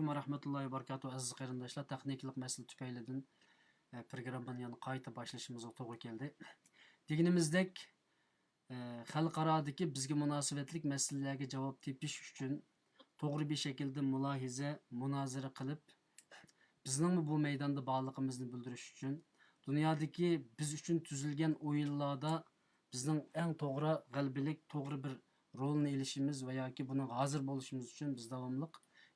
Aleyküm ve rahmetullahi ve barakatuhu aziz qarindoshlar. Texniklik mesele tüpeyledin programmanın yani qayta başlaşımıza to'g'ri keldi. Deganimizdek xalqarodagi bizga munosabatlik masalalarga javob tepish uchun to'g'ri bir şekilde mulohiza, munozara qilib, bizning bu maydonda borligimizni bildirish uchun dunyodagi biz uchun tuzilgan o'yinlarda bizning eng to'g'ri g'albilik, to'g'ri bir rolni ilishimiz va yoki buning hozir bo'lishimiz uchun biz davomli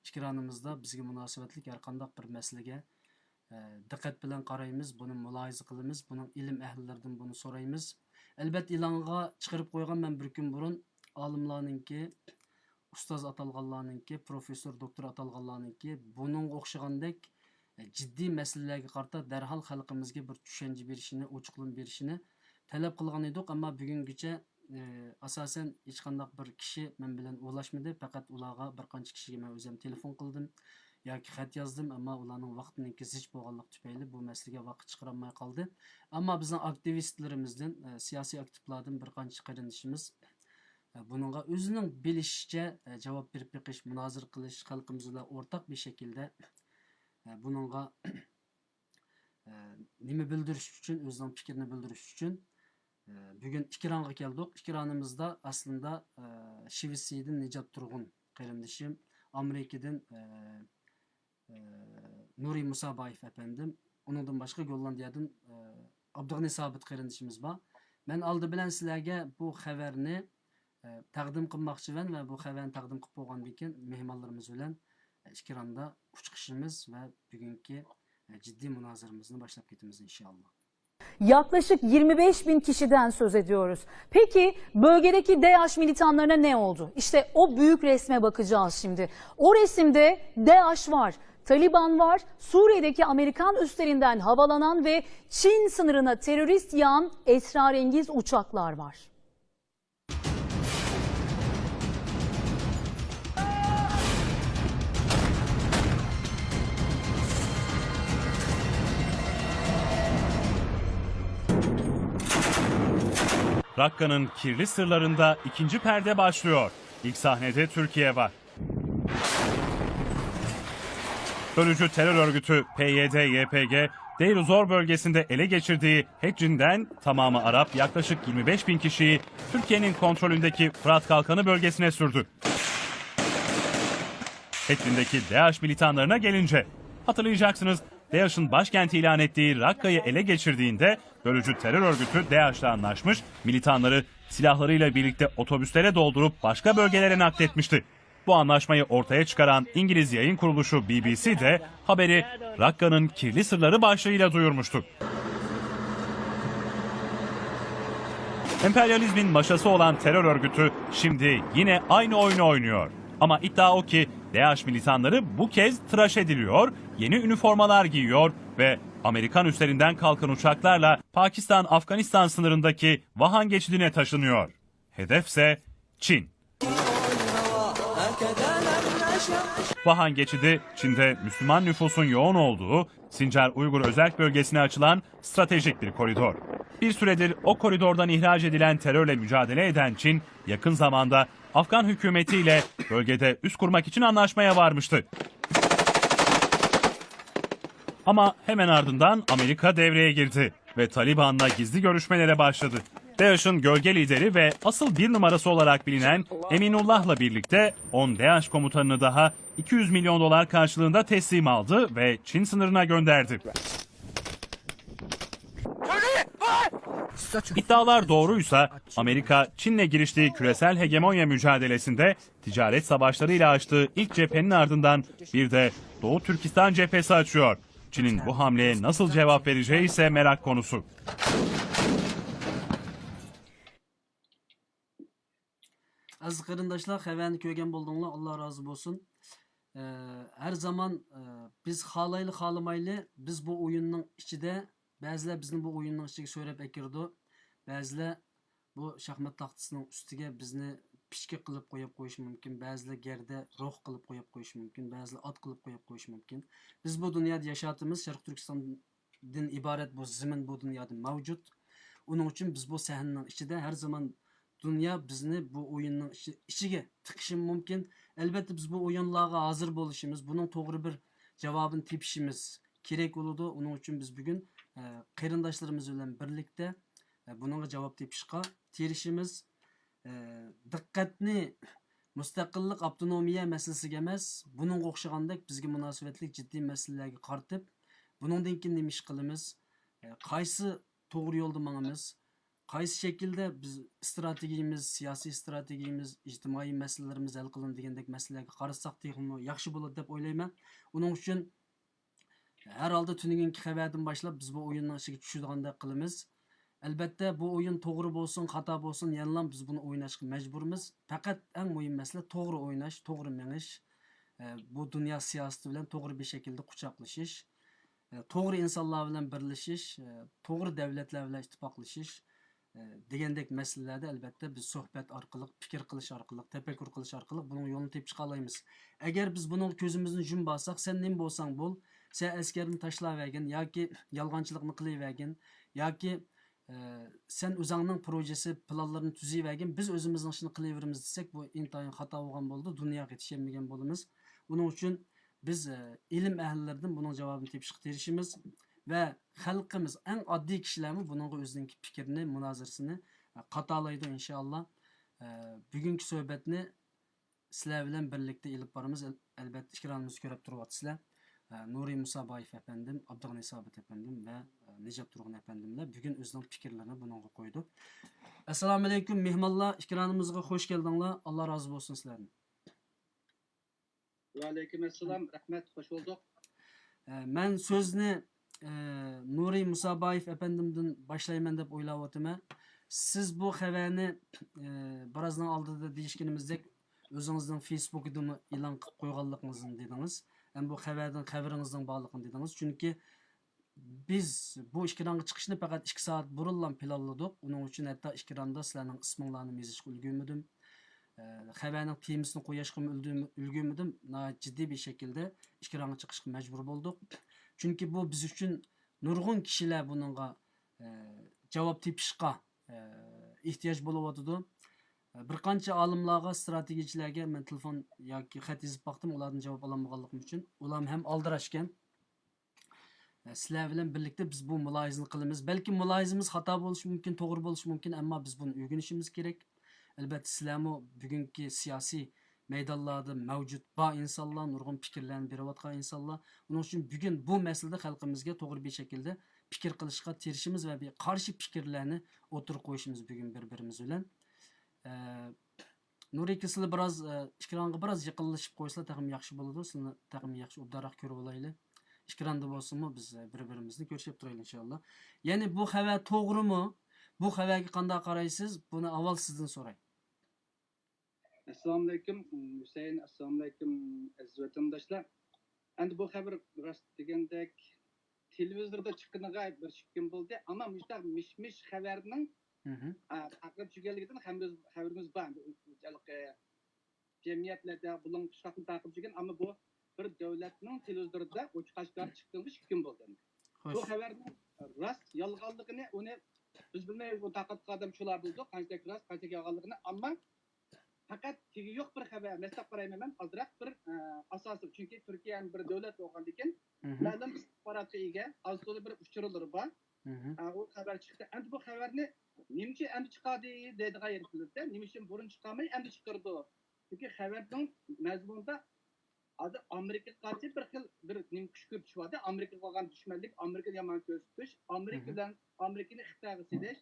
ikkironimizda bizga munosabatlik har qanday bir masalaga diqqat bilan qaraymiz, buni mulohiza qilamiz, buning ilm ahllaridan buni so'raymiz. Albatta e'longa chiqarib qo'ygan men bir kun burun olimlarninki, ustoz atalganlarninki, professor, doktor atalganlarninki buning o'xshagandek ciddi masalalarga qarata darhol xalqimizga bir tushuncha berishini, ochiqlik berishini talab qilgan edik, ammo bugungacha asosan hech qanday bir kishi men bilan ulashmadi. Faqat ularga bir qancha kishiga men o'zim telefon qildim yoki xat yozdim, ammo ularning vaqtininki zich bo'lganligi tufayli bu masalaga vaqt chiqarolmay qoldi. Ammo bizning aktivistlarimizdan, siyosiy aktivlardan bir qancha qarindishimiz bununla o'zining bilishicha javob berib beqish, munozara qilish, xalqimizga o'rtaq bir shaklda bununla nima bildirish uchun, o'zining fikrini bildirish uchun bugün ikkironga keldik. Ikkironimizda aslında Şivisi'den Necat Turgun qarindishim, Amerika'dan Nuri Musabayev efendim, onundan başka Gollandiya'dan Abdug'ani Sabit qarindishimiz var. Ben aldı bilen sizlerge bu haberini taqdim qilmoqchiman ve bu haberni taqdim qilib bo'lgandan keyin mehmonlarimiz bilan ikkironda uchqishimiz ve bugünkü ciddi münazarımızı başlap ketimiz inşallah. Yaklaşık 25 bin kişiden söz ediyoruz. Peki bölgedeki DAEŞ militanlarına ne oldu? İşte o büyük resme bakacağız şimdi. O resimde DAEŞ var, Taliban var, Suriye'deki Amerikan üslerinden havalanan ve Çin sınırına terörist yağan esrarengiz uçaklar var. Rakka'nın kirli sırlarında ikinci perde başlıyor. İlk sahnede Türkiye var. Bölücü terör örgütü PYD-YPG, Deir Zor bölgesinde ele geçirdiği Heccin'den tamamı Arap yaklaşık 25 bin kişiyi Türkiye'nin kontrolündeki Fırat Kalkanı bölgesine sürdü. Heccin'deki DAEŞ militanlarına gelince, hatırlayacaksınız, DAEŞ'ın başkenti ilan ettiği Rakka'yı ele geçirdiğinde bölücü terör örgütü DAEŞ'le anlaşmış, militanları silahlarıyla birlikte otobüslere doldurup başka bölgelere nakletmişti. Bu anlaşmayı ortaya çıkaran İngiliz yayın kuruluşu BBC de haberi Rakka'nın kirli sırları başlığıyla duyurmuştu. Emperyalizmin maşası olan terör örgütü şimdi yine aynı oyunu oynuyor. Ama iddia o ki DAEŞ militanları bu kez tıraş ediliyor, yeni üniformalar giyiyor ve Amerikan üslerinden kalkan uçaklarla Pakistan-Afganistan sınırındaki Vahan geçidine taşınıyor. Hedefse Çin. Vahan geçidi, Çin'de Müslüman nüfusun yoğun olduğu Sincar Uygur Özerk Bölgesi'ne açılan stratejik bir koridor. Bir süredir o koridordan ihraç edilen terörle mücadele eden Çin, yakın zamanda Afgan hükümetiyle bölgede üs kurmak için anlaşmaya varmıştı. Ama hemen ardından Amerika devreye girdi ve Taliban'la gizli görüşmelere başladı. DAEŞ'ın gölge lideri ve asıl bir numarası olarak bilinen Eminullah'la birlikte 10 DAEŞ komutanını daha 200 milyon dolar karşılığında teslim aldı ve Çin sınırına gönderdi. İddialar doğruysa Amerika, Çin'le giriştiği küresel hegemonya mücadelesinde ticaret savaşlarıyla açtığı ilk cephenin ardından bir de Doğu Türkistan cephesi açıyor. Çin'in bu hamleye nasıl cevap vereceği ise merak konusu. Aziz qarindoshlar, xabarni ko'rgan bo'ldinglar, Alloh rozi bo'lsin. Her zaman biz xohlayli xohlamayli biz bu o'yinning ichida, ba'zilar bizni bu o'yinning ichiga so'rab akirdi, ba'zilar bu shaxmat taxtasining ustiga bizni pishka qilib qo'yib qo'yishi mumkin, ba'zilar gerda ruh qilib qo'yib qo'yishi mumkin, ba'zilar ot qilib qo'yib qo'yishi mumkin. Biz bu dunyoda yashayotimiz, Sharq Turkistondan iborat bu zamin bu dunyoda mavjud. Uning uchun biz bu sahnaning ichida her zaman dünya bizni bu o'yinning ichiga tiqishi mumkin. Elbette biz bu oyunlarga hazır bo'lishimiz, bunun to'g'ri bir javobini tepishimiz kerak bo'ladi. Uning uchun biz bugun qarindoshlarimiz bilan birlikda buningga javob tepishga tirishimiz. Diqqatni mustaqillik, avtonomiya masalasiga emas, buningga o'xshagandek bizga munosabatli jiddiy masalalarga qaratib, buningdan keyin nima ish qilamiz, qaysi to'g'ri yo'lda mangamiz, qaysi shaklda biz strategiyamiz, siyosiy strategiyamiz, ijtimoiy masalalarimiz hal qilinadi degandek masalalarga qarasak texmi yaxshi bo'ladi deb o'ylayman. Uning uchun har holda tunugungi xabardan boshlab biz bu o'yinning ichiga tushadiganday qilamiz. Albatta bu o'yin to'g'ri bo'lsin, xato bo'lsin, yana biz buni o'ynashga majburmiz. Faqat eng muhim masala to'g'ri o'ynash, to'g'ri menish, bu dunyo siyosati bilan to'g'ri bir shaklda quchoqlashish, to'g'ri insonlar bilan birlashish, to'g'ri davlatlar bilan ittifoqlashish degandek masalalarda albatta biz suhbat orqali, fikr qilish orqali, tafakkur qilish orqali buning yo'lini tepib chiqa olamiz. Agar biz buning ko'zimizni yumib olsak, sen nima bo'lsang bo'l, sen askarni tashlavergin yoki yolg'onchilikni qilavergin yoki sen o'zingning projesi, planlarini tuzavergin, biz o'zimizning ishni qilaveramiz desak, bu intayin xato bo'lgan bo'ldi, dunyoga yetishmagan bo'lamiz. Buning uchun biz ilm ahllaridan buning javobini tepishga tirishimiz va xalqimiz, eng oddiy kishilarmi buningga o'zining fikrini, munozirasini qatolaydi inshaalloh. Bugungi suhbatni sizlar bilan birlikda ilib boramiz. Albatta ikramimizni ko'rib turyapsizlar. Nuriy Musaboyev efendim, Abdug'ani Sobit efendim ve Necap Turg'un efendimler bugün o'zining fikrlarini bunga qo'ydi. Assalomu alaykum mehmonlar, ikramimizga xush keldinglar. Alloh rozi bo'lsin sizlardan. Va alaykum assalom, rahmat, xush bulduk. Men so'zni Nuriy Musaboyev efendimdan boshlayman deb o'ylayapman. Siz bu xabarni birozdan oldida deyishganimizdek o'zingizning Facebook'ida e'lon qilib qo'yganligingizni dedingiz. Hem bu xabaringizdan bağlılığını dediniz. Çünkü biz bu işkiranға çıkışını fakat 2 saat burunlan planladık. Onun için hatta işkiranda sizlerinin isminlerini yazışıp ülgünmüdüm. Xabarning temasini qo'yishga ulgurmadim. Ciddi bir şekilde işkiranға çıkışga mecbur olduk. Çünkü bu biz için nurg'un kishilar buningga javob tepishga ihtiyoç bo'layotdi. Bir qancha olimlarga, strategiyachilarga men telefon yoki xat yozib baqdim, ulardan javob olmaganligim uchun. Ular ham aldirashgan. Sizlar bilan birlikda biz bu mulohazani qilamiz. Balki mulohazamiz xato bo'lishi mumkin, to'g'ri bo'lishi mumkin, ammo biz buni o'rganishimiz kerak. Albatta sizlarmi bugungi siyosiy maydonlarda mavjud bor insonlar, nurg'un fikrlarni berayotgan insonlar. Uning uchun bugun bu masalada xalqimizga to'g'ri bir shaklda fikr qilishga tirishimiz va bir qarshi fikrlarni o'tirib qo'yishimiz bugun bir-birimiz bilan. Nuriy sizlar biraz ikramga biraz yaqinlashib qo'ysalar taqim yaxshi bo'ladi. Sizni taqim yaxshi obdaroq ko'rib olaylik. İkranda bo'lsinmi biz bir-birimizni ko'rishib turaylik inshaalloh. Ya'ni bu xabar to'g'rimi? Bu xabarga qanday qaraysiz? Buni avval sizdan so'ray. Assalomu alaykum Hüseyin, assalomu alaykum aziz vatandaşlar. Endi bu xabar rost degandek televizorda chiqqaniga bir shikkim bo'ldi, ammo mushtaq mish-mish xabarning taqib chiganligidan xabarimiz bor. Jamiyatlarda buning qishloqni taqib chigan, ammo bu bir davlatning televizorida o'chqashlar chiqqaniga shikkim bo'ldi. Bu xabarning rost yolg'onligini uni biz bilmaymiz, bu taqib odam shular bo'ldi, qancha rost, qancha yolg'onligini, ammo faqat tegi yo'q bir xabar. Maslab qarayman men azroq bir asosi, chunki Turkiyaning bir davlat bo'lgandan keyin ma'lum istixborotga ega, azto'li bir uchurlari bor. O xabar chiqdi. Endi bu xabarni nimcha endi chiqadi deydigan yer qildi. Nima uchun burun chiqamay endi chiqirdi. Chunki xabarning mazmunida adı Amerikaga qarshi bir xil bir nim kuch ko'rsatishdi. Amerikaga bo'lgan dushmanlik, Amerikani yomon ko'rsatish, Amerika bilan Amerikani Xitoyga silish,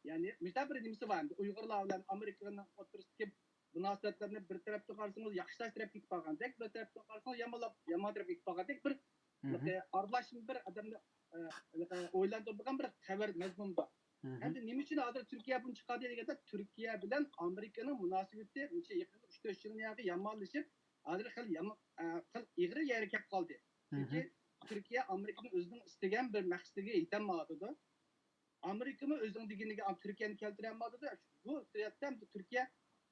ya'ni misol bir nimasi bor. Uyg'urlar bilan Amerikaning o'rtasidagi munosabatlarni bir tarafga qarsangiz yaxshilash tarafga ketib qolgandek, bir tarafga qarsangiz yomon tarafga ketib qolgandek bir aralashma bir odamni o'ylantiradigan bir xabar mazmun bor. Endi nima uchun hozir Turkiya buni chiqadi deganda Turkiya bilan Amerikaning munosabati necha yaqin 3-4 yildan yomonlashib, hozir xil ig'ri yerga kelib qoldi. Chunki Turkiya Amerikaning o'zining istagan bir maqsadiga yetolmaydi. Amerikani o'zining deginiga Turkiyani keltirolmaydi. Bu jihatdan Turkiya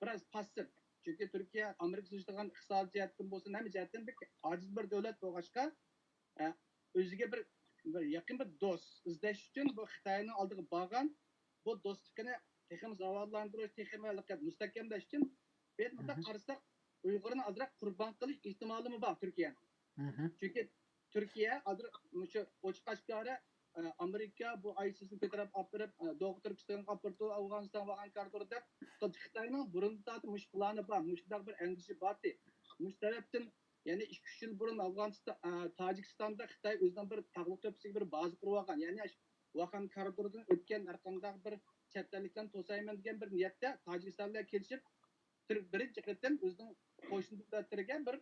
biraz passiv. Çünkü Türkiye Amerika sözlüğün iqtisadi jihatdan bo'lsin, hamma jihatdan bir aciz bir davlat bo'lg'achqa, o'ziga bir yaqin bir do'st izlash uchun bu Xitoyning oldiga borgan, bu do'stlikni texnik zavodlantirish, texnik mustahkamlash uchun bu yerda qarasak Uyg'urni azroq qurbon qilish ehtimoli bor Turkiyaning. Chunki Turkiya azroq shu Ochiqashkari Amerika bu ISISni ko'tarib olib kirib Doğu Turkistonga olib kirdi, Afg'oniston va Ankara'da deb Xitoyning burundan mushkulani bor, mushundaq bir andishi bordi. Mush tarafdan ya'ni 2-3 yil burun Afg'oniston, Tojikistonda Xitoy o'zining bir tag'liq to'pisiga bir baza qurib olgan. Ya'ni Vahan koridoridan o'tgan har qanday bir chet elliklarni to'sayman degan bir niyatda Tojikiston bilan kelishib birinchi qatam o'zining qo'shni davlatlariga bir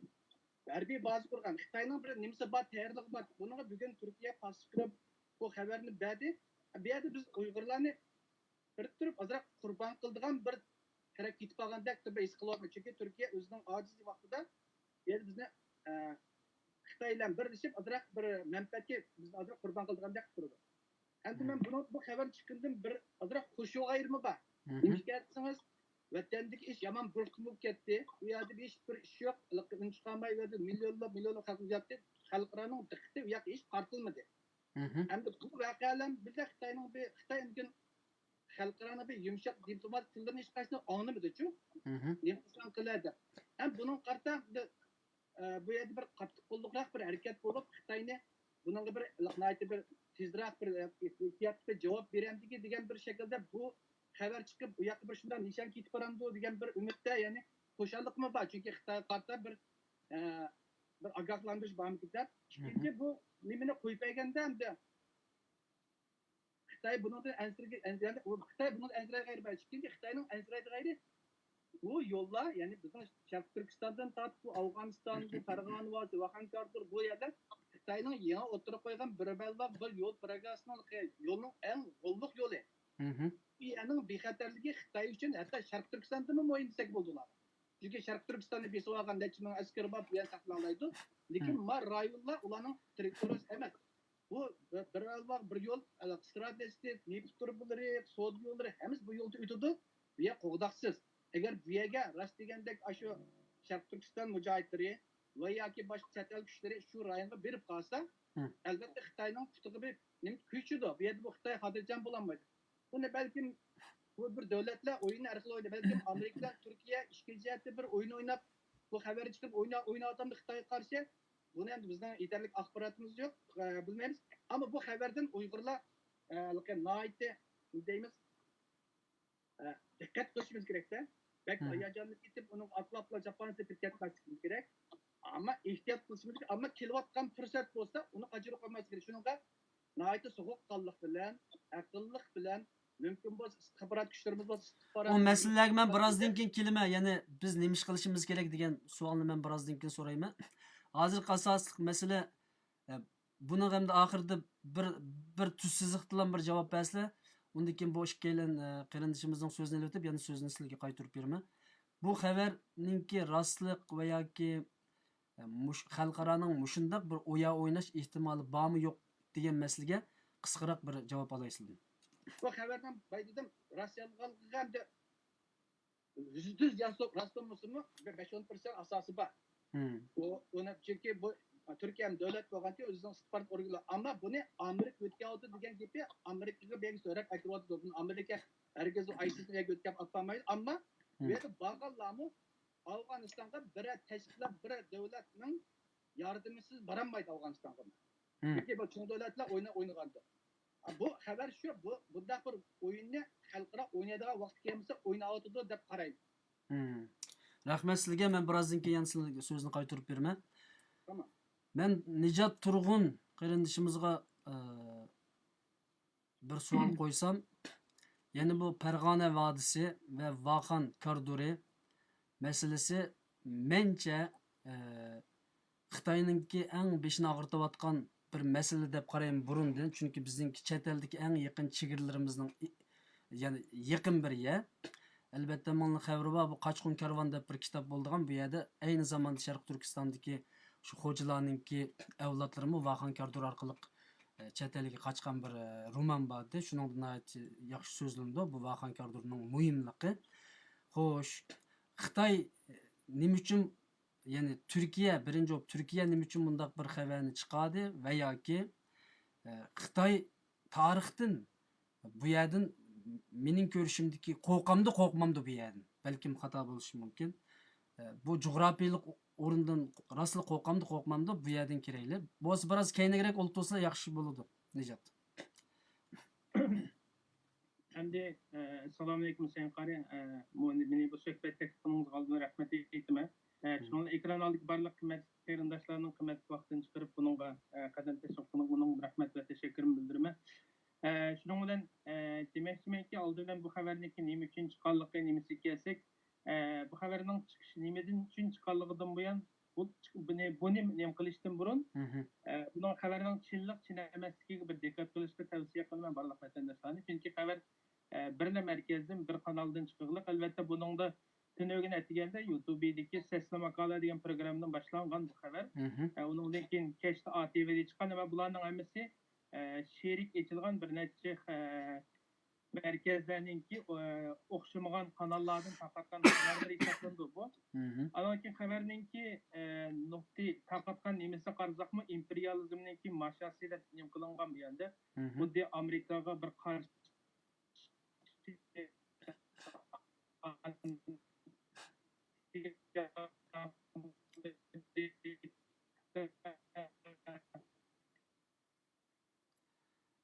harbiy baza qurgan. Xitoyning bir nimasi bor, tayyorligi bor. Bunga bugun Turkiya qarshi chiqib bu xabarni berdi. Bu yerda biz Uyg'urlarni bir turib azroq qurbon qildigan bir taraf ketib qolgandek deb his qilyapman. Chunki Turkiya o'zining ojiz vaqtida bizni Xitoy bilan birlashib azroq bir manfaatga bizni azroq qurbon qilgandek turdi. Endi men bu xabar chiqqandan bir azroq xushu ayrimi bor. Nimga aytsangiz, vatandagi ish yomon burqib ketdi. Bu yerda hech bir ish yo'q. Chiqamay verdi. Millionlab xalq yotdi. Xalqlarning diqqati u yoqqa hech qartilmadi. Endi bu voqealar bizda Xitoy mumkin xalqlarni bir yumshoq diplomatik tillarni hech qaysini anlamadi-ku. Nima qiladi? Ham buning qarta bu yerda bir qattiq qo'lliqroq bir harakat bo'lib, Xitoyni bunga bir bir tezroq bir ehtiyotga javob beramdiki degan bir shaklda bu xabar chiqib, u yoqqa bir shunday nishon ketib qoramdi degan bir umidda, ya'ni xo'shalliqmi bor. Chunki Xitoy qarta bir ogohlantirish bormi-da. Ikkinchi bu nimani qo'yib qo'yganda hamda Xitoy bundan ansiraydi. Chunki Xitoyning ansiraydi bu yo'llar, ya'ni bizning Sharq Turkistondan tortib bu Afg'oniston, bu Farg'ona va Vahan koridori bu yerda Xitoyning yangi o'tirib qo'ygan bir balbaq bir yo'l programmasining yo'lning eng g'olliq yo'li. Yaning bexatarligi Xitoy uchun hatto Sharq Turkistonda ham o'yinsak bo'ldilar. Chunki Sharq Turkistonni besib olgan necha ming askar bor, bu yer saqlanadi. Lekin mar rayonlar ularning territoriyasi emas. Bu bir balbaq bir yo'l, strategik neft turblari, savdo yo'llari hammasi bu yo'lda o'tadi. Bu yer qo'g'daqsiz. Agar bu yerga rast degandek shu Sharq Turkiston mujohidlari va yoki boshqa chet el kuchlari shu rayonga berib qolsa, albatta Xitoyning qutug'i bir nima kuchidi. Bu yerda bu Xitoy xotirjam bo'lolmaydi. Buni balkim bu bir davlatlar o'yini orqali o'ynaydi. Balkim Amerika, Turkiya ikki jihatda bir o'yin o'ynab, bu xabar chiqib o'ynayotganda Xitoyga qarshi buni ham bizning yetarli axborotimiz yo'q, bilmaymiz. Ammo bu xabardan Uyg'urlar nihoyatda deymiz diqqat qilishimiz kerak-da. Belki hayajonlanib ketib, uni atlapla Japoniyada ketmasligimiz kerak. Ammo ehtiyot qilishimiz kerak. Ammo kelayotgan fursat bo'lsa, uni qajirib qo'ymaslik kerak. Shuningga nihoyatda sovuqqonlik bilan, aqlliq bilan mumkin bo'lsa istixborot kuchlarimiz bo'lsa, O masalalarga men birozdan keyin kelaman. Ya'ni biz nima ish qilishimiz kerak degan savolni men birozdan keyin so'rayman. Hozirgi asosli masala buning hamda oxirida bir tussizlik bilan bir javob bersa, undan keyin bu ikkilan qarindishimizning so'zini o'tib, yana so'zni sizlarga qaytarib beraman. Bu xabarningki rostlik va yoki xalqaroning mushundaq bir o'ya o'ynash ehtimoli bormi yo'q degan masalaga qisqaroq bir javob olaysizlar. Bu xabardan baydadim Rossiyaliklarga %100 yansop rastlamasimi 5-10% asosi bor. Uni chunki bu Turkiya davlat bo'lganki o'zining sport organlari, ammo buni Amerika o'tkazdi degan gapi Amerikaga belgi so'rab aytyapti. Buni Amerika hargiz ISISga o'tkazib atolmaydi, ammo bu yerda bo'lganlarmi Afg'onistonga bir tashkilot, bir davlatning yordamisiz borolmaydi Afg'onistonga. Chunki bu chunki davlatlar o'ynagandi. Bu xabar shu, bunday bir o'yinni xalqaro o'ynaydigan vaqt kelsa o'ynayotdi deb qarayman. Rahmat sizlarga. Men birozdan keyin sizlarga so'zni qaytarib beraman. Tamam. Men Nijat Turg'un qarindishimizga bir savol qo'ysam, ya'ni bu Farg'ona vodisi va Vahan koridori masalasi mencha Xitoyningki eng beshini og'ritayotgan bir masala deb qarayman burundan. Chunki bizningki chet eldagi eng yaqin chegaralarimizning ya'ni yaqin bir yer. Albatta menning xabarim bor, bu Qochqin karvon deb bir kitob bo'ldigan. Bu yerda ayni zamonda Sharq Turkistondagi shu xo'jalarningki avlodlarimi Vahan koridori orqali chet elga qochgan bir roman bor edi. Shuning yaxshi so'zlandi bu Vahan koridorining muhimligi. Xo'sh, Xitoy nima uchun, ya'ni Turkiya birinchi bo'lib Turkiya nima uchun bunday bir xabarni chiqardi va yoki Xitoy tarixdan bu yerdan mening ko'rishimdagi qo'rqamdi bu yerdan. Balkim xato bo'lishi mumkin. Bu coğrafiyalik orundan rasıl qo'rqamdi bu yerdan kirayli. Bo'lsa biroz keyinroq o'ltirsa yaxshi bo'ladi. Nejat. Endi assalomu alaykum Sayın Qari. Meni bu suhbat taklifingizga oldin rahmat aytaman. Shuningdek ekran oldidagi barliq qimmatli qarindoshlarning qimmatli vaqtini chiqarib buningga qadam tashlashga buning rahmat va tashakkurimni bildiraman. Shuning bilan demoqchimanki, oldindan bu xabarniki nima uchun chiqqanligi nimasiga kelsak, bu xabarning chiqishi nimadan uchun chiqqanligidan buyon buni nima qilishdan burun buning xabarning chinlik chin emasligiga bir diqqat qilishga tavsiya qilaman barliq vatandoshlarni. Chunki xabar bir markazdan bir kanaldan chiqiliq. Albatta buningda tünögün etigende YouTube'daki Sesli Makale degan programdan başlangan bu xabar. Onundan keyin kechda ATV'de chiqqan va bularning hammasi sherik etilgan bir necha merkezlerinki o'xshamagan kanallardan tarqatgan xabarlar hisoblanadi bu. Anan keyin xabarninki nuqti tarqatgan nimasi qarzaqmi imperializmninki mashasi deb nim qilingan bu yerda. Xuddi Amerikaga bir qarshi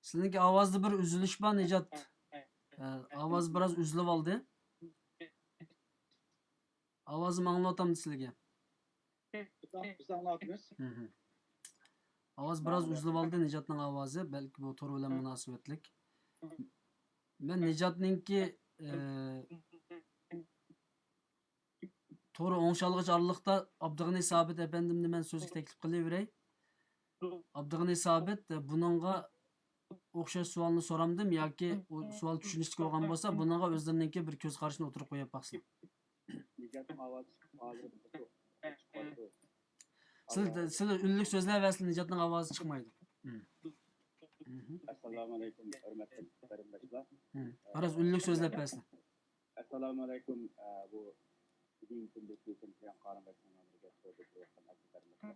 Sizdeki avazda bir üzülüş var Necat. Avaz biraz üzülüp aldı. Avazımı anlatamdı sizge. Biz anlatıyoruz. Avaz biraz üzülüp aldı Necat'ın avazı. Belki bu toru ile münasebetlik. Ben Necat'ınki toru oңшалгыч arlıqda Abdügani Sabit efendimni men sözü teklif kılıverey. Abdügani Sabit bununla o'xshash savolni so'ramdim yoki u savol tushunishga bo'lgan bo'lsa bunga o'zlarininki bir ko'z qarashini o'tirib qo'yib baqsin. Siz unlik so'zlayversiz, Nejatning ovozi chiqmaydi. Assalomu alaykum hurmatli qarindoshlar. Biroz unlik so'zlab bersin. Assalomu alaykum bu bugungi kunda ko'pincha qarindoshlarga so'zlab turgan azizlarimizga.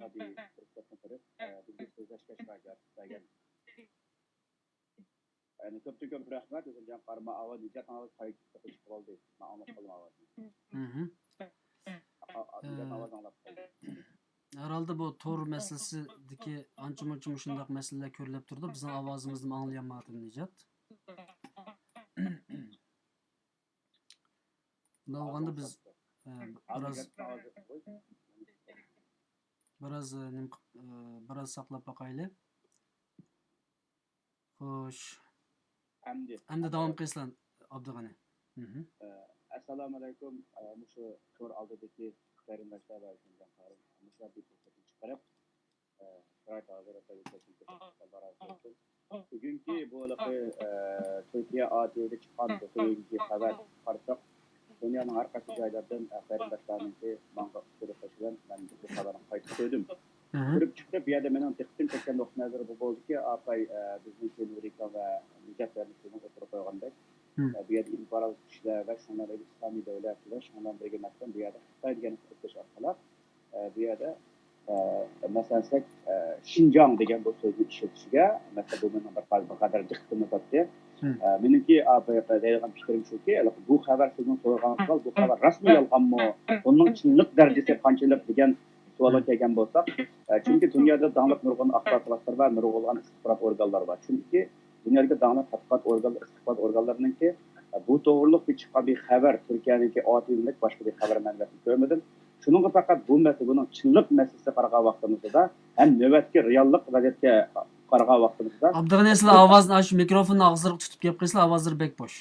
Hadi fursatni berib bizga so'zlashga sharoit bergan. Yani ko'p rahmat o'zimdan qarama avval Nejat ovoz qaytib chiqib qoldi. Men anglab qoldim ovozni. Herhalde bu tor meselesideki ançı şundaq meseleler körülüp durdu. Bizim avazımızı anlayamadı Nejat. Ne olğanda biz biraz saqlab baqaylı. Xo'sh. Endi davom qilsan Abdug'ani. Assalomu alaykum. Mushu to'r oldidagi qarindoshlar va mushabbiy fursatni chiqarib bugungi bu Turkiya ATV'de chiqqan bugungi xabar qarsak dunyoning har qaysi joylaridan qarindoshlarniki manga ko'rsatgan men bu xabarni qaytib ko'rdim. Ko'rib chiqib bu yerda mening diqqatim chekkan nuqta nazari bu bo'ldiki apay bizning Amerika va Nijatlarni o'tirib qo'ygandek bu yerda imperial kuchlar va shunlardagi islomiy davlatlar shundan birga masalan bu yerda Xitoy degan o'tish orqali bu yerda masalan Şinjan degan bu so'zni ishlatishiga masalan bu mening bir qadar diqqatimni tortdi. Meniki deydigan fikrim shuki, bu xabar sizning so'ragan bu xabar rasmiy yolg'onmi? Uning chinlik darajasi qanchalik degan savolga kelgan bo'lsak, chunki dunyoda davlat nurg'un axborot vositalar va nurg'un istixborot organlari bor. Chunki dunyodagi davlat tadqiqot organlari, istixborot organlarininki bu to'g'riliq bir chiqqan bir xabar Turkiyaniki ATV'lik boshqa bir xabar manbasini ko'rmadim. Shuningga faqat bu masala buning chinlik masalasi qaragan vaqtimizda ham navbatga reallik vaziyatga qaragan vaqtimizda Abdug'ani sizlar ovozni shu mikrofonni og'zini tutib kelib qo'ysizlar, ovozlar bek bo'sh.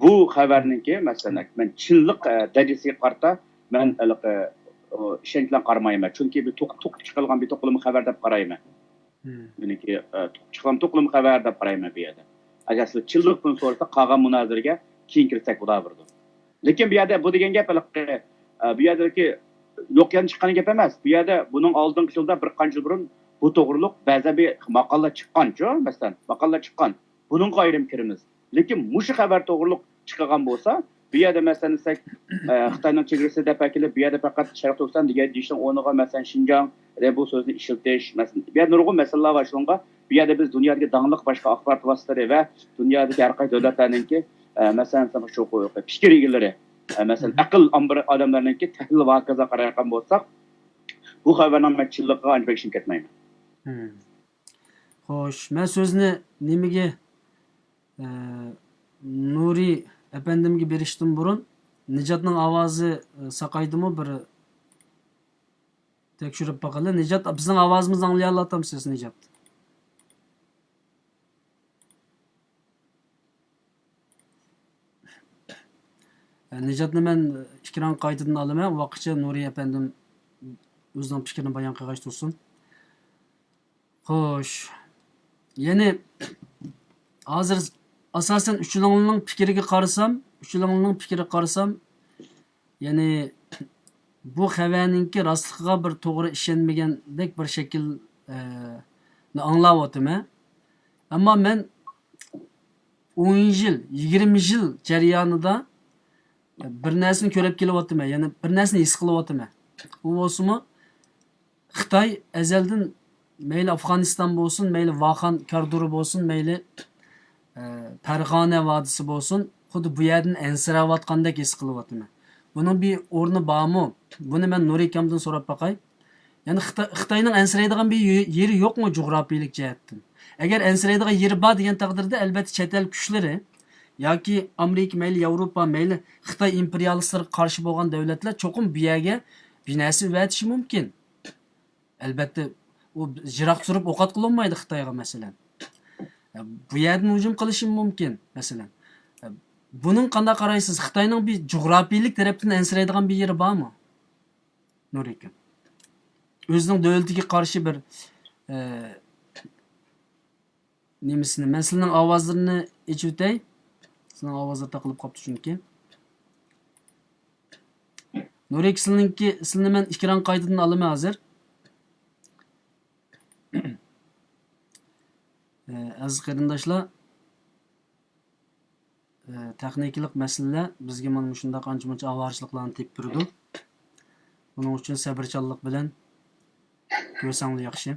Bu xabarniki masalan men chinlik darajasiga qarata men ishonch bilan qaramayman. Chunki bu to'q chiqilgan bir to'qlim xabar deb qarayman. Meniki chiqqan to'qlim xabar deb qarayman bu yerda. Agar siz chinlikni so'rasa qolgan munozaraga keyin kirsak bo'laverdi. Lekin bu yerda bu degan gap bu yerdagi yo'qdan chiqqan gap emas. Bu yerda buning oldingi yilda bir qancha burun bu to'g'riliq ba'zi bir maqola chiqqan-ku, masalan, maqola chiqqan. Buningga ayrim kiramiz. Lekin mushu xabar to'g'riliq chiqqan bo'lsa, bu yerda masalan Xitoyning chegarasi deb akilib, bu yerda faqat Sharq Turkiston degan deyishning o'rniga masalan Şinjan bu so'zni ishlatish, masalan, bu yerda nurg'un masalalar bor shunga. Bu yerda biz dunyodagi dangliq boshqa axborot vositalari va dunyodagi har qanday davlatlarningki masalan shu fikr egalari Mesela akıl adamlarınki tahlil vakaza qarayotgan bo'lsak, bu xabarnoma chilliqqa ancha ishim ketmayman. Xo'sh, men so'zni nimaga Nuri efendimga berishdan burun Nijatning ovozi saqaydimi bir tekshirib boqaylik. Nijat, bizning ovozimizni anglay olamsiz, Nijat? Nijatni men ekran qaytadan olaman. Vaqtcha Nuri efendim o'zining fikrini bayon qilgach tursin. Xo'sh. Ya'ni hozir asosan uchalangning fikriga qarasam, ya'ni bu xabarninki rostligiga bir to'g'ri ishonmagandek bir shakl anglayapman. Ammo men 10 yil, 20 yil jarayonida bir narsani ko'rib kelyapman, ya'ni bir narsani his qilyapman. U bo'lsa-mu Xitoy azaldan mayli Afg'oniston bo'lsin, mayli Vaxan koridori bo'lsin, mayli Farg'ona vodisi bo'lsin, xuddi bu yerdan ensirayotgandek his qilyapman. Buning bir o'rni bormi? Buni men Nuri akamdan so'rab boqay. Ya'ni Xitoyning ensiraydigan bir yeri yo'qmi jo'grafiyalik jihatdan? Agar ensiraydigan yeri bor degan taqdirda albatta chet el kuchlari yoki Amerika mayli Yevropa mayli Xitoy imperialistlariga qarshi bo'lgan davlatlar cho'qim bu yerga binosi vatishi mumkin. Albatta u jiroq surib o'qat qilinmaydi Xitoyga masalan. Bu yerdan hujum qilishi mumkin masalan. Buning qanday qaraysiz? Xitoyning bir jo'grafiyalik tarafdan ensiraydigan bir yeri bormi? Nur akam. O'zining davlatiga qarshi bir nemisini, men sizning ovozlarini echib o'tay. Sizning ovozlar taqilib qolibdi chunki. Nur ak, sizni men ekran qaytadan olaman hozir. Aziz qarindoshlar, texnikalik masalalar bizga mana shunday qancha-muncha avarichiliklarni tepib turdi. Buning uchun sabrchanlik bilan ko'rsanglar yaxshi.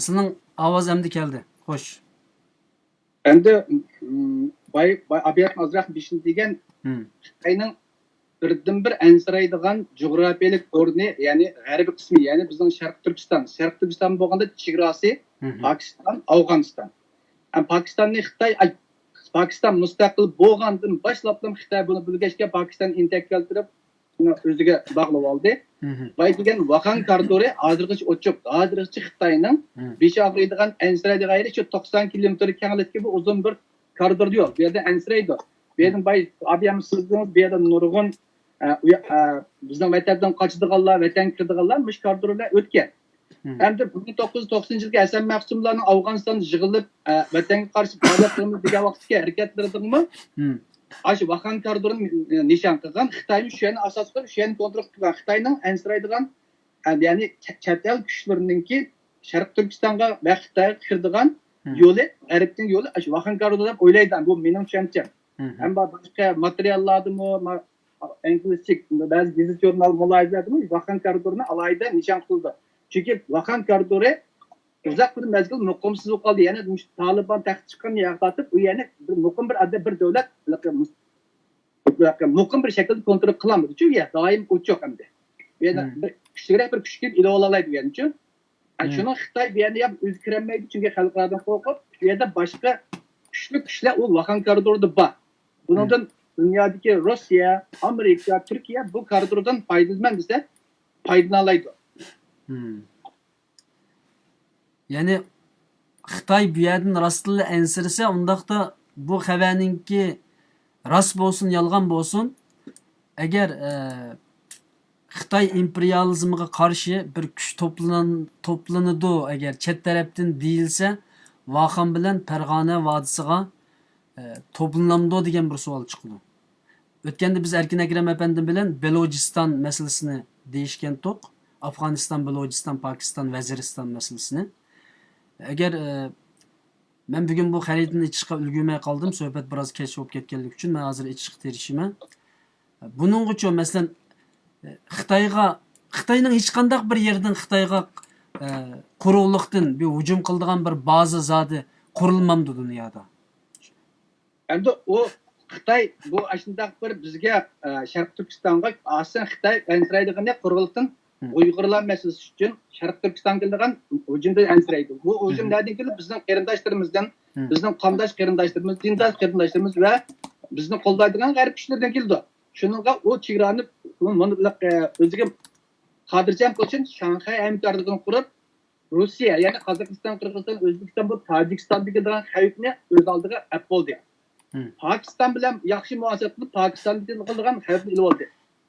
Sizning ovoz endi keldi. Xo'sh. Endi abiyat azroq bishin degan Xitoyning birdan-bir ansiraydigan jo'grafiyalik o'rni, ya'ni g'arbiy qismi, ya'ni bizning Sharq Turkiston bo'lganda chegarasi Pokiston, Afg'oniston. Pakiston mustaqil bo'lgandan boshlab Xitoy buni bilgachga Pokiston intak keltirib o'ziga bog'lab oldi. Va degan Vaxan koridori hozirgacha ochiq. Hozirgacha Xitoyning beshog'laydigan ansiraydigan yeri 90 kilometr kenglikdagi bu uzun bir koridor yo'q. Bu yerda ansiraydi. Bu yerdan abiyamiz sizdiniz, bu yerda nurg'un bizning vatandan qochadiganlar, vatan kirdiganlar mush koridorlar o'tgan. Endi 1990-yilgi Hasan Mahsumlarning Afg'onistonda yig'ilib vatanga qarshi faoliyat qilamiz degan vaqtga harakatlaridimi? Aşı Vaxan koridorunu nişan qilgan Xitoyni shu yerni asos qilib, shu yerni kontrol qilgan Xitoyning ansiraydigan, ya'ni chet el kuchlarininki Sharq Turkistonga va Xitoyga kirdigan yo'li, G'arbning yo'li aşı Vaxan koridori deb o'ylayman. Bu mening tushuncham. Hamma boshqa materiallardimi, inglizcha ba'zi gazet jurnal mulohazalardimi Vaxan koridorini alayda nishon qildi. Chunki Vaxan koridori uzoq bir mezgil muqimsiz bo'lib qoldi. Ya'ni Taliban taxt chiqqan yaqatib, u yana bir muqim bir davlat muqim bir shaklda kontrol qilolmadi. Chunki doim o'choq hamda. Yani kuchliroq bir kuch kelib ila olmaydi degan uchun. Shuni Xitoy bu yerda ham o'zi kirolmaydi, chunki xalqlardan qo'rqib, bu yerda boshqa kuchlar u Vaxan koridorida bor. Bundan dunyodagi Rossiya, Amerika, Turkiya bu koridordan foydalanman desa, foydalanadi. Yani Xitoy bu yerdan rostli ensirsa, undaqda bu xabarninki rost bo'lsin, yolg'on bo'lsin, agar Xitoy imperializmiga qarshi bir kuch to'planadi, agar chet tarafdan deyilsa, Vaxan bilan Farg'ona vodisiga to'planamdi degan bir savol chiqdi. O'tganda biz Erkin Akram efendim bilan Balojiston masalasini deyishgan to'q. Afg'oniston, Balojiston, Pokiston, Vaziriston masalasini. Agar men bugun bu xaritani ichishga ulgurmay qoldim, suhbat biroz kech bo'lib ketganligi uchun men hozir ichishga terishiman. Buning uchun masalan Xitoyning hech qanday bir yerdan Xitoyga quruqlikdan bir hujum qiladigan bir baza zodi qurilmamdi dunyoda. Endi o Xitoy bu ashundaq bir bizga Sharq Turkistonga aslında Xitoy ansiraydigini qurg'ildan Uyg'urlar masalasi uchun Sharq Turkistonga kelgan hujumdan ansiraydi. Bu hujum nereden keldi? Bizning qarindoshlarımızdan, bizning qondosh qarindoshlarimiz, dindosh qarindoshlarimiz va bizni qo'llaydigan g'arb kuchlardan keldi. Shuningga u chegarani o'ziga xotirjam qilishun Shanxay hamkorligini qurib, Rossiya, ya'ni Qozog'iston, Qirg'iziston, O'zbekiston bu Tojikistondagi xavfni o'z oldiga olib bo'ldi. Pakistan bilan yaxshi munosabat qilib, Pokistondagi qilgan xavfni ilib oldi.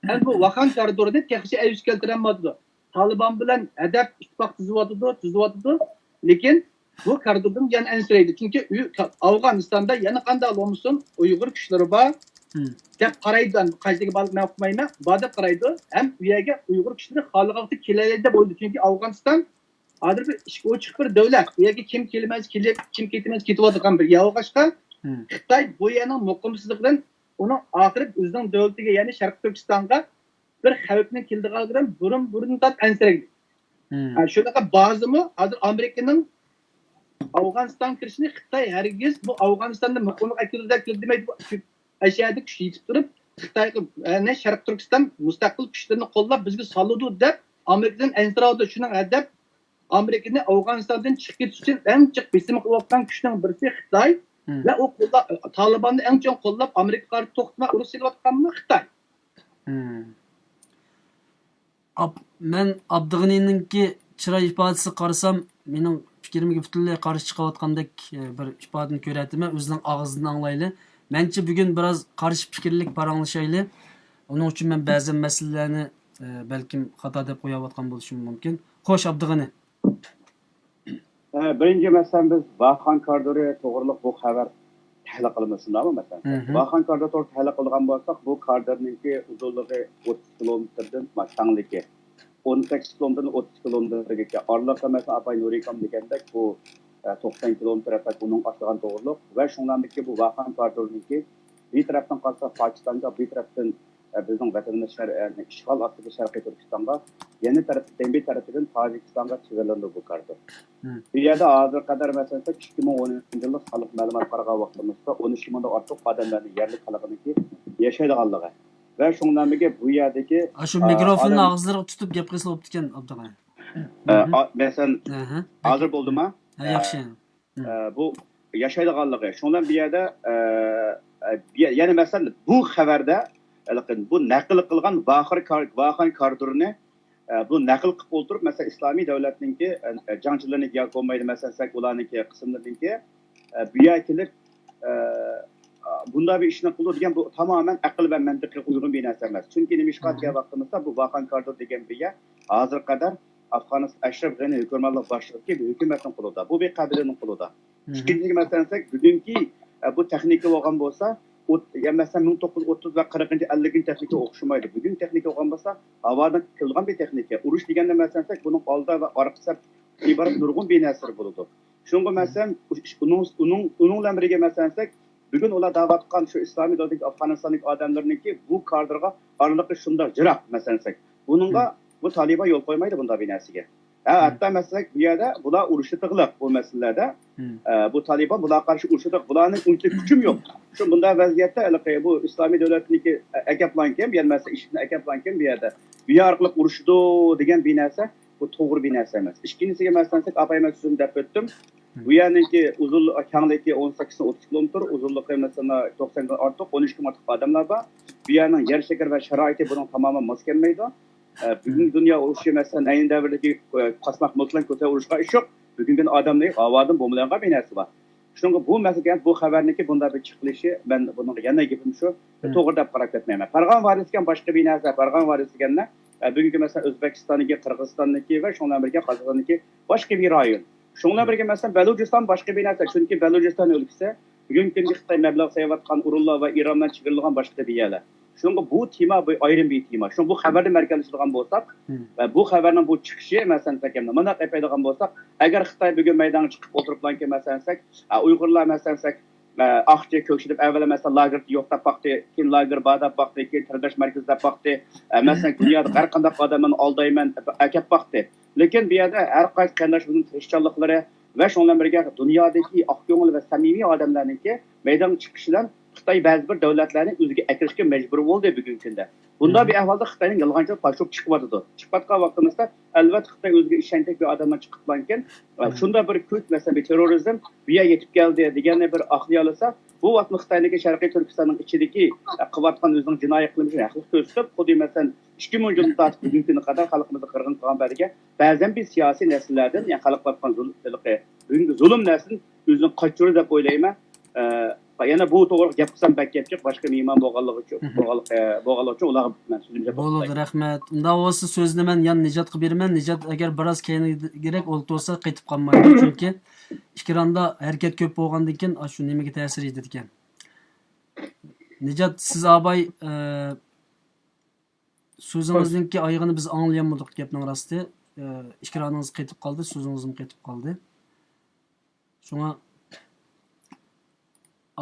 Hem bu Vakan koridorida texnik ayuş keltirenmedi. Taliban bilan adab ittifaq tuzuyotdi, lekin bu koridordan yana ensireydi. Çünkü Afganistan'da yana qanday olmuşsun Uyg'ur kuchlari bor. Deb qaraydi, qaysiga baliq ma'qulmayman, badab qaraydi. Hem bu yerga Uyg'ur kuchlari xalqi kelaydi deb o'ylaydi. Çünkü Afganistan hozir bir ochiq bir davlat. Bu yerga kim kelmas, kim ketmas ketayotgan bir yolg'ashqa. Xitoy bu yerning muqimsizligidan onun ahirip o'zining davlatiga, ya'ni Sharq Turkistonga bir xavfni keltirganligidan burun-burundan ansiraydi. Shunaqa ba'zimi hozir Amerikaning Afg'oniston kirishini Xitoy hargiz bu Afg'onistonda muqimlik akilida demaydi. Ashiyada kuch yetib turib, Xitoyga ya'ni Sharq Turkiston mustaqil kuchlarni qo'llab bizga soludi deb Amerikadan ansiraydi. Shuning adab Amerikani Afg'onistondan chiqib ketish uchun eng chiq besim qilayotgan kuchning birisi Xitoy. Ve o Taliban'ı en çok kollab Amerika karşı toxtma Rusya'ya vatkanını Xitay. Men Abdug'aniyninki chiroy ifodasi qarasam, mening fikrimga butunlay qarshi chiqayotgandek bir ifodani ko'raman. O'zining og'zidan anglayli. Mencha bugun biroz qarshi fikrlik paranglashayli. Uning uchun men ba'zi masalalarni balkim xato deb qo'yayotgan bo'lishim mumkin. Xo'sh, Abdug'ani. Birinci mesela biz Vakan koridoru to'g'riliq bu xabar tahlil qilinmasınlar mı mesela? Vakan koridoru to'g'ri tahlil qilgan bo'lsak, bu koridorninki uzunluğu 30 kilometrdan tangligi 18 kilometrdan 30 kilometrgacha. Oraliqda mesela Apay Nurikam degandek bu 90 kilometr bunun aşılan to'g'riliq va shundan bu Vakan koridorninki bir tarafdan qarasa Pokistonga, bir tarafdan bizning vatandoshlar ishg'ol ostidagi Sharqiy Turkistonga, yana bir tarafdan Tojikistonga chigarildi bu koridor. Bu yerda hozir qadar masalan 2010-yillik soliq ma'lumot qarag'an vaqtimizda 13 mingdan ortiq odamlarni yerlik xalqiniki yashaydiganligi va shundan birga bu yerdagi shu mikrofonni og'izlariga tutib gap qilsa bo'pti ekan Abdug'ani. Masalan hozir bo'ldimi? Yaxshi. Bu yashaydiganligi. Shundan bu yerda yana masalan bu xabarda bu naql qilgan Vakan koridorini bu naql qilib o'tirib, mesela İslami davlatninki jangchilarni yo'q bo'lmaydi, masalan, ularniki qismlarninki bu yerga kelib bunday bir ishni qildi degan bu tamamen aql va mantiqqa uygun bir narsa emas. Chunki nima ish vaqtimizda bu Vakan koridor degan bir yer hozir qadar Afg'oniston Ashraf G'ani hukumatlik boshlig'idagi bir hukumatning qo'lida, bu bir qabilaning qo'lida. Ikkinchi masalan, bugungi bu texnika bo'lgan bo'lsa, mesela 1930 ve 40-50 texnika o'xshamaydi. Bugün texnika olgan bo'lsa, havodan kelgan bir texnika. Urush deganda masalan, bunun oldi va orqasi iborat nurg'un bir narsa bo'ladi. Shunga masalan, uning lamriga masalan, bugun ular da'vatgan shu islomiy davlatdagi Afg'onistonlik odamlarniki bu koridorga oraliqi shunday jiroq masalan. Buningga bu Taliban yo'l qo'ymaydi bunday bir narsaga. Hatta mesela bu yerda bular urushni tig'liq bu masalalarda. Bu Taliban bular qarshi urushda bularning uncha kuchim yo'q. Shu bunday vaziyatda bu islomiy davlatniki akaplangan, yani mesela ishni akaplangan bir yerda. Bu yer orqali urushdi degan bir narsa bu to'g'ri bir narsa emas. Ikkinchisiga masalan apayman so'zim deb o'tdim. Bu yerniki uzunligi kengligi 18-30 kilometr, uzunligi mesela 90 dan ortiq 13 ming ortiq odamlar bor. Bu yerning yer shakar va sharoiti buni tamoman mos kelmaydi. Bugün dünya urushi mesela aynı davrdagi qasmaq mulklan ko'ta urushga ish yo'q. Bugungi odamlar havodan bombalangan bir narsa bor. Shunga bu masala bu xabarniki bunday bir chiqilishi men buni yana gapim shu to'g'ri deb qarab ketmayman. Farg'on varisgan boshqa bir narsa, Farg'on varisganlar bugungi mesela O'zbekistonniki, Qirg'izistonniki va shundan birga Qozog'istonniki boshqa bir rayon. Shundan birga mesela Balujiston boshqa bir narsa, chunki Balujiston o'lkasi bugungi kunda Xitoy mablag' sayayotgan urullar va Erondan chiqarilgan boshqa bir yerlar. Shunga bu tema bu ayrım bir tema. Şu bu xabarda markazlashgan bo'lsak va bu xabarning bu chiqishi masalan takamda mana qaytadigan bo'lsak, agar Xitoy bugun maydonga chiqib o'tiriblanki masalan Uyg'urlar masalan Aqchi ko'chirib avval masalan lagerda yo'qtab baxtı, keyin lager badab baxtı, keyin tarbiyalash markazida baxtı, masalan dunyoda har qanday odamni aldayman akab baxtı. Lekin bu yerda har qaysi qandash bunun tirishchanliklari va shundan birga dunyodagi aqko'ngil va samimiy odamlarniki maydonga chiqishi bilan Xitoy ba'zi bir davlatlarni o'ziga akirishga majbur bo'ldi bugungi kunda. Bunda bir ahvolda Xitoyning yolg'onchilik boshib chiqyapti. Chiqayotgan vaqtimizda albatta Xitoy o'ziga ishonchli bir odamlar chiqibdan keyin shunda bir kuch masalan terrorizm bu yerga yetib keldi deganni bir aqliy olsa, bu vaqtda Xitoydagi Sharqiy Turkistonning ichidagi qilayotgan o'zining jinoiy qilmishini haqli ko'rsatib, xuddi masalan 2000 yildan tortib bugungi kunda qadar xalqimizni qirg'in qilgan bariga ba'zan biz siyosiy nasllardan, ya'ni xalq qilayotgan zulm naslini o'zini qochirdi deb o'ylayman. Yana bu to'g'ri gap qilsam bakka boshqa mehmon bo'lganligi uchun ularga men so'zimga bo'ldi, rahmat. Unda o'zi so'zni men yan Nijatga beraman. Nijat agar biroz kerak o'ltirsa qaytib qolmaydi, chunki ekranda harakat ko'p bo'lgandan keyin shu nimaga ta'sir etadi ekan. Nijat, siz abay so'zingizningki oyog'ini biz anglayolmadik gapning rosti. Ekranınız qaytib qoldi, so'zingiz ham qaytib qoldi. Shunga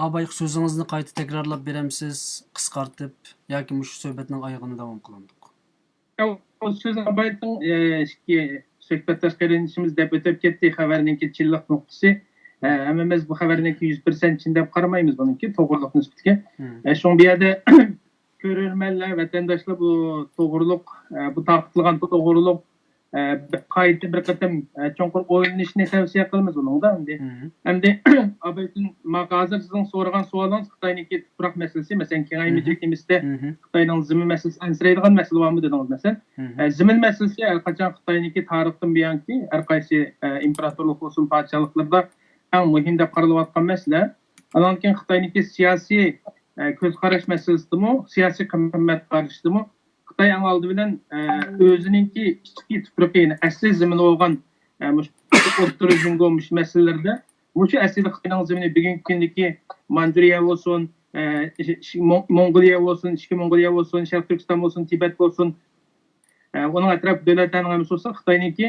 abay so'zingizni qayta takrorlab beramsiz, qisqartib yoki mush suhbatning oyog'ini davom qilandik. O söz abaytın söhbetler qelinişimiz dep ötüp ketdi xabarninki çillik noktası. Ama biz bu xabarninki 100% için dep qaramaymiz bununki to'g'riliq nisbatiga. Şoň bu yerda görürmenler, vatandaşlar bu to'g'riliq, bu taqtilgan to'g'riliq qayta bir qatam cho'nqur o'ylanishni tavsiya qilamiz uningda endi abaytın maqazir sizning so'ragan savolingiz Xitoyniki tuproq masalasi, masalan kengaymichilik demisda Xitoyning zimin masalasi ansiraydigan masala bormi dedingiz masalan. Zimin masalasi har qachon Xitoyniki tarixdan buyonki har qaysi imperatorlik bo'lsin, podshohliklarda eng muhim deb qaralayotgan masala. Andan keyin Xitoyniki siyosiy ko'z qarash masalasimi, siyosiy qimmat qarashdimi Xitoy eng oldi bilan o'zininki ichki tuproqini asli zimin bo'lgan o'rta jungo'mish masalalarda o'sha asli Xitoyning zimini bugungi kundagi Manjuriya bo'lsin, Mongoliya bo'lsin, ichki Mongoliya bo'lsin, Sharq Turkiston bo'lsin, Tibet bo'lsin, uning atrof davlatlarning hamsi bo'lsa Xitoyniki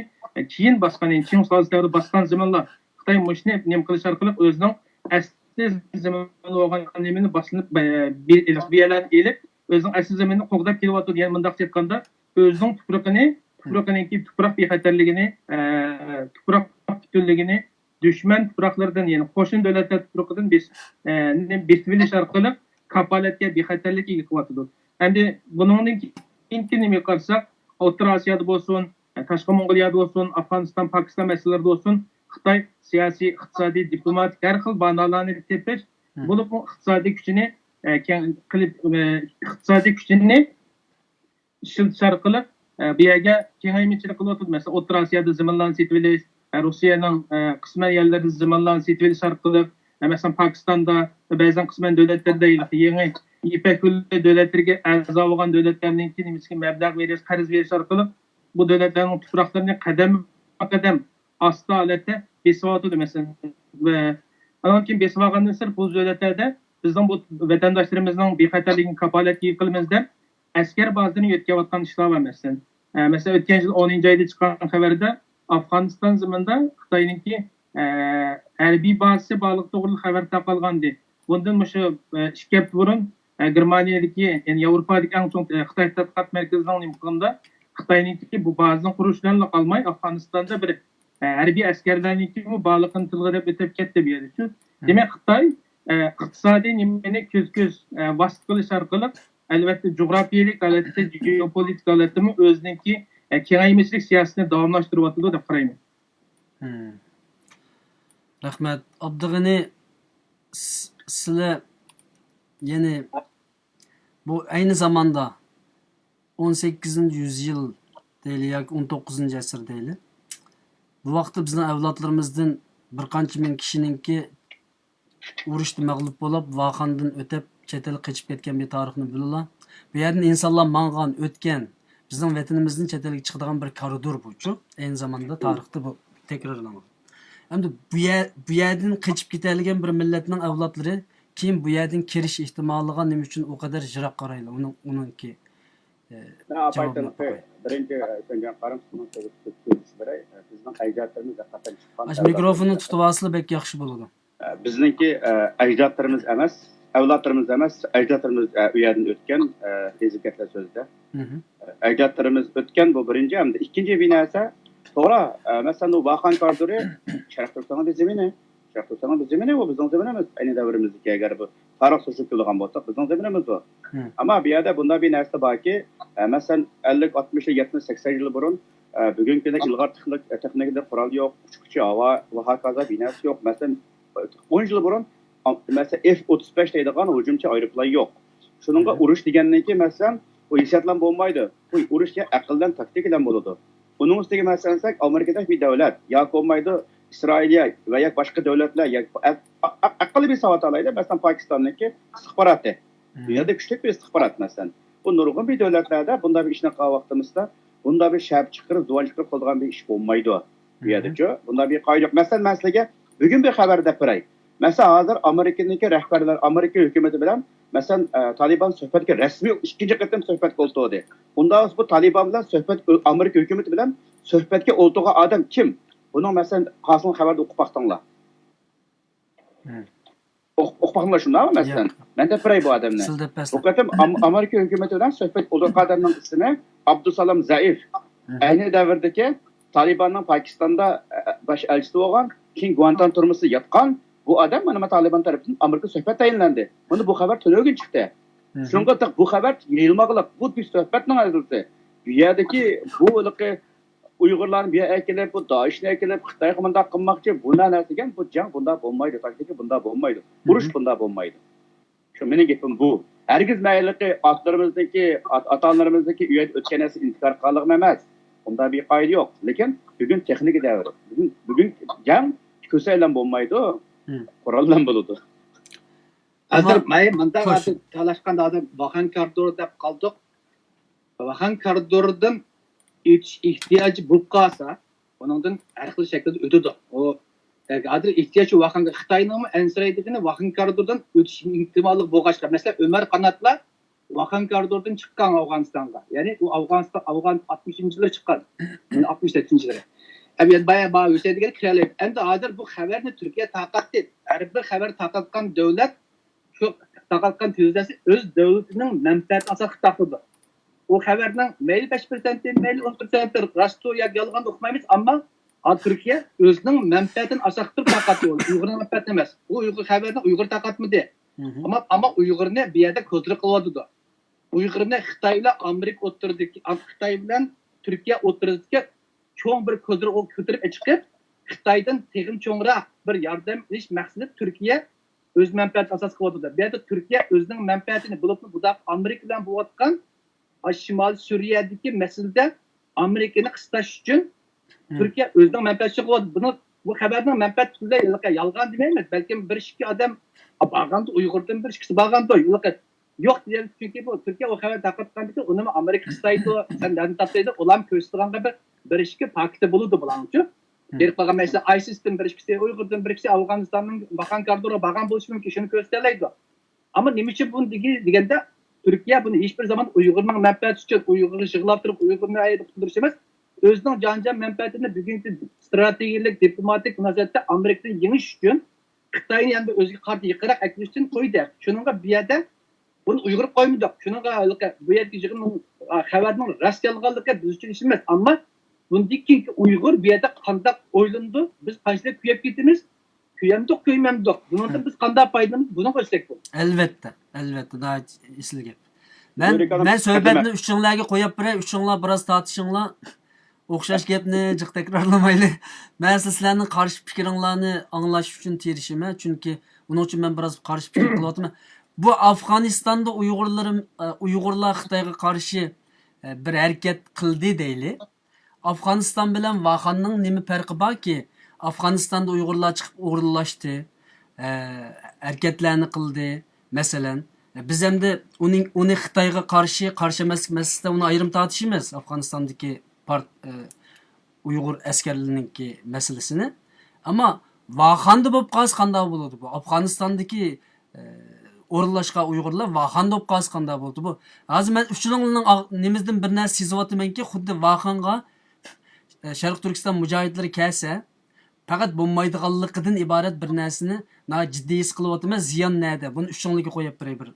keyin bosgan, Qing sulolasiga bosgan ziminlar Xitoy mushni nima qilish orqali o'zining asli zimin bo'lgan nimani bosinib biyalan elib özünün asli zeminini qo'g'dab kelyapti degan mundaq aytganda o'zining tuproq bexatarligini, tuproq butunligini dushman tuproqlardan, ya'ni qo'shni davlatlar tuproqidan besilish orqali kapolatga bexatarlik qilyapti. Endi buningdan keyin nima qilsak, O'rta Osiyoda bo'lsin, Tashqi Mongoliyada bo'lsin, Afg'oniston, Pokiston masalalarida bo'lsin, Xitoy siyosiy, iqtisodiy, diplomatik har xil banolarni tepish, bo'lib iqtisodiy kuchini iqtisodiy kuchini ishiltish orqali bu yerga kengaymichilik qilyapti. Masalan, O'rta Osiyoda ziminlarni setib olish, Rossiyaning qisman yerlarida ziminlarni setib olish orqali, masalan Pokistonda ba'zan qisman davlatlarda yangi ipak yo'li davlatlarga a'zo bo'lgan davlatlarning nimasiga mablag' berish, qarz berish orqali bu davlatlarning tuproqlarini qadam asta holatda besyapti. Masalan, andan keyin besib olgandan so'ng bu davlatlarda bizning bu vatandaşlarımızın bexatarligini kapolatga qilamiz deb askar bazalarni yetkazayotgan ishlar var masalan. Masalan, o'tgan yil 10-oyda chiqqan xabarda Afg'oniston ziminida Xitoyningki harbiy bazasi borligi to'g'ri xabar taqalgandi. Bundan shu 2 hafta burun Germaniyadagi, ya'ni Yevropadagi eng chong Xitoy tadqiqot markazining nimqilida Xitoyningki bu bazani qurishlarla qolmay Afg'onistonda bir harbiy askarlarningki bu borligini tilga deb o'tib ketdi bu yerda. Demak, Xitoy iqtisodiy nimani ko'z vasf qilish orqali albatta jo'grafiyalik holatda, geopolitik holatda o'zininki kengaymichilik siyosatini davomlashtiryapti deb qarayman. Rahmat. Abdug'ani, sizlar ya'ni bu ayni zamanda 18-yüzyıl deyli yoki 19-asr deyli. Bu vaqtda bizning avlodlarimizdan bir qancha ming kishininki urushda mag'lub bo'lib, voqandan o'tib, chet elga qochib ketgan bir tarixni bilinglar. Bu yerdan insonlar mang'an, o'tgan, bizning vatanimizdan chet elga chiqadigan bir koridor bu-chu. Aynı zamanda tarixda bu takrorlanadi. Endi bu yerdan qochib ketadigan bir millatning avlodlari keyin bu yerdan kirish ehtimoliga nima uchun o kadar jiroq qaraydi? Uningki birinchi o'tgan qaramsizning bizning ajdodlarimiz haqiqatan chiqqan. Mikrofonni tutib olsa bek yaxshi bo'ladi. Bizningki ajdodlarimiz emas, avlodlarimiz emas, ajdodlarimiz u yerdan o'tgan rezikatlar so'zida. Ajdodlarimiz o'tgan bu birinchi, hamda ikkinchi binosi to'g'ri, masalan, bu Baxan koridori Sharq Turkistonning zemini, Şart olsa biz zemine bu bizning zeminimiz. Aynı davrimizdeki eğer bu tarix soşuk kılgan bolsak bizning zeminimiz bu. Ama bir yerde bunda bir narsa barki, mesela 50, 60, 70, 80 yıl burun bugünkü gündeki ilgar teknikte kural yok, uçukçu hava ve hakaza binası yok. Mesela 10 yıl burun mesela F-35 deydiğen hücumçu aeroplan yok. Şununla uruş degenleki mesela o hissiyatlan olmaydı. Bu uruş ya akıldan taktik ile buludu. Bunun üstüne mesela Amerika'da bir devlet ya olmaydı İsrail'e veya başka devletler ya akıllı bir savat alaydı. Mesela Pakistan'daki istihbaratı. Dünyada küçük bir istihbarat mesela. Bu nurgun bir devletlerde bunda bir işine kalvaktığımızda bunda bir şerp çıkırıp, duvar çıkırıp koyduğun bir iş olmaydı. Dünyada bunda bir kaydı yok. Mesela meselege bugün bir haberde pırayı. Mesela hazır Amerika'daki rehberler, Amerika hükümeti bilen mesela Taliban söhbetki resmi ikinci kıtım söhbet koltuğu. Bunda bu Taliban bilen söhbet Amerika hükümeti bilen söhbetki olduğu adam kim? Bunun mesela hasıl haberde okup baktınlar. Okup baktınlar şunlar mı mesela? Ben de pırayı bu adamla. O kıtım Amerika hükümeti bilen söhbet olduğu adamın ismi Abdusalam Zaif. Aynı devirdeki Taliban'ın Pakistan'da baş elçisi olan King Guantanamo yatkan bu adam bana Taliban tarafından Amerika söhbet tayinlendi. Bunu bu haber tönö gün çıktı. Şunga tak bu haber yayılmakla bu bir söhbetle ayrıldı. Dünyadaki bu ılıkı Uygurların bir ekilip, bu DAEŞ'ni ekilip, Xitay kımında kılmakçı buna neresigen bu can bunda olmaydı. Takdiki bunda olmaydı. Vuruş bunda olmaydı. Şu benim gittim bu. Herkes meyiliki atlarımızdaki, atanlarımızdaki üyet ötkenesi intikar kalıqım emez. Bunda bir kaydı yok. Lakin bugün teknik devri. Bugün can köseyle olmaydı. Kurallan buludu. Hazır manda vardı talaşkan da adam Vahan koridor dep kaldık. Vahan koridordan ihtiyacı bulup kalsa onundan farklı şekilde ödüdü. O adır ihtiyaç Vahan Xitay'nın mı ensireydiğini Vahan koridordan ötüş ihtimali boğaçlar. Mesela Ömer Kanatlar Vahan koridordan çıkan Afganistan'a. Yani o Afgan 60. yıllar çıkan. 67. yıllar. Evet bayağı bayağı ötedi kiralıyor. Hem de adır bu haberini Türkiye takat değil. Her bir haber takatkan devlet şu takatkan tüzesi öz devletinin menfaat asas takıldı. O haberden mail 5%, mail 10% rastı ya yalgan okumayız ama Türkiye özünün menfaatini asaktır takatıyor. Uygur'un menfaat demez. O Uygur haberden Uygur takat mı de. Ama Uygur ne bir yerde kötülük kıladı da. Uygur ne Xitay'la Amerika oturdu ki Xitay'la Türkiye oturdu ki çoğun bir kötürüp çıkıp Xitay'dan tegim çoğunra bir yardım iş maksatı Türkiye öz menfaat asas kıladı. Bir de Türkiye özünün menfaatini bulup bu da Amerika'dan bu atkan Şimal Suriye'deki meselede Amerika'nı kıstaş için Türkiye özünün menfaatini kıladı. Bunu bu haberden menfaat türlü yalgan demeyiz. Belki bir iki adam bağlandı Uygur'dan bir ikisi bağlandı. Yok diyelim çünkü bu Türkiye o haber takatkan bir onu Amerika kıstaydı sen nereden tatlıydı olan köstüğün bir iki paketi bulundu bulanıcı. Bir bakan mesela ISIS'ten bir ikisi Uygur'dan bir ikisi Afganistan'ın bakan kardora bakan buluşu mümkün şunu gösterleydi. Ama niçin bunu digende Türkiye bunu hiçbir zaman Uygur'un menfaati için Uygur'u şıgılattırıp Uygur'u ayırıp tutturuşamaz. Özünün cancan menfaatini bugünkü stratejik, diplomatik münasebette Amerika'nın yeniş için Xitay'ın yanında özgü kartı yıkarak eklemiş için koydu. Şununla bir yerde bunu Uygur koymadık. Şununla bu yerdeki yığının haberinin rasyallığı biz için işilmez. Ama bundaki Uygur bir yerde kandak oylandı. Biz kaçta küyep gittimiz. Küyemdik, küymemdik. Bunun biz kandak paydamız bunu gösterdik bu. Elbette. Elbette. Daha isil gep. Ben söhbetini üçünglarga koyup biray, üçünglar biraz tartışыңlar. O'xshash gapni jiq takrorlamayli. Men sizlarning qarshi fikringlarni anglash uchun tirishim, chunki uning uchun men biraz qarshi fikr qilyapman. Bu Afg'onistonda Uyg'urlar Xitoyga qarshi bir harakat qildi deyli. Afg'oniston bilan Vaxanning nima farqi borki? Afg'onistonda Uyg'urlar chiqib o'g'irlashdi, harakatlarni qildi. Masalan, biz endi uni Xitoyga qarshi emaslik masalasida uni ayrim tortishimiz Afg'onistondagi Uyg'ur askarlarininki masalasini. Ama Vaxanda bo'lib qolsa qanday bo'ladi bu? Afg'onistondagi o'rinlashgan Uyg'urlar Vaxanda bo'lib qolsa qanday bo'ladi bu? Hozir men uchuningning nimizdan bir narsa sezyapmanki, xuddi Vaxanga Sharq Turkiston mujohidlari kelsa, faqat bo'lmaydiganligidan iborat bir narsani jiddiy his qilyapman. Ziyon nada? Buni uchunligiga qo'yib biray bir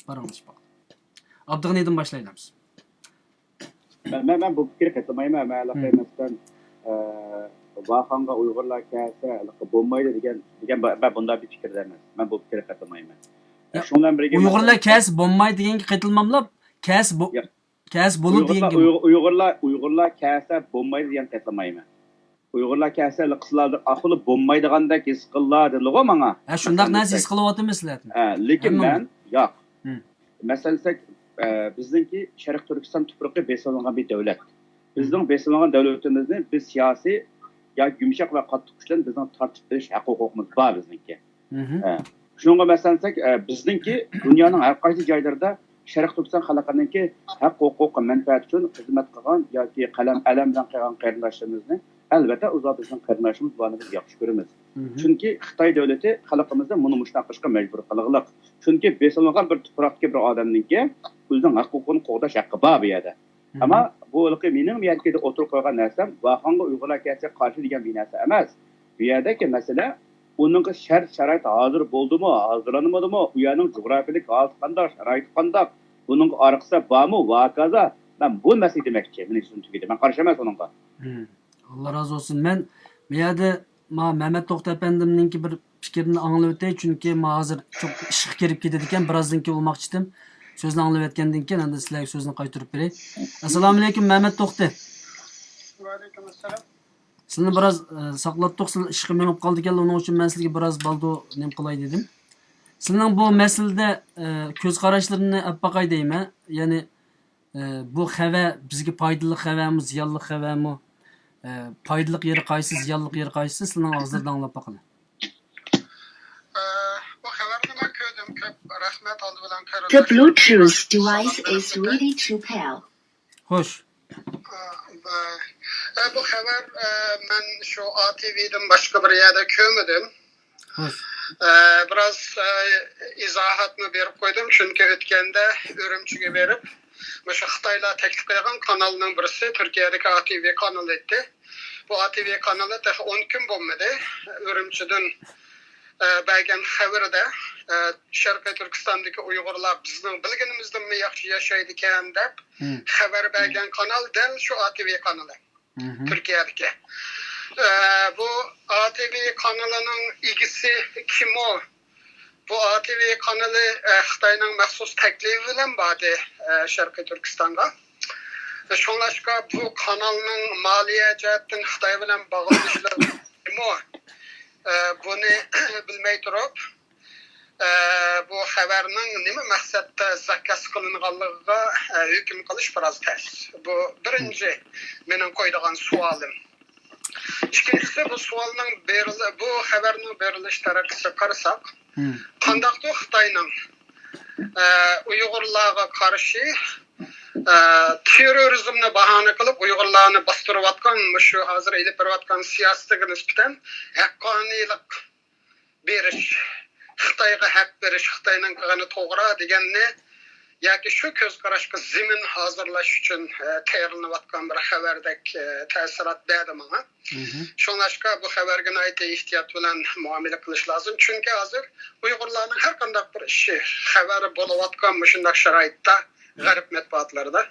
barangiz bor. Abdug'aniydan boshlaymiz. Ben bu fikre katılmayayım ama mesela Vahanga Uygurlar kelse bombaydı diyen ben bunda bir fikir demez. Ben bu fikre katılmayayım. Ya, Şundan birge Uygurlar kes bombay degan qaytilmamlab kes bolu degan Uygurlar kelse bombaydı diyen katılmayayım. Uygurlar kelse kıslardı akıllı bombaydığanda his kıllardı o bana. Ha şundaq narsa his qilyaptimiz sizlarni. Lekin ben yok. Hı. Mesela bizdeki Şərq Türkistan tupraqı besilgan bir devlet. Bizning besilgan devletimizni biz siyasi ya yumshoq va qattiq kuchdan bizning tartib berish huquqimiz bor bizniki. Shunga masalansak bizniki dunyoning har qaysi joylarida Şərq Türkistan xalqininki haq huquq manfaat uchun xizmat qilgan yoki qalam alam bilan qilgan qarindoshlarimizni albatta o'zimiz bizning qarindoshimiz borni biz yaxshi ko'ramiz. Chunki Xitoy davlati xalqimizni buni mushtaq qilishga majbur qilganlik. Chunki besilgan bir tuproqdagi bir odamninki o'zining huquqini qo'g'dash haqqi bor bu yerda. Ama bu ılgı benim yerkede oturup koygan nersem, Vahanga Uygurlar kelse karşı diyen bir nerse emez. Bir yerdeki mesele, onun şart hazır buldu mu, hazırlanmadı mı, uyanın coğrafiyalik altı kandak, şarayet kandak, bunun arkası var mı, vakaza, ben bu mesele demek ki, ben karışamaz onunla. Allah razı olsun. Ben bir yerde Mehmet Toqta Efendim'ninki bir fikrini anlayıp ötey, çünkü hazır çok ışık girip giderken birazdan ki olmak istedim. Sözünü anlayıp etkendiğin ki, ben de sizlerle sözünü kaytırıp vereyim. Assalamu alaikum Mehmet Toqta. Aleykümselam. Sizni biraz saklattık, siz ışığı menip kaldı geldi, onun için ben sizge biraz baldo nem kılay dedim. Sizin bu meselede göz kararlarını hep bakay deyim. Yani bu xəvər bizge paydalı xəvərmi, ziyanlı xəvərmi? Paydalıq yeri qaysı, ziyallıq yeri qaysı? Sizin ağızlardan anlap bakalım. Bu xəbərini mən gördüm. Köp rəhmət aldı bilen The Bluetooth device is ready to pair. Hoş. Bu xəbər mən şu ATV'den başka bir yerde görmedim. Hoş. Biraz izahatını verip koydum. Çünkü ötkende Ürümçü'ye verip Mesela Xitayla teklif kılgan kanalının birisi Türkiye'deki ATV kanalı etti. Bu ATV kanalı da 10 gün bulmadı. Ürümçü'den belgen xəbərdə Şərqi Türkistan'daki Uygurlar bizim bilginimizden mi yaxşı yaşaydıken dep xəbər belgen kanal del şu ATV kanalı. Türkiye'deki. Bu ATV kanalının ilgisi kim o? Bu ATV kanalı Xitay'nın məxsus təklifi ilə bağlı Şərqi Türkistan'a. Şonlaşqa bu kanalın maliyyə cəhətdən Xitay ilə bağlanışları kim o? Bunu bilmey durup bu xəbərinin nima məqsəddə zakaz qılınğanlığına hüküm qilish biraz tərs. Bu birinci mənim qoyduğum sualım. İkincisi bu sualın bu xəbərin beriliş tərəqisi qarasaq, qandaqdır Xitayның Uygurlarga qarşı terrorizmni bahane qilib Uygurlarni bastırıvatkan, şu hazır elip bervatkan siyasetiga nisbatan haqqoniylik berish, Xitayga haq berish, Xitayning qilgani to'g'ri deganni yoki shu ko'z qarashga zimin hozirlash uchun tayyorlanayotgan bir xabardek ta'sirot berdi menga. Shunlashqa bu xabarga ayta ehtiyot bilan muomala qilish lozim. Chunki hozir Uygurlarning har qanday bir ishi xabari bo'layotgan shunday sharoitda g'arb matbuotlarida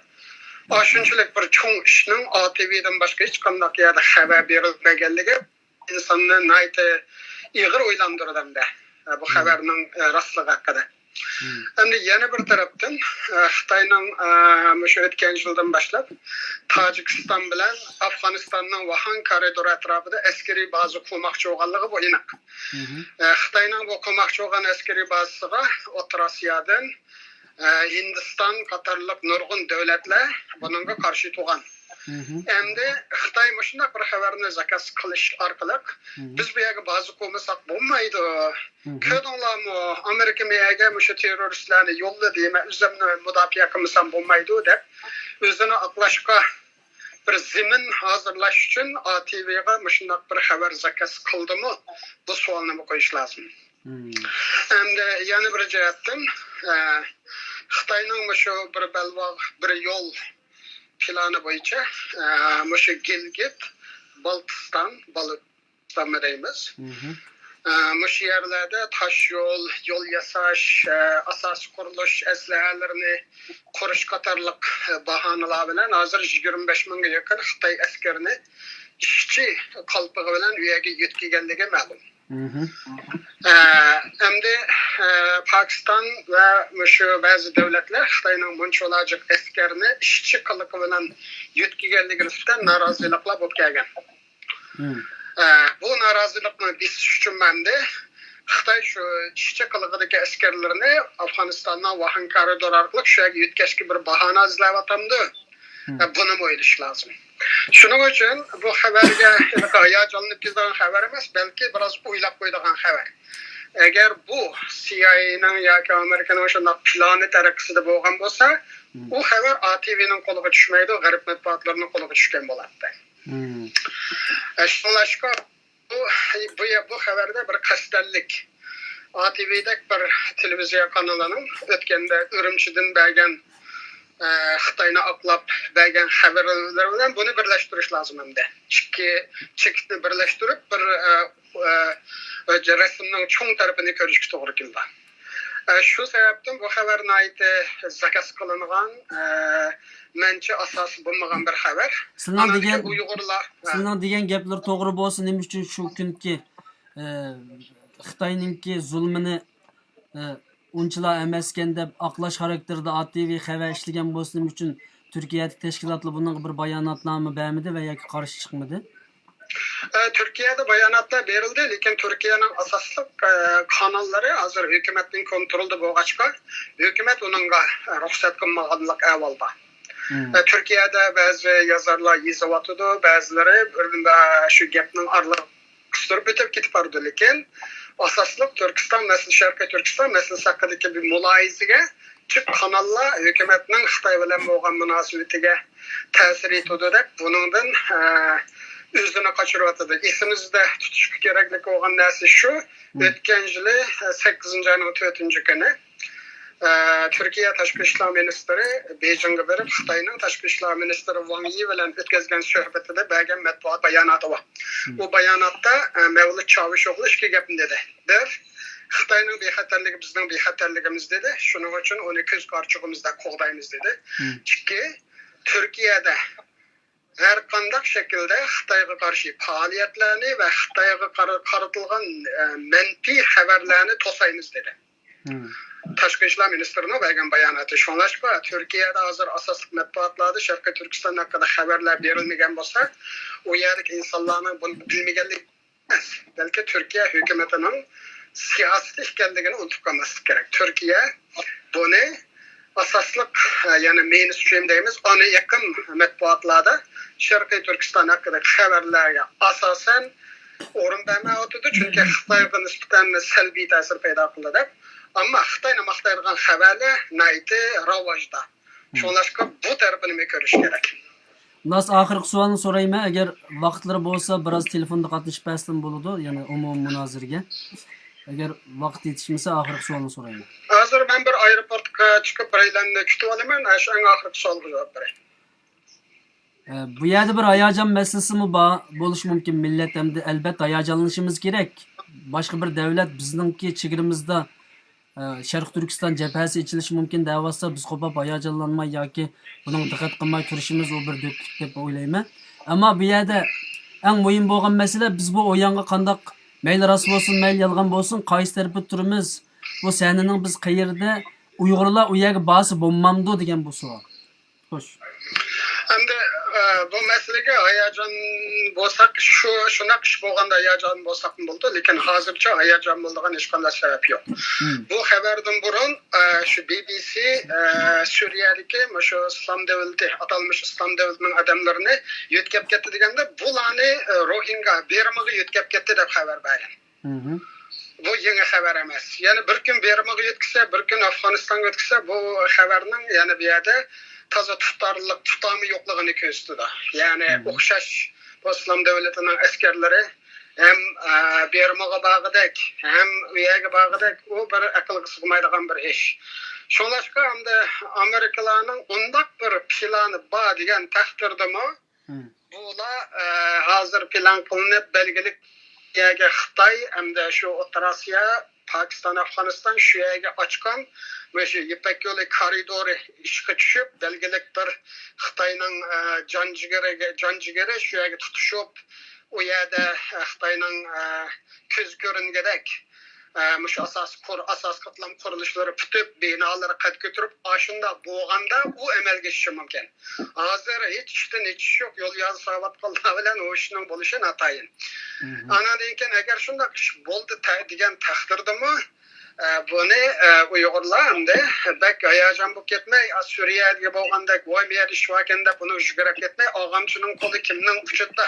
shunchalik bir cho'ng ishning ATV'dan boshqa hech qanday yerda xabar berilmaganligi insonni ayta ig'ir o'ylantirdi bu xabarning rostligi haqida. Endi yana bir tarafdan Xitoyning o'sha o'tgan yildan boshlab Tojikiston bilan Afg'onistonning Vahan koridori atrofida askariy baza qurmoqchi bo'lganligi bu aniq. Xitoyning bu qurmoqchi bo'lgan askariy bazasiga O'rta Osiyodan Hindiston qatorliq nurg'un davlatlar bunga qarshi turgan. Endi Xitoy shunday bir xabarni zakaz qilish orqali biz bu yerga baza qo'ymasak bo'lmaydi. Ko'rdinglarmi, Amerika meyaga o'sha terroristlarni yo'lladi, men o'zimni mudofaa qilmasam bo'lmaydi deb o'zini aqlashga bir zimin hozirlash uchun ATV'ga shunday bir xabar zakaz qildimi? Bu savolni qo'yish lozim. Endi yana bir jihatdan Xitoyning shu bir balvoq bir yo'l planı boyunca Moshe Gilgit, Baltistan deymiz. Moshe yerlerde taş yol yasaş, asas kuruluş eslahelerini kuruş katarlık bahaneler bilen hazır 25 bin'e yakın Xitay askerini ishchi qalpig'i bilan u yerga yetkazganligi ma'lum. Endi Pokiston va shu ba'zi davlatlar Xitoyning bunchalajiq askarni ishchi qiliqi bilan yetkazganligi nisbatan noroziliklar bo'lib kelgan. Bu norozilikni besish uchun menda Xitoy shu ishchi qiliqidagi askarlarni Afg'onistondan Vahan koridori orqali shu yerga yetkazishga bir bahona izlayapti. Buni o'ylash lozim. Shuning uchun bu xabarga hayajonlanib ketgan xabar emas, balki biroz o'ylab qo'yadigan xabar. Agar bu CIA'ning yoki Amerikaning o'sha plani taraqqisida bo'lgan bo'lsa, u xabar ATV'ning qo'liga tushmaydi, g'arb matbuotlarining qo'liga tushgan bo'ladi. Shunlashqa bu xabarda bir qasddanlik ATV'dek bir televiziya kanalining o'tganda Urumchidan bergan Xitoyni oqlab bergan xabarlar bilan buni birlashtirish lozim endi. Ikki chekitni birlashtirib bir rasmning cho'ng tarafini ko'rishga to'g'ri keldi. Shu sababdan bu xabarni aytib zakaz qilingan mencha asosi bo'lmagan bir xabar. Sizning degan gaplar to'g'ri bo'lsa, nima uchun shu kunki Xitoyningki zulmini unchalar emaskan deb oqlash xarakterida ATV xabar ishlagan bo'lsa, uchun Turkiya tashkilotlar bunga bir bayonotnoma bermadi va yoki qarshi chiqmadi. Turkiyada bayonotlar berildi, lekin Turkiyaning asosli kanallari hozir hukumatning kontrolida bo'lg'achqa, hukumat uningga ruxsat qilmaganlik ahvolda. Turkiyada ba'zi yozarlar yozyapti, ba'zilari shu gapning orliq qistirib o'tib ketib bordi, lekin asosli Turkiston masala Sharqiy Turkiston masalasi haqidagi bir muloyizaga chiq kanallar hukumatning Xitoy bilan bo'lgan munosabatiga ta'sir etdi deb buningdan o'zini qochiryapti. Esimizda tutish kerakli bo'lgan narsa shu, o'tgan yili 8-oyning 4-kuni Turkiya tashqi ishlar ministri Bejingga borib, Xitoyning tashqi ishlar ministri Wang Yi bilan o'tkazgan suhbatida bergan matbuot bayonoti bor. Bu bayonotda Mavlud Chavusho'g'li ikki gapni dedi. Bir, Xitoyning bexatarligi bizning bexatarligimiz dedi. Shuning uchun uni ko'z qarchig'imizda qo'g'daymiz dedi. Ikki, Turkiyada har qanday shaklda Xitoyga qarshi faoliyatlarni va Xitoyga qaratilgan manfiy xabarlarni to'saymiz dedi. Tashqi ishlar ministrining bergan bayonoti. Shunlashqa Turkiyada hozir asosli matbuotlarda Sharqiy Turkiston haqida xabarlar berilmagan bo'lsa, u yerdagi insonlarning buni bilmaganligi emas, balki Turkiya hukumatining siyosiy ekanligini unutib qolmaslik kerak. Turkiya buni asosli, ya'ni mainstream deymiz, ona yaqin matbuotlarda Sharqiy Turkiston haqidagi xabarlarga asosan o'rin bermayotdi, chunki Xitoyga nisbatan salbiy ta'sir paydo qildi. Ammo Xitoyni maqtaydigan xabarlar nayti rivojda. Shunlashqa bu tarafini ko'rish kerak. Nas oxirgi savolni so'rayman, agar vaqtlari bo'lsa, biroz telefonda qatnashib bersin bo'ladi, ya'ni umumiy munozirga. Agar vaqt yetishmasa, oxirgi savolni so'rayman. Hozir men bir aeroportga chiqib biraylarni kutib olaman, shu eng oxirgi savolga javob beray. Bu yerda bir hayajon masalasimi bo'lishi mumkin. Millat hamda albatta hayajonlanishimiz kerak. Boshqa bir davlat bizningki chegaramizda Sharq Turkiston jabhasi ichilishi mumkin davosida biz qo'pab hayajonlanmay yoki buning diqqat qilmay turishimiz u bir do'klik deb o'ylayman. Ammo bu yerda eng muhim bo'lgan masala biz bu o'yinga qandoq mayli rost bo'lsin, mayli yolg'on bo'lsin, qaysi tarafda turamiz. Bu sahnaning biz qayerda Uyg'urlar u yerga basi bo'lmamdi degan bu savol. Xo'sh. Endi bu masalaga hayajon bo'lsak, shunaqa ish bo'lganda hayajon bo'lsak bo'ldi, lekin hozircha hayajon bo'ladigan hech qanday sabab yo'q. Bu xabardan burun shu BBC Suriyadagi shu islom davlati, atalmish islom davlatining odamlarini yetkazib ketdi deganda, bularni Rohingya Birmaga yetkazib ketdi deb xabar bergan. Bu yangi xabar emas. Ya'ni bir kun Birmaga yetkazsa, bir kun Afg'onistonga yetkazsa, bu xabarning yana bu yerda toza tutami yo'qligini ko'rsatadi. Ya'ni o'xshash islom davlatining askarlari hem Birmaga bag'idek, hem u yerga bag'idek u bir aqlga sig'maydigan bir ish. Shunlashqa hamda Amerikalarning undaq bir plani bor degan taqdirdami, bular hozir plan qilinib belgilik yerga Xitoy hamda shu O'rta Osiyo Pakistan, Afg'oniston shu yerga ochgan shu Ipak yo'li koridori ishga tushib, belgilik bir Xitoyning jon jigari shu yerga tutishib, u yerda Xitoyning ko'z ko'ringandek mush asas qatlam qurilishları bitib, binaları qad ko'tarib, ashunda bo'lganda u amalga tushishi mumkin. Hozir hech ishdan hech yo'q, yo'l yoz savatqallar bilan o ishning bo'lishi natayin. Anadan keyin agar shunday ish bo'ldi degan taqdirdami, buni Uyg'urlar hamda bak hayajon bo'lib ketmay, Suriyaga bo'lgandek voy men ish vakanda buni yugurib ketmay, og'amchining qo'li kimning uchida?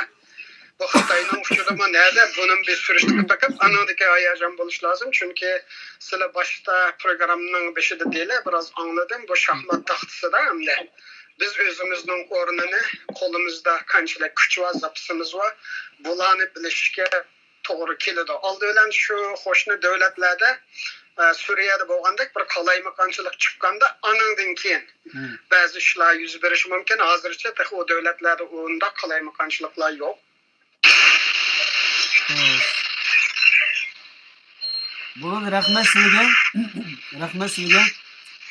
Bu Xitoyning uchidami nerede? Bunun bir sürüştük bakıp anadaki hayacan buluş lazım. Çünkü sizler başta programının beşide değil, biraz anladım. Bu şahmat taxtısı da hem de. Biz özümüzün ornunu kolumuzda kançılık güç var, zapısımız var. Bulanı bilişke doğru kilidi. Aldı ölen şu hoşnu devletlerde Suriye'de boğandık bir kalaymakançılık çıkkanda anından keyin bazı işler yüz veriş mümkün. Hazırca o devletlerde onda kalaymakançılıklar yok. Bo'ladi, rahmat sizga. Rahmat sizga.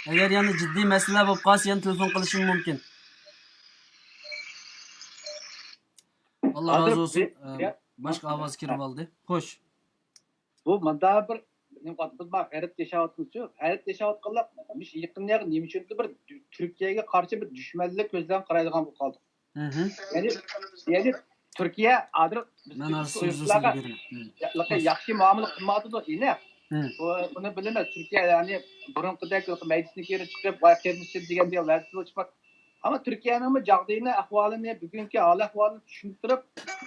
Agar yana jiddiy masala bo'lib qolsa, yana telefon qilishim mumkin. Allah razı olsun. Başka ovoz kirib oldi. Xo'sh. Bu manda bir biz bak hayrat yaşayotgancha, hayrat yaşayotganlar yaqinlar nima uchun bir Turkiyaga qarshi bir dushmanlik ko'zdan qaraydigan bo'lib qoldi. Yani Türkiye adır yaxshi muomala qilmadi ine. Bunu bilemez. Türkiye yani burunqidek meclisine geri çıkıp vaqtimiz degan diye vaziyat çıkmak. Ama Türkiye'nin mi jag'dini, ahvolini, bugungi hol ahvolini tushuntirib,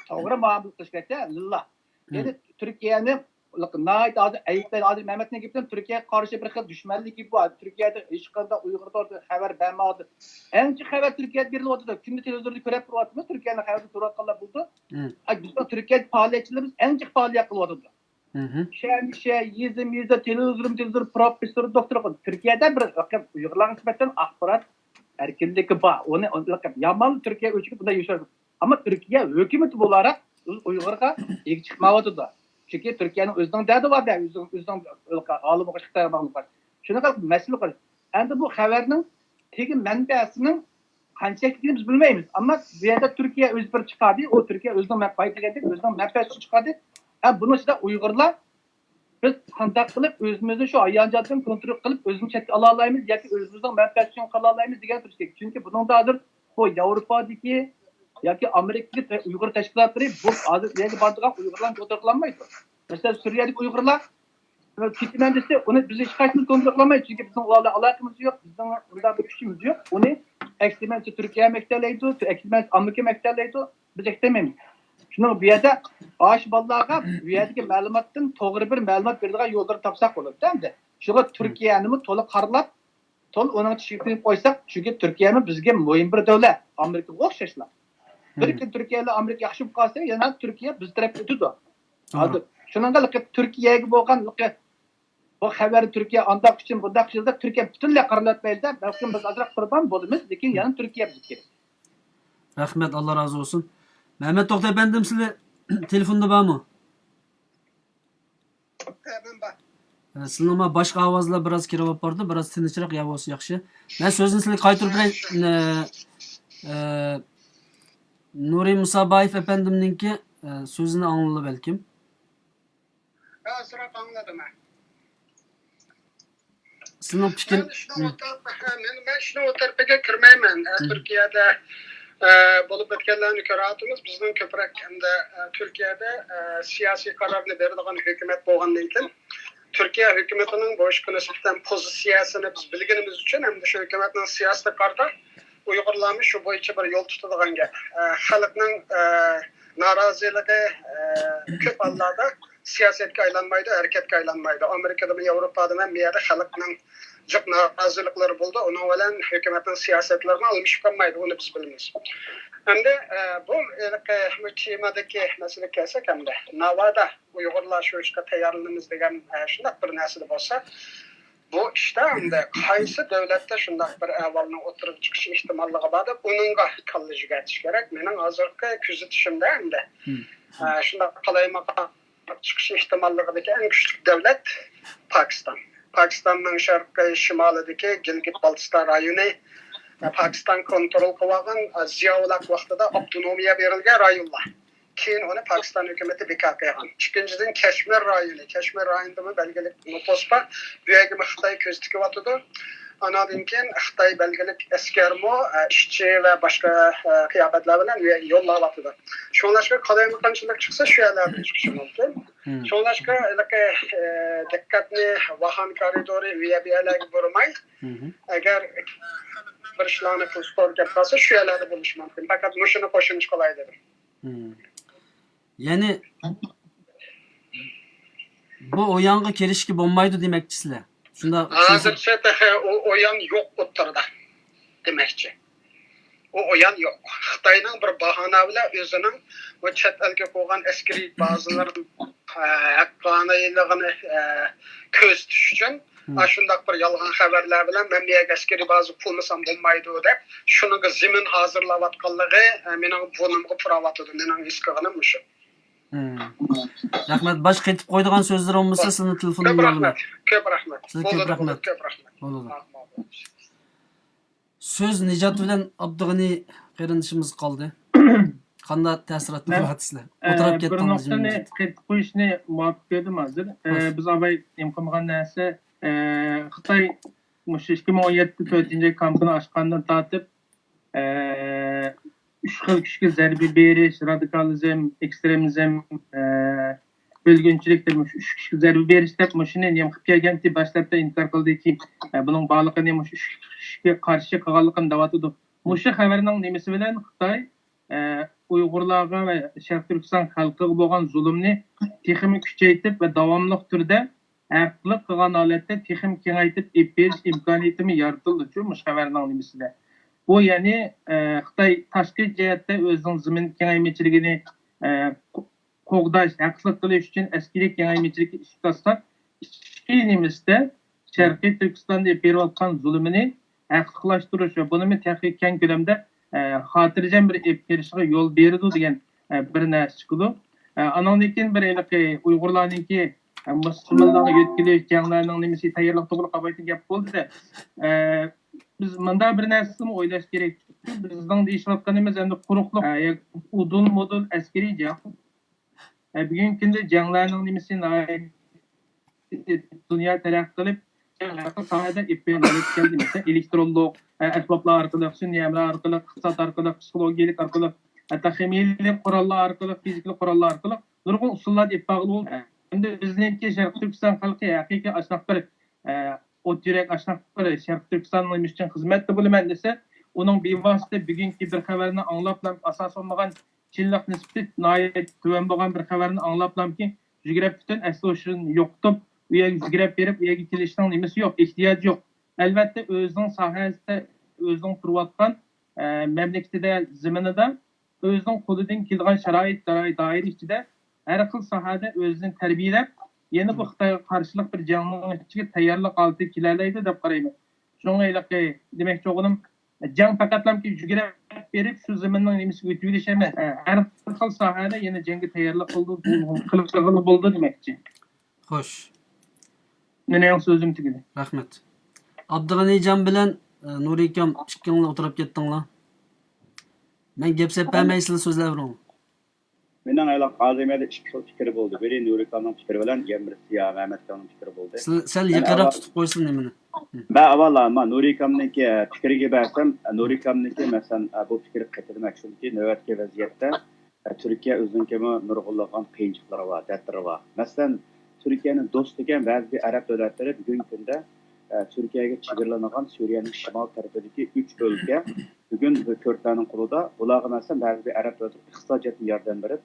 to'g'ri muomala qilish kerak. Lillah. Yani Türkiye'nin nayt hozir aytlar hozir Mehmetne gapdan Türkiye'ye qarshi bir xil dushmanlik bu. Türkiye'de hech qanday Uyg'urlar xabar bermadi. Enchi xabar Türkiye'de beriladi. Kimni televizorda ko'rib turibmiz? Türkiye'ning xabarda turayotganlar bo'ldi. Bizning Türkiye faoliyatchilarimiz enchi faoliyat qilyapti. Yezimizde televizor profesör doktor Türkiye'de bir Uygurlar nisbeten axborot erkinligi bor. Onu yaman Türkiye ölçüp bunda yaşar. Ama Türkiye hükümeti olarak Uygur'a ilk çıkmadı da. Çünkü Türkiye'nin özünün derdi var da, özünün alımı kaçıkta bağlı var. Şuna kadar mesele var. Yani bu haberinin teki menbaasının kançaklığı biz bilmeyiz. Ama bir yerde Türkiye öz bir çıkardı, o Türkiye özünün menfaati geldi, özünün menfaati çıkardı. Yani bunu işte Uygurlar biz kontak kılıp özümüzü şu ayyancatını kontrol kılıp özümüzü çetki alalayımız ya ki özümüzden menfaatçının kalalayımız diye Türkiye. Çünkü bunun da hazır o Avrupa'daki ya ki Amerika'daki Uygur teşkilatları bu hazır yeni bardağa Uygurlarla kontrollanmayız. Mesela Suriye'deki Uygurlar kitlemendisi onu bizi hiç kaçını kontrollanmayız. Çünkü bizim onlarla alakamız yok. Bizim burada bir gücümüz yok. Onu ekstremist Türkiye'ye mekterleydi, ekstremist Amerika mekterleydi. Biz eklemeyiz. Şunu bir yerde ağaç ballarga bir yerdeki malumatın doğru bir malumat verdiği yolları tapsak olur değil mi? Şuna Türkiye'ni to'liq qarlab, to'liq onun tushuntirib qo'ysak, çünkü Türkiye'nin bizga muhim bir davlat. Amerika o'xshashlar. Bir kun Türkiye ile Amerika yaxshi bo'lib qolsa, yana Türkiye biz tarafga o'tadi. Hozir shuningdek Türkiye'ga bo'lgan bu xabar Türkiye andaq uchun bundaq yilda Türkiye butunlay qarilatmaydi. Balki biz azroq qurban bo'lamiz, lekin yana Türkiye bizga kerak. Rahmet, Allah razı olsun. Mehmet Toktay bendim sizle telefonda var mı? Sizin ama başka avazlar biraz kirab bardı, biraz tinchroq yavosi yaxshi. Men so'zni sizga qaytarib beray. Nuri Musabayev efendimninki so'zini angladi balkim. Sıra anladım ben. Sizin fikrin ben şunu o tarafa kirmayman. Türkiye'de bolup etkenlerini köratımız bizden köprek hem de Türkiye'de siyasi kararını verdiğin hükümet boğandan için Türkiye hükümetinin bu işe nisbeten pozisyasını biz bilgimiz için hem de şu hükümetin siyasi kararı Uygurlarmış şu boyunca bir yol tutulduğun gibi. Halkının narazılığı köp Allah'da siyasetke aylanmaydı, hareketke aylanmaydı. Amerika'da mı Avrupa'da mı bir yerde halkının çok narazılıkları buldu. Onun olan hükümetin siyasetlerini almış kalmaydı. Onu biz bilmiyoruz. Hem de bu müthimadaki mesele kelsek hem de Navada Uygurlar şu işe tayarlığımız degen şundak bir nesili olsa bu işte hem de kaysı devlette şundak bir ahvalına oturup çıkış ihtimallığı vardı. Onunla kalıcı geçiş gerek. Benim hazırki küzütüşümde hem de şundak kalayma çıkış ihtimallığındaki en güçlü devlet Pakistan. Pakistanning sharqiy shimolidagi Gilgit-Baltistan rayoni Pakistan kontrol qilgan ziyovlak vaqtida avtonomiya berilgan rayonlar. Keyin uni Pakistan hukumati bekor qilgan. Ikkinchidan Kashmir rayoni. Kashmir rayonida belgilik nupus bor. Bu yerga Xitoy ko'z tikyapti. Anadan keyin Xitoy belgilik askarmo, ishchi va boshqa qiyofatlar bilan yo'llayapti. Shunlashqa qalaymiqanchilik chiqsa shu yerlardan chiqishi mumkin. Shunlashqa diqqatni Vahan koridori VBLga burmay, agar bir ishlarni qilishga gap qilsa shu yerlarda bo'lishi mumkin. Faqat mushuni qo'shimcha qilay dedim. Ya'ni bu o'yanga kelishki bo'lmaydi demoqchisizlar. Shunda hozircha o'yan yo'q o'tirdi demoqchi. O o'yan yo'q. Xitoyning bir bahona bilan o'zining bu chet elga qo'ygan askariy bazalarning haqqoniyligini ko'z tutish uchun shundoq bir yolg'on xabarlar bilan men bu yerga askariy baza qurmasam bo'lmaydi deb shuning zimin hozirlayotganligi mening bunimga puravotdi. Mening his qilganim shu. Rahmat. Boshqa aytib qo'ydigan so'zlar bo'lmasa sizni telefonimga olaman. Ko'p rahmat. Sizga ko'p rahmat. Söz Nijat bilan Abdug'ani qarindishimiz qoldi. Qanday ta'sirot qilyapsizlar? O'tirib Bir ketdingiz. nuqtani qaytib qo'yishni muvaffaq edim hozir. Biz avval qilmagan narsa Xitoy 2017 kampini ochgandan tortib 3 xil kuchga zarba berish, radikalizm, ekstremizm, bölgünçilik deb 3 kuchga zarba berish deb shuni nima qilib kelganti boshlabda inkor qildiki, buning bog'lig'ini 3 kuchga qarshi qilganligini da'vatidi. Mushu xabarning nimasi bilan Xitoy Uyg'urlarga va Sharq Turkiston xalqiga bo'lgan zulmni texnik kuchaytirib va davomli turda haqliq qilgan holatda texnik kengaytirib berish imkoniyatini yaratildi. Shu xabarning nimasida. Bu ya'ni Xitoy tashqi jihatda o'zining zimin kengaymichiligini qo'g'dash, haqliq qilish uchun askariy kengaymichilikka ishtirok ichki nimasida Sharqiy Turkistonda berayotgan zulmini haqliqlashtirish va buni texnik keng ko'lamda xotirjam bir berishga yo'l berdi degan bir narsa chiqdi. Andan keyin bir Uyg'urlarningki musulmonlarga yetkilish janglarning nimasi tayyorlik to'g'ri qabaytib gap bo'ldi-da. Biz manda bir narsani o'ylash kerak. Bizning deyishayotganimiz endi quruqlik, udul askariy jang. Bugungi kunda janglarning nimasi dunyo taraqqiy qilib, sahada keldi. Mesela elektronlik, asboblar orqali, sun'iy amr orqali, iqtisod orqali, psixologiyalik orqali, hatta ximiyalik qurollar orqali, fiziklik qurollar orqali nurg'un usullar ifoqli. Endi bizningki Sharq Turkiston xalqi haqiqiy asnaq bir o't yurak asnaq bir Sharq Turkistonning uchun xizmatda bo'laman desa, uning bevosita bugungi bir xabarni anglab, asos olmagan chilliq nisbati noyat tuvan bo'lgan bir xabarni anglablamki, yugurib butun asli shuni yo'qtib, u yerga yugurib berib, u yerga kelishning nimasi yo'q, ehtiyoj yo'q. Albatta o'zining sohasida, o'zining turayotgan mamlakatida, zaminida o'zining qo'lidan kelgan sharoit doira ichida har xil sohada o'zini tarbiyalab, yana bu Xitoyga qarshilik bir jangning ichiga tayyorlik oldi kelaydi deb qarayman. Shunga demoqchi o'g'lim, jang faqatlamki yugurib berib shu zaminning nimasiga o'tib yurish emas. Har xil sohada yana jangga tayyorlik qilib bo'ldi demoqchi. Xo'sh. Mening so'zim tugadi. Rahmat. Abdug'anijon bilan Nurikam ikkinglar o'tirib ketdinglar. Men gap sepmay sizlar so'zlayvering. Mening aylan qazimada ikki xil fikr bo'ldi. Biri Nurikamning fikri bilan Gemrisiya Mehmetjonning fikri bo'ldi. Sal yaqinroq tutib qo'ysin nimani? Ben avvalo Nurikamniki fikriga barsam, Nurikamniki masalan bu fikr qaytarmak chunki navbatgi vaziyatda Turkiya o'zining nurg'unlagan qiyinchiliklari bor, dardlari bor. Masalan, Türkiye'nin dost ekan ba'zi Arab davlatlari bugungi kunda Türkiye'ga chegaralangan Suriyaning shimol tarafidagi 3 o'lka bugun ko'rtlarning qo'lida. Ularga masalan ba'zi Arab davlatlari iqtisodiyotga yordam berib,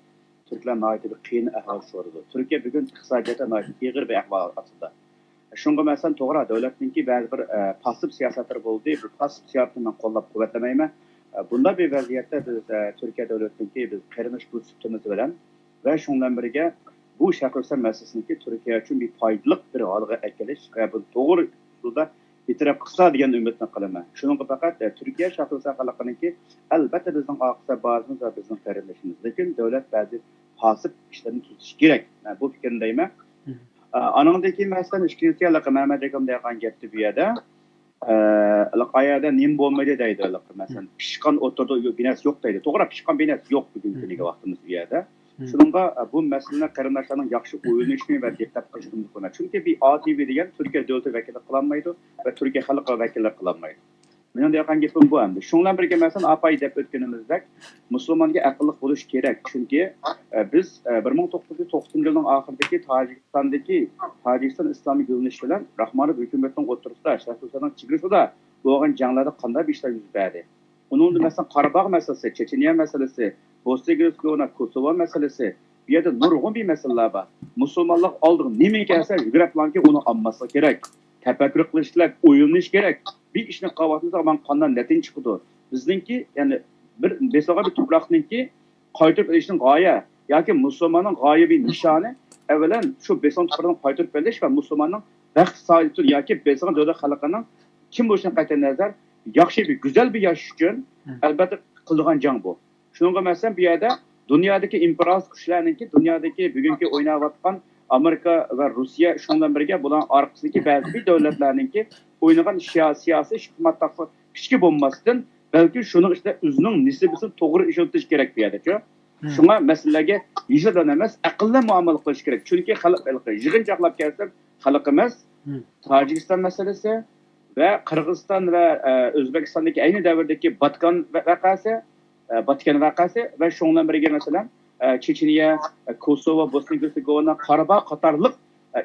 Turklar noyatib qiyin ahvol so'radi. Turkiya bugun iqtisodiyotda noyatib ig'ir bir ahvol ostida. Shunga masalan to'g'ri davlatningki ba'zi bir pasif siyosatlari bo'ldi. Bu pasif siyosatni men qo'llab-quvvatlamayman. Bunda bir vaziyatda biz Türkiye davlatiniki biz qarinish kursimiz bilan va shundan birga bu Sharqiston masalasini Türkiye uchun bir foydali bir holga keltirish va bu to'g'ri usulda bitirib qilsa degan umidni qilaman. Shuningga faqat Turkiya Sharqiston xalqininki albatta bizning oqsa bazimiz va bizning qarindishimiz, lekin davlat ba'zi hasib ishlarni kechish kerak. Men bu fikrdayman. Anındaki mesela işkinci yıllık Mehmet Ekam degan gepti bu yerde. Ayada nim bolmaydı deydi. Mesela pişkan oturdu bines yok deydi. Doğru pişkan bines yok bugünkü vaktimiz bu yerde. Şununla bu meseleler karındaşlarının yakşı oyunlaşmayı ve dikkat kılıştığını konu. Çünkü bir ATV diyen Türkiye devleti vekili kılanmaydı ve Türkiye halkı vekili kılanmaydı. Benim degan gepim bu hem. Şununla birlikte mesela apayı dep ötkenimizde Müslümanca akıllık buluş gerek. Çünkü biz 1990 yılının ahırdaki Tacikistan İslami Gülünüş bilen Rahmanov hükümetinin oturuşda, Şahsuza'nın çıkışı da doğan canlılarda kanday bir işler yüz verdi. Onun da mesela Karabağ meselesi, Çeçeniye meselesi, Bosna-Herzegovina, Kosova meselesi, bir yerde nurgun bir meseleler var. Müslümanlık aldığı nemi gelse yüreklanki onu anması gerek. Tefekkür kılışlar, oyunluş gerek. Bir işin kavatlı zaman kandan netin çıkıdı. Bizdenki yani bir mesela bir topraknınki kayıtıp edişinin gaye, yani Müslümanın gaye bir nişanı, evvelen şu besan toprağının kayıtıp ediş ve Müslümanın vakit sahibi yani besan devlet halkının kim bu işin kayıtı nazar, yakşı bir güzel bir yaş için elbette kıldıgan can bu. Şununla mesela bir yerde dünyadaki imparator güçlerinki, dünyadaki bugünkü oynayıvatkan Amerika ve Rusya şundan birge bulan arkasındaki bazı bir devletlerinki oynayan siyasi hükümet küçük bombasından belki şunun işte üzünün nisbesini doğru işletiş gerek bir yerde. Şuna meselege yüce dönemez akıllı muamele kılış gerek. Çünkü halk yığıncaklap gelsem halkımız Tacikistan meselesi ve Kırgızistan ve Özbekistan'daki aynı devirdeki Batkan vakası ve şundan birge mesela Çeçeniye, Kosova, Bosna-Herzegovina, Karabağ Katarlık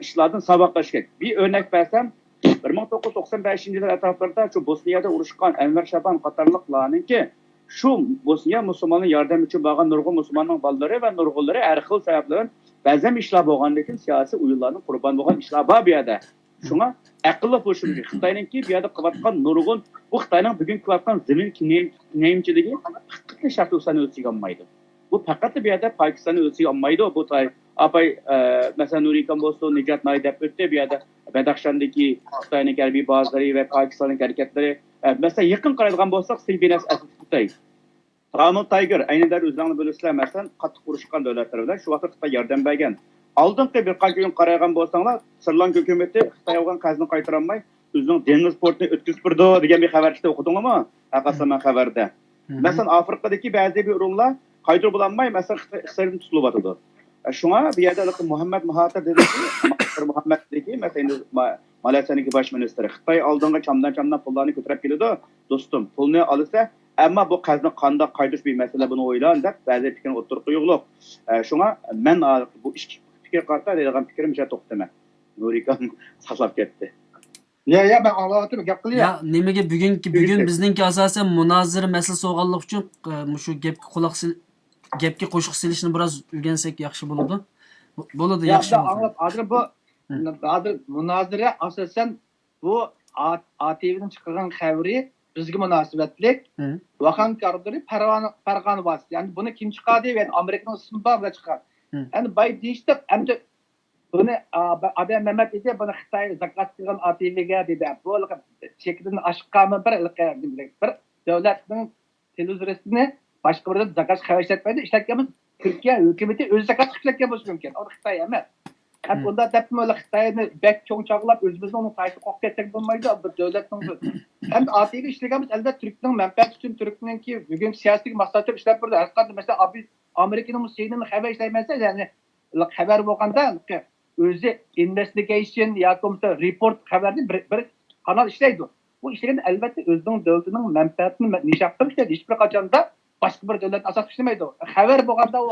işlerden sabahlaştık. Bir örnek versem 1995 yıllar etraflarda şu Bosniya'da uğraşkan Enver Şaban Katarlıklarının ki şu Bosniya Müslümanın yardım için bağlan nurgun Müslümanın balları ve nurgulları erkil sebeplerin bazen işler boğanlıkın siyasi uyularının kurban boğan işler var bir yerde. Şuna akıllı buluşunucu. Xitay'ın ki bir yerde kıvatkan nurgun bu Xitay'ın bugün kıvatkan zemin kimliğimçiliği hakikaten şartı usanı ölçüge almaydı. Bu fakat bir yerde Pakistan'ı ölçüge almaydı. Bu tay apay mesela Nuri Kambosto, Necat Naidep ötte bir yerde Bedakşan'daki Xitay'ın gerbi bazıları ve Pakistan'ın hareketleri mesela yakın karaydıgan bolsak Silbines Asitay. Ramon Tiger aynı der üzerine bölüsler mesela katı kuruşkan devletler bilen şu vakit Xitay yardım bergen. Aldığında birkaç gün karayan bolsanlar Sri Lanka hükümeti Xitay'a olan kazını kaytaranmay özünün deniz portunu ötküzüp durdu degan bir haber işte okudun ama Akasama haberde. Mesela Afrika'daki bazı bir ürünler kaydır bulanmay mesela Xitay'ın tutulup atıdı. Şuna bir yerde Muhammed Mahathir dedi ki Muhammed dedi ki mesela Malasya'nın baş ministeri Xitay aldığında çamdan pullarını götürüp geliyordu. Dostum pulunu alırsa ama bu kazını kanda kaydırış bir mesele bunu oylan dep bazı fikrin oturup yo'qluq. Şuna men bu iş fikir qarta degan fikrim ja to'xtama. Nurikan saqlab ketdi. Ya ben anlattım gap qilya. Ya nimaga bugun bizningki asosan munozara masalasi bo'lganligi uchun shu gapga qo'shiq silishni biroz o'rgansak yaxshi bo'ladi. Bo'ladi yaxshi. Ya anlat hozir munozara asosan bu ATV'den çıkan xabari bizga munosabatlik vakan kardiri Farg'ona bas. Yani bunu kim çıkardı? Yani Amerika'nın ismi var da çıkar. Yani bay deyiştik hem de bunu Abi Mehmet dedi bunu Xitay zakat kılgan ATV'ge dedi. Bu şekilde aşıkkamı bir devletin televizyonesini başka bir zakat xavişletmedi. İşletmemiz Türkiye hükümeti öz zakat xavişletmemiz mümkün. O Xitay emas. Hem bunda tepkim öyle Xitay'ını bek çoğun çağılap özümüzün onun sayısı koktu etsek bulmaydı. Devletin hem ATV işlegemez elbette Türk'ün menfaat için Türk'ün ki bugün siyasi maslahatı işlep burada. Hatta mesela Amerika'nın şeyinin haber işlemezse yani haber bolganda özü investigation ya komiser report haberni bir kanal işleydi. Bu işleyen elbette özünün devletinin menfaatini nişaptır işte hiçbir kaçanda başka bir devlet asas işlemeydi. Haber bolganda o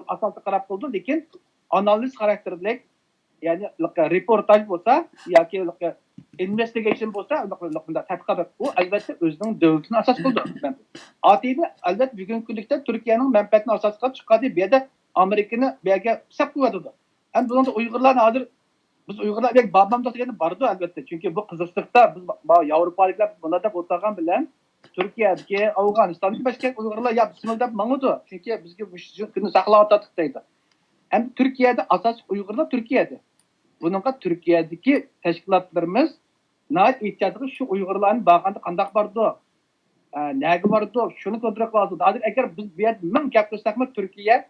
asası qarab buldu lekin analiz karakterli yani reportaj olsa ya ki investigation olsa tadqiqot bu elbette özünün devletini asas kıldı. ATV elbette bugünkü günlükte Türkiye'nin menfaatini asas kılıp çıkardı bir de Amerika'nı belki sapıvadı. Hem bunun da Uygurlar hazır biz Uygurlar belki babam da yani vardı elbette. Çünkü bu kızıştıkta biz Avrupalılar bunlarda oturgan bilen Türkiye'deki Afganistan'daki başka Uygurlar ya sınırda mangudu. Çünkü bizge bu günü saklava atıktaydı. Hem Türkiye'de asas Uygurlar Türkiye'de. Bununla Türkiye'deki teşkilatlarımız nait ihtiyacı şu Uygurların bağında kandak vardı. Negi vardı? Şunu kontrol lazım. Hazır eğer biz bir mümkün yapırsak mı Türkiye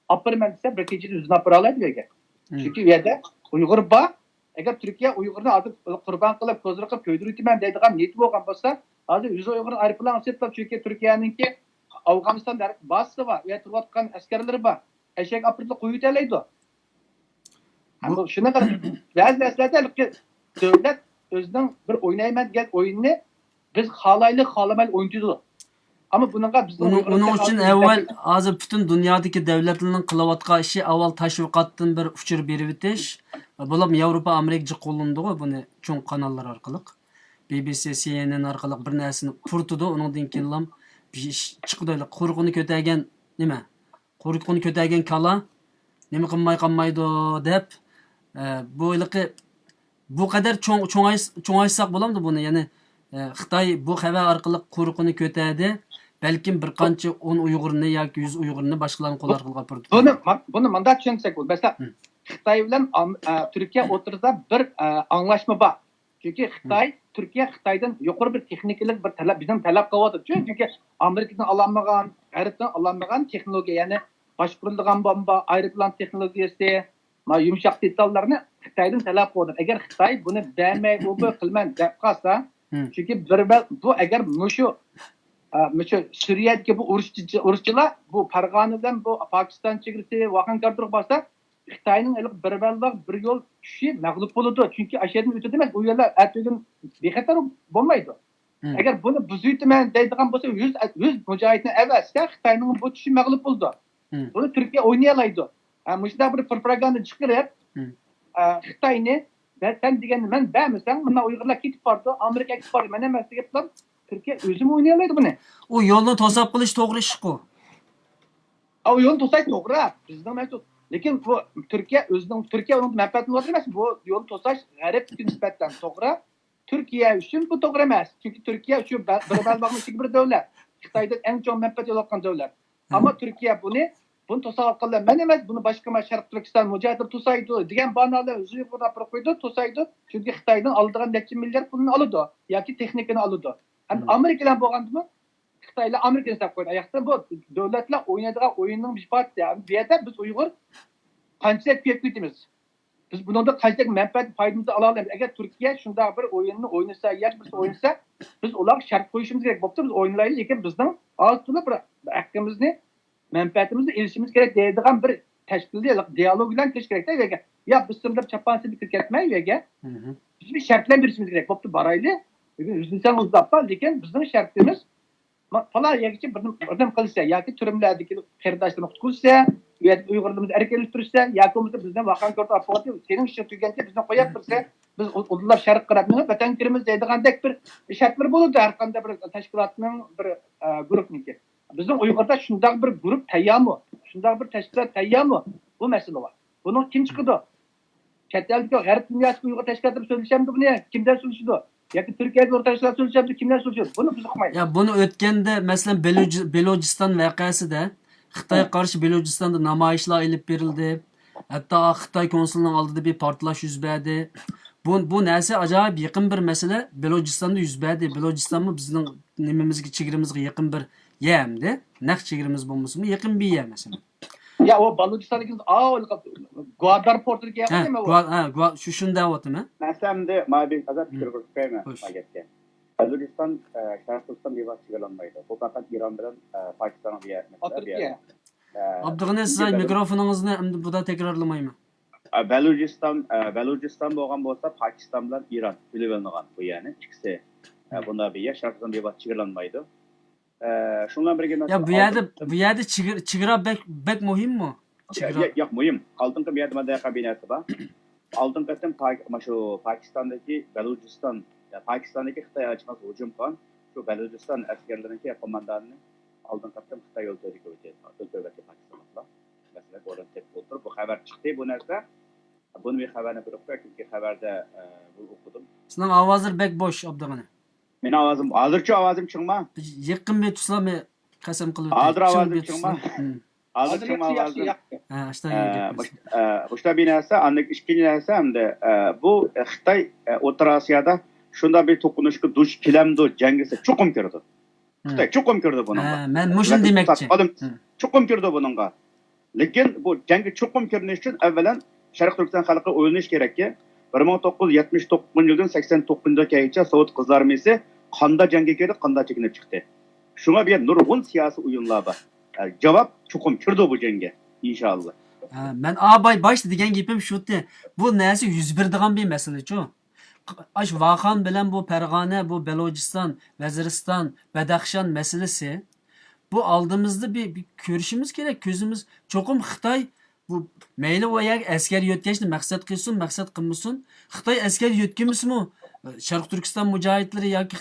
apartmansa bırakıcı düzene paralar diye. Çünkü yerde Uyghur ba, eğer Türkiye Uygur'unu alıp kurban kılıp kozunu kılıp köydürütümen deydiğen niyeti bolgan bolsa, hazır 100 Uygur'un aeroplan setlap çünkü Türkiye'ninki Afganistan'da bazısı var. Ve turvatkan askerleri var. Eşek apırtlı kuyu teleydi. Ama şuna kadar bazı meselelerde devlet özünün bir oynayman gel oyununu biz halamaylı oyuncudu. Ama bununla bizim Onun için evvel hazır bütün dünyadaki devletlerin kılavatqa işi avval teşvikattan bir uçur berip ötiş. Bulam Avrupa, Amerika qo'llandı bunu çoğun kanallar arkalık. BBC, CNN arkalık bir narsani purtudu. Ondan keyin lam chiqdi. Qo'rquvni ko'targan nima? Qo'rquvni ko'targan kala nima qilmaydi deb bu yilqi bu kadar cho'ngaysak bo'lamdi buni. Ya'ni Xitoy bu xabar orqali qo'rquvni ko'tardi. Belki bir qancha 10 Uyg'urni yoki 100 Uyg'urni boshqalarning qo'l orqali purdi. Bunu mandat tushunsak bo'l. Mesela Xitoy bilan Türkiye o'tirsa bir anlaşma var. Çünkü Xitoydan yuqori bir texnikalik bir talab bizden talab qilyapti. Çünkü Amerikadan alanmagan, Arabdan alanmagan texnologiya, ya'ni boshqarilgan bomba, aeroplan texnologiyasi, yumshoq detallarni Xitoydan talab qilyapti. Agar Xitoy buni bermay, bu qilman deb qolsa, çünkü bu agar Suriye'deki bu urushchilar bu Farg'onadan bu Pokiston chegarasi vaqon qartib bo'lsa, Xitoyning bir yo'l tushi mag'lub bo'ladi. Chunki ashadin o'tadi emas, u yerlar atugin bexatar bo'lmaydi. Agar buni buzuytiman deydigan bo'lsa, 100 mujohidni avvalsa Xitoyning bu tushi mag'lub bo'ldi. Buni Turkiya o'ynay oladi. Mushunda bir propaganda chiqarib, Xitoyni sen deganni men bermasam, mana Uyg'urlar ketib bordi, Amerika ketib bordi, men emas degaplar. Türkiye özüm oynayalıydı bunu. O yolunu tosap kılış doğru iş bu. O yolunu tosay doğru. Bizden mevcut. Lakin bu Türkiye onun menfaatini var demez. Bu yolu tosaş garip bir nispetten doğru. Türkiye için bu doğru demez. Çünkü Türkiye için bir bakmıştık bir devlet. Xitay'da en çok menfaat yol hakkın devlet. Ama Türkiye bunu tosay hakkında men emez. Bunu başka Şarkı Türkistan mücadele tosaydı. Diyen banalar özü burada prokoydu tosaydı. Çünkü Xitay'dan aldığı neçe milyar pulunu alırdı. Ya ki teknikini alırdı. Amerika'dan boğandı mı? Xitay'la Amerika'dan sap koydu. Ayakta bu devletle oynadığı oyunun bir parçası. Yani bir yerde biz Uygur kançilet piyetimiz. Biz bunun da kançilet menfaat faydamızı alalım. Eğer Türkiye şunda bir oyununu oynasa, oynasa biz olarak şart koyuşumuz gerek. Bokta biz oynayalım. Lakin bizden altında bir hakkımızı, menfaatimizi ilişkimiz gerek deydiğen bir teşkilli diyalog ile keş gerek değil. Ya biz sınırda çapansı bir etmeyi ve biz bir şartla birisimiz gerek. Bokta baraylı. Yüzünden uzatma, lakin bizim şartımız falan yakıcı birden kılsa, ya ki türümlerdeki kardeşlerimiz kutkulsa, ya ki Uygurlarımız erkeliktirse, ya ki bizden vakan körtü apatı, senin işin tükense bizden koyaptırsa, biz onlar şarkı kıratmıyor, vatan kirimiz deydiğindek bir şartlar bulurdu, arkanda bir teşkilatının bir grupniki. Bizim Uygur'da şundak bir grup tayyamı, şundak bir teşkilat tayyamı, bu mesele var. Bunu kim çıkıyordu? Çeteldeki garip dünyası Uygur teşkilatları söyleşemdi bu ne? Kimden söyleşiyordu? Ya ki Türkiye'de ortaçlar söyleyeceğim kimler söylüyor? Bunu biz okumayız. Ya bunu ötkende mesela Belocistan vakası da Xitay'a karşı Belocistan'da namayişler ilip verildi. Hatta Xitay konsulunun aldığı bir partlaş yüz verdi. Bu neyse acayip yakın bir mesele Belocistan'da yüz verdi. Belocistan mı bizim nemimizki çigirimizge yakın bir yemdi. Nek çigirimiz bulmuş mu? Yakın bir yer mesela. Ya o Baluchistan'daki Guadar Portu'daki yaptı mı o? Şunda o değil mi? Mesela de mavi azat fikir koyma pakette. Balochistan, Şarkistan bir vakit çıkarılmaydı. Bu fakat İran bilen Pakistan'a bir yer. Türkiye. Abdülgani size mikrofonunuzu bu da tekrarlamayım. Balochistan boğan bolsa Pakistan bilen İran bilebildiğin bu yani. İkisi bunda bir yer. Şarkistan bir vakit çıkarılmaydı. Şundan birge ya bu yerde çıgıra bek muhim mi? Yok muhim. Aldığın bir yerde madde kabinesi var. Aldığın katım şu Pakistan'daki Balochistan, Pakistan'daki Xitay'a açmaz hücum kan. Şu Balochistan askerlerindeki komandanını aldığın katım Xitay yol tepki koyacak. Öldürmesi Pakistan'la. Mesela oradan tepki oturup bu haber çıktı bu nerede? Bunu bir haberine bırakıyor çünkü haberde bu okudum. Senin avazır bek boş Abdülgani. Benim avazım, hazırca avazım çıkma. Yakın bir tutsa mı kasem kılıyor? Hazır avazım çıkma. Hazır çıkma avazım. Başta bir neyse, anlık işkinci neyse hem de bu Xitay Orta Asya'da şunda bir tokunuşku duş kilemdu cengisi çok umkirdi. Xitay çok umkirdi bununla. Ben muşun demekçi. Çok umkirdi bununla. Lakin bu cengi çok umkirdiği için evvelen Şarkı Türkistan halkı oylanish kerakki. 1979 yıldan 89 yılgacha Sovet Qizlar Armiyasi qanda jangga kirdi, qanda chekinib chiqdi. Shunga bir nurg'un siyosiy o'yinlar bor. Javob chuqur kirdi bu jangga inshaalloh. Ben abay başta degan gapim şuti. Bu narsa yuz berdigan bir mesele-chu. Aş Vaxan bilen bu Fergane, bu Belochistan, Vaziristan, Badaxshan meselesi. Bu aldığımızda bir görüşümüz gerek. Gözümüz çokum Xitay bu meyli o yer asker yötkeşni maksat kılsın, maksat kılmasın. Xitay asker yötkemisi mi? Şarkı Türkistan mücahitleri ya ki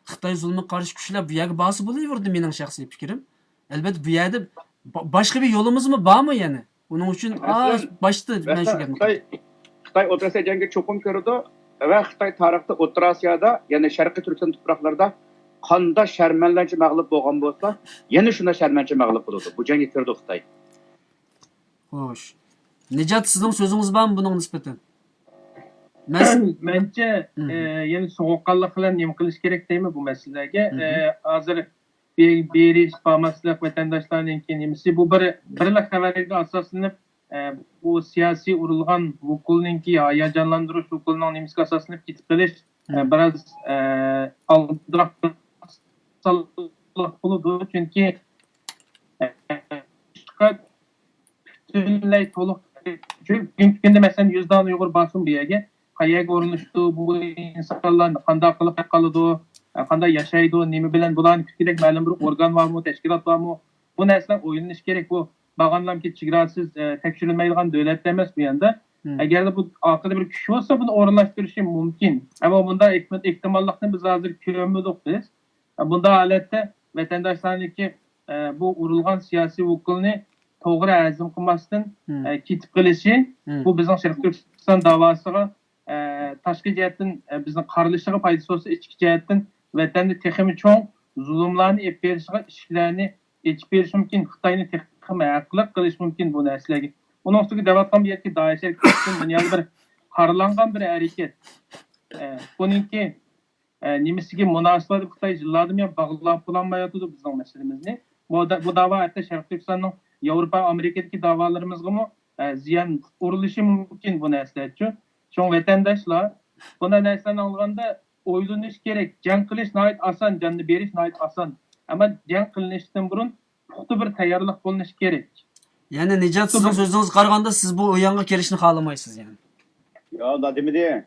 Xitay zulmü karşı güçler bu yer bası buluyordu benim şahsi fikrim. Elbette bu yerde başka bir yolumuz mu var mı yani? Bunun için başta ben şu Xitay O'rta Osiyo jangi cho'qim kirdi va Xitay tarixida O'rta Osiyoda, ya'ni Sharqiy Turkiston tuproqlarida qanda sharmanlanchi mag'lub bo'lgan bo'lsa, yana shunda sharmanchi mag'lub bo'ldi. Bu jangga kirdi Xitoy. Xo'sh. Nicat sizning so'zingiz bormi buning nisbatan? Bence yani soğukkanlık bilan nima qilish kerak deymi bu masalaga. Hozir berish, pamaslik vatandaşlarning nimasi bu birla xabarga asoslanib bu siyosiy urilgan vukulninki hayajonlantirish vukulning nimasiga asoslanib ketib qilish biraz aldırak bo'ladi. Chunki bütünlay to'liq bugungi kunda masalan 100 dan Uyg'ur bosim bu yerga qayerga o'rnashdi, bu insonlar qanday qilib qoladi, qanday yashaydi, nima bilan bularni kerak ma'lum bir organ bormi, tashkilot bormi? Bu narsalar o'ylanish kerak. Bu bag'anlamki chegarasiz tekshirilmaydigan davlat emas bu yanda. Agarda bu orqada bir kuch bo'lsa, buni o'rinlashtirishi mumkin. Ammo bunda ehtimollikni biz hozir ko'rmadik biz. Bunda holatda vatandoshlarniki bu urilgan siyosiy vukulni to'g'ri azm qilmasdan ketib qilishi, bu bizning Sharq Turkiston davosiga tashqi jihatdan bizning qarilishiga foydasi bo'lsa, ichki jihatdan vatanda texmi cho'ng zulmlarni olib berishiga, ishlarni echib berish mumkin, Xitoyni texmi haqliq qilish mumkin bu narsalarga. Onun üstüne devatkan bir yerki Daesh hareketinden dünyada bir harlangan bir hareket. Bununki nimesiga münasebet Xitoy yıllardan ya bağlanıp bulanmayadı bizning meselemizni. Bu dava hatta Sharq Turkistonning Yevropa, Amerikadagi da'volarimizga mı ziyon urilishi mumkin bu narsalarchi. Şu vatandaşlar buna narsalarni olganda o'ylanish kerak. Jang qilish nihoyat oson, jonni berish nihoyat oson. Ama jang qilinishdan burun puxta bir tayyorlik bo'linishi kerak. Yani Nicat sizin sözünüz qaraganda siz bu oyanga kirishni xohlamaysınız yani. Ya da demedi.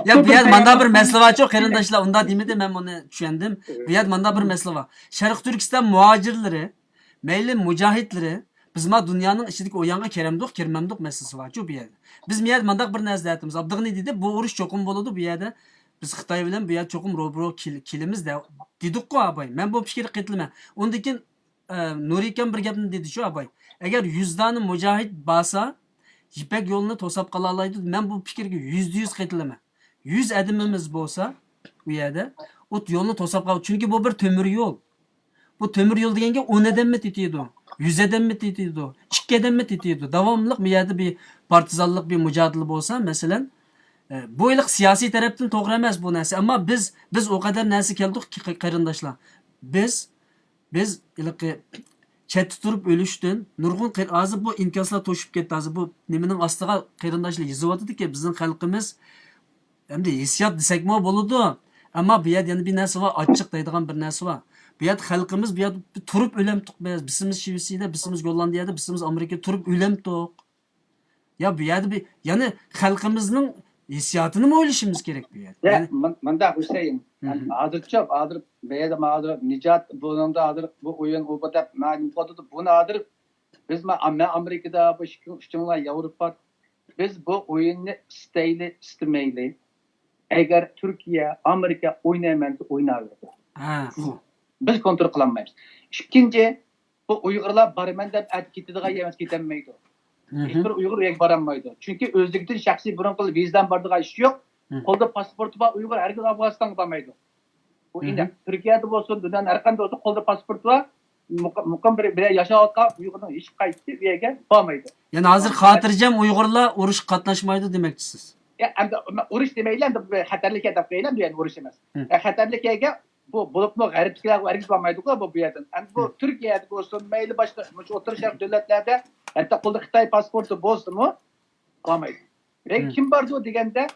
Ya bu yer manda bir mesele var çok qarindoshlar, unda demedi, men buni tushundim. Bu yer manda bir mesele var. Sharq Turkiston muhojirlari, mayli mujohidlari biz ma dunyoning ichidagi oyanga kiramdik, kirmamdik meselesi var bu yerda. Biz bu yerda manda bir narsa aytamiz. Abdug'ni dedi, bu urush cho'qim bo'ladi bu yerda. Biz Xitoy bilan bu yer cho'qim robro kilimiz dedik-ku abay. Men bu fikrga qaytilman. Undan keyin Nurikan bir gapni dedi shu abay. Agar 100 dani mujohid basa, Ipak yo'lini to'sab qola oladi. Men bu fikrga %100 qaytilaman. 100 adimimiz bo'lsa, bu yerda o't yo'lni to'sab qoladi. Chunki bu bir temir yo'l. Bu temir yo'l deganga 10 odammi tetiydi, 100 odammi tetiydi, 2 odammi tetiydi. Davomli bu yerda bir partizanlik, bir mujohidlik bo'lsa, masalan, bu iliq siyosiy tarafdan to'g'ri emas bu narsa. Ammo biz o qadar narsa keldik qarindoshlar. Biz iliqi chetda turib o'lishdan nurg'un hozir bu inkoslar to'shib ketdi. Hozir bu nimaning ostiga qarindoshlar yozyapti-ki, bizning xalqimiz endi hissiyot desakmi bo'ladi. Ammo bu yerda yana bir narsa bor, ochiq deydigan bir narsa bor. Bu yerda xalqimiz bu yerda turib o'lamdiq biz. Bizimiz Shvetsiyada, bizimiz Gollandiyada, bizimiz Amerikada turib o'lamdiq. Ya bu yerda bir yani xalqimizning hissiyotini mi o'ylashimiz kerak bu yerda? Yani manda Hüseyin. Hozircha hozir bu yerda hozir Nicat buningda hozir bu o'yin u yerda ma'lum qildi. Buni hozir biz Amerikada, bu ishchilar Yevropa biz bu o'yinni istamayli. Agar Turkiya, Amerika o'ynaymansa o'ynayveradi. Biz kontrol qilolmaymiz. Ikkinchi, bu Uyg'urlar boraman deb aytib ketadigan emas, ketanmaydi. Hiçbir Uygur uyga boramaydi. Çünkü özlükten şahsi burun qilib vizdan bordigan ish yo'q. Qo'lda pasporti bor Uyg'ur hargiz Afg'onistonga bormaydi. Bu endi Turkiyada bo'lsin, dunyoning har qanday bo'lsa qo'lda pasporti bor, muqim bir yashayotgan Uyg'urning hech qaysi bu yerga bormaydi. Yani hozir xotirjam Uyg'urlar urush qatnashmaydi demoqchisiz. Ya endi urush demaylar, endi xatarlik deb qo'yaylar, bu yani urush emas. Xatarlikga bu bulutlu gariplikler hargiz bormaydi-ku bu yerdan. Endi bu Turkiyada bo'lsin, mayli boshqa o'rta sharq davlatlarda hatta qo'lda Xitoy pasporti bo'lsa-mu, qilmaydi. Kim bordi deganda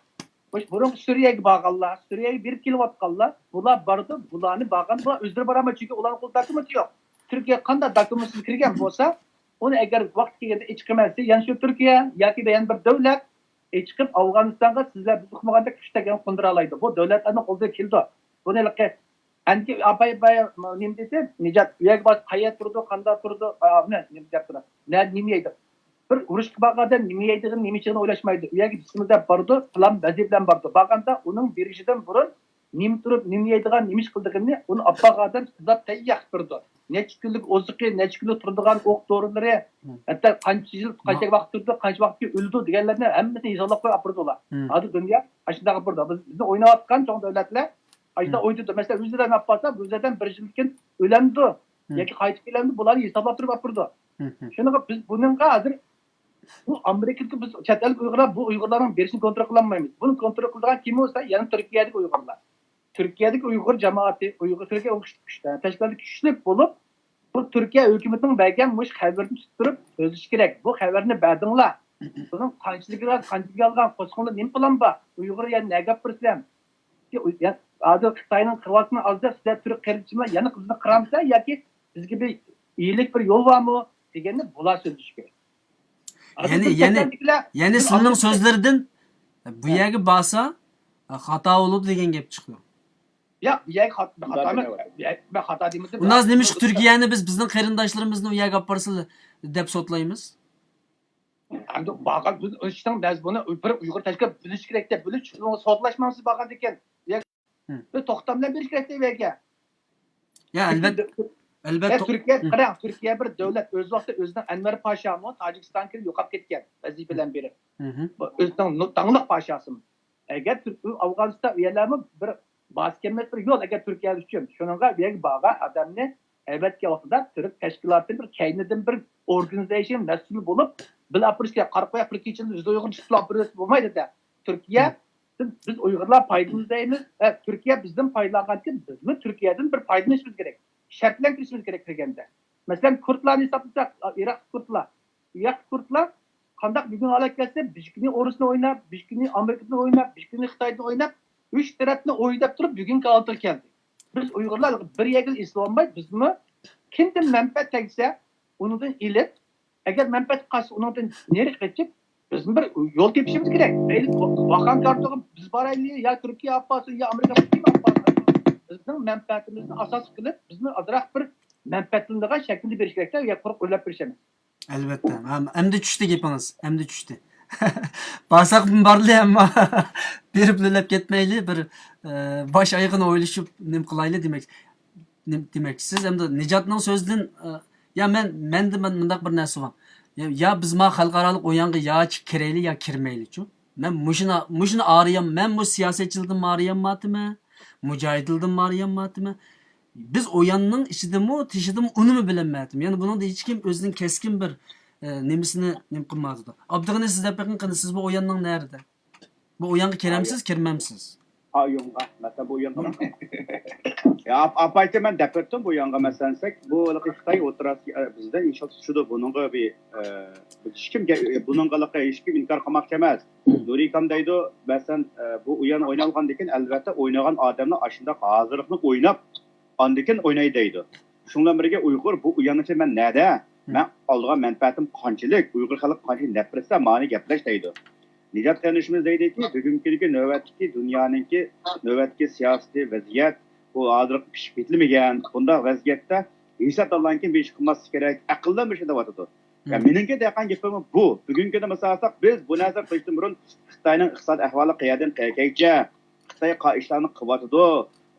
burun Suriyaga borganlar, Suriyaga berib kelayotganlar, bular bordi, bularni borgan, bular o'zlari borolmaydi, chunki ularning qo'lida dokument yo'q. Turkiya qanday dokumentsiz kirgan bo'lsa, uni agar vaqt kelganda hech qilmasa, yana shu Turkiya yoki yana bir davlat chiqib Afg'onistonga sizlar biz uqmaganda kuchtagan qondira oladi. Bu davlatlarning qo'liga keldi. Buni anki apay nima desa, Nijat uyaga bos qayerda turdi, qanday turdi, nima deb turadi. Nima deydi? Bir urushga borganda nima deydigini, nima uchun o'ylashmaydi. Uyaga bismillah bordi, plan bazi bilan bordi. Borganda uning berishidan burun nima turib, nima deydigan, nima ish qildigini uni appagadan sizlar tayyor turdi. Necha kunlik oziqi, necha kunlik turadigan o'q doriları, hatto qancha yil, qancha vaqt turdi, qancha vaqtga o'ldi deganlarni hammasini hisoblab qo'yib turdi ular. Hozir dunyo ashunday qilib turdi. Bizni o'ynayotgan cho'ng davlatlar ashunday o'ynaydi. Masalan, o'zidan olib qolsa, o'zidan bir yildan o'landi yoki qaytib kelandi, bularni hisoblab turib turdi. Shuning biz buningga hozir bu Amerikadagi biz chet el Uyg'urlar bu Uyg'urlarning berishini kontrol qilolmaymiz. Buni kontrol qiladigan kim bo'lsa, yana Turkiyadagi Uyg'urlar. Türkiye'deki Uygur cemaati, Türkiye tashkiloti kuchli bo'lib, bu Türkiye hükümetinin bergan mush xabarni tutib o'zish kerak. Bu xabarni berdinglar. Buning qanchaligiga olgan qo'sqinlar nima qilan bor? Uyg'ur yana nega pirsam? Hozir Xitoyning qirg'oqni olsa, sizlar turk qirg'izchilar yana qizni qiramsa yoki bizga bir iyilik bir yo'l bormi deganni bular so'zish kerak. Yani sizning so'zlaridan bu yerga borsa xato bo'ldi degan gap chiqdi. Ya, ben hata demedim. Bundan demiş ki Türkiye'ni biz bizden qarindoshlarimizni u yerga olib borsa deb sotlaymiz. Endi bagan biz o'shdan biz buni bir Uyg'ur tashkil bilish kerak deb bilish, sotlashmamiz bagan ekan. Bir to'xtam bilan berish kerak deb yerga. Ya albatta. Türkiye bir davlat o'z vaqtida o'zining Anvar Pashamni Tojikistonga yo'qolib ketgan vazifa bilan berib. O'zining tangliq pashasimi. Agar Afg'oniston uyalarmi bir baskemet bir yol eğer Türkiye üçün. Şununla bir bağa adamını elbet ki ortada Türk teşkilatı bir kendinin bir organizasyon mesulü bulup bir apırışka karpaya Türkiye için yüzde uygun çıkıp apırış bulmaydı da. Türkiye biz Uygurlar paydamızdayız. Türkiye bizden paylanırken biz mi Türkiye'den bir paydanışımız gerek. Şartlan kirişimiz gerek de. Mesela Kurtlarını hesaplasak Irak Kurtlar kandak bir gün alak gelse bir günü Orus'unu oynar, bir günü Amerika'da oynar, bir günü Xitay'da oynar. Üç tarafını oynayıp durup bugün kaldır geldi. Biz Uygurlar bir yegil İslam'da biz mi? Kimden menfaat tekse onundan ilet. Eğer menfaat karşı onundan nereye gidecek? Bizim bir yol tepişimiz gerek. Bakan kartı biz parayla ya Türkiye yapmasın ya Amerika yapmasın. Bizim menfaatimizin asas kılıp bizim adrak bir menfaatliğine şekilde bir gerekler ya kurup öyle bir şey mi? Elbette. Hem de çüştü gepiniz. Hem de çüştü. Bağsak barlı ama berip lölep ketmeyli bir baş ayıqını oylashib nim qilayli demek siz hem de Nijatning so'zidan ya men mundaq bir narsa bor. Ya biz ma xalqarалық o'yinga ya kirayli ya kirmayli-chu. Men mushuni arayam, men bu siyosatchilardan arayammatimi? Mujohidlardan arayammatimi? Biz o'yinning ichidami, tishidami unimi bilinmadim. Ya'ni buningda hech kim o'zining keskin bir nemisini nim qilmadi. Abdug'ani siz deb bakın siz bu o'yinning nerede? Bu o'yinga kiramsiz, kirmamsiz? Oyunga, mesela bu oyunga. Ya apayta ben depettim bu oyunga mesela bu Xitoy o'tirasi bizden inşallah şudur bununla bir hiç kim bununla hiç kim inkar qilmoqchi emas. Nuri kam deydi mesela bu o'yin o'ynalgandan albatta o'ynagan odamlar ashunda hozirlikni o'ynab andikin o'ynaydi deydi. Shundan birga Uyg'ur bu o'yinni men nada? Men olgan menfaatim qanchalik, Uyg'ur xalq qanchalik nafratsa mani gaplash deydi. Nijat qilishimiz deydiki, bugungi navbatdagi dunyoninki navbatdagi siyosiy vaziyat bu hozir pishib ketilmagan. Bunda vaziyatda hesab olanki bir ish qilmaslik kerak. Aqldan bir şey deyapti. Ya meningga degan gapim bu. Bugungi masalada biz bu nazar qilishdan burun Xitoyning iqtisod ahvoli qayerdan qayergacha, Xitoy ishlarni qilyapti.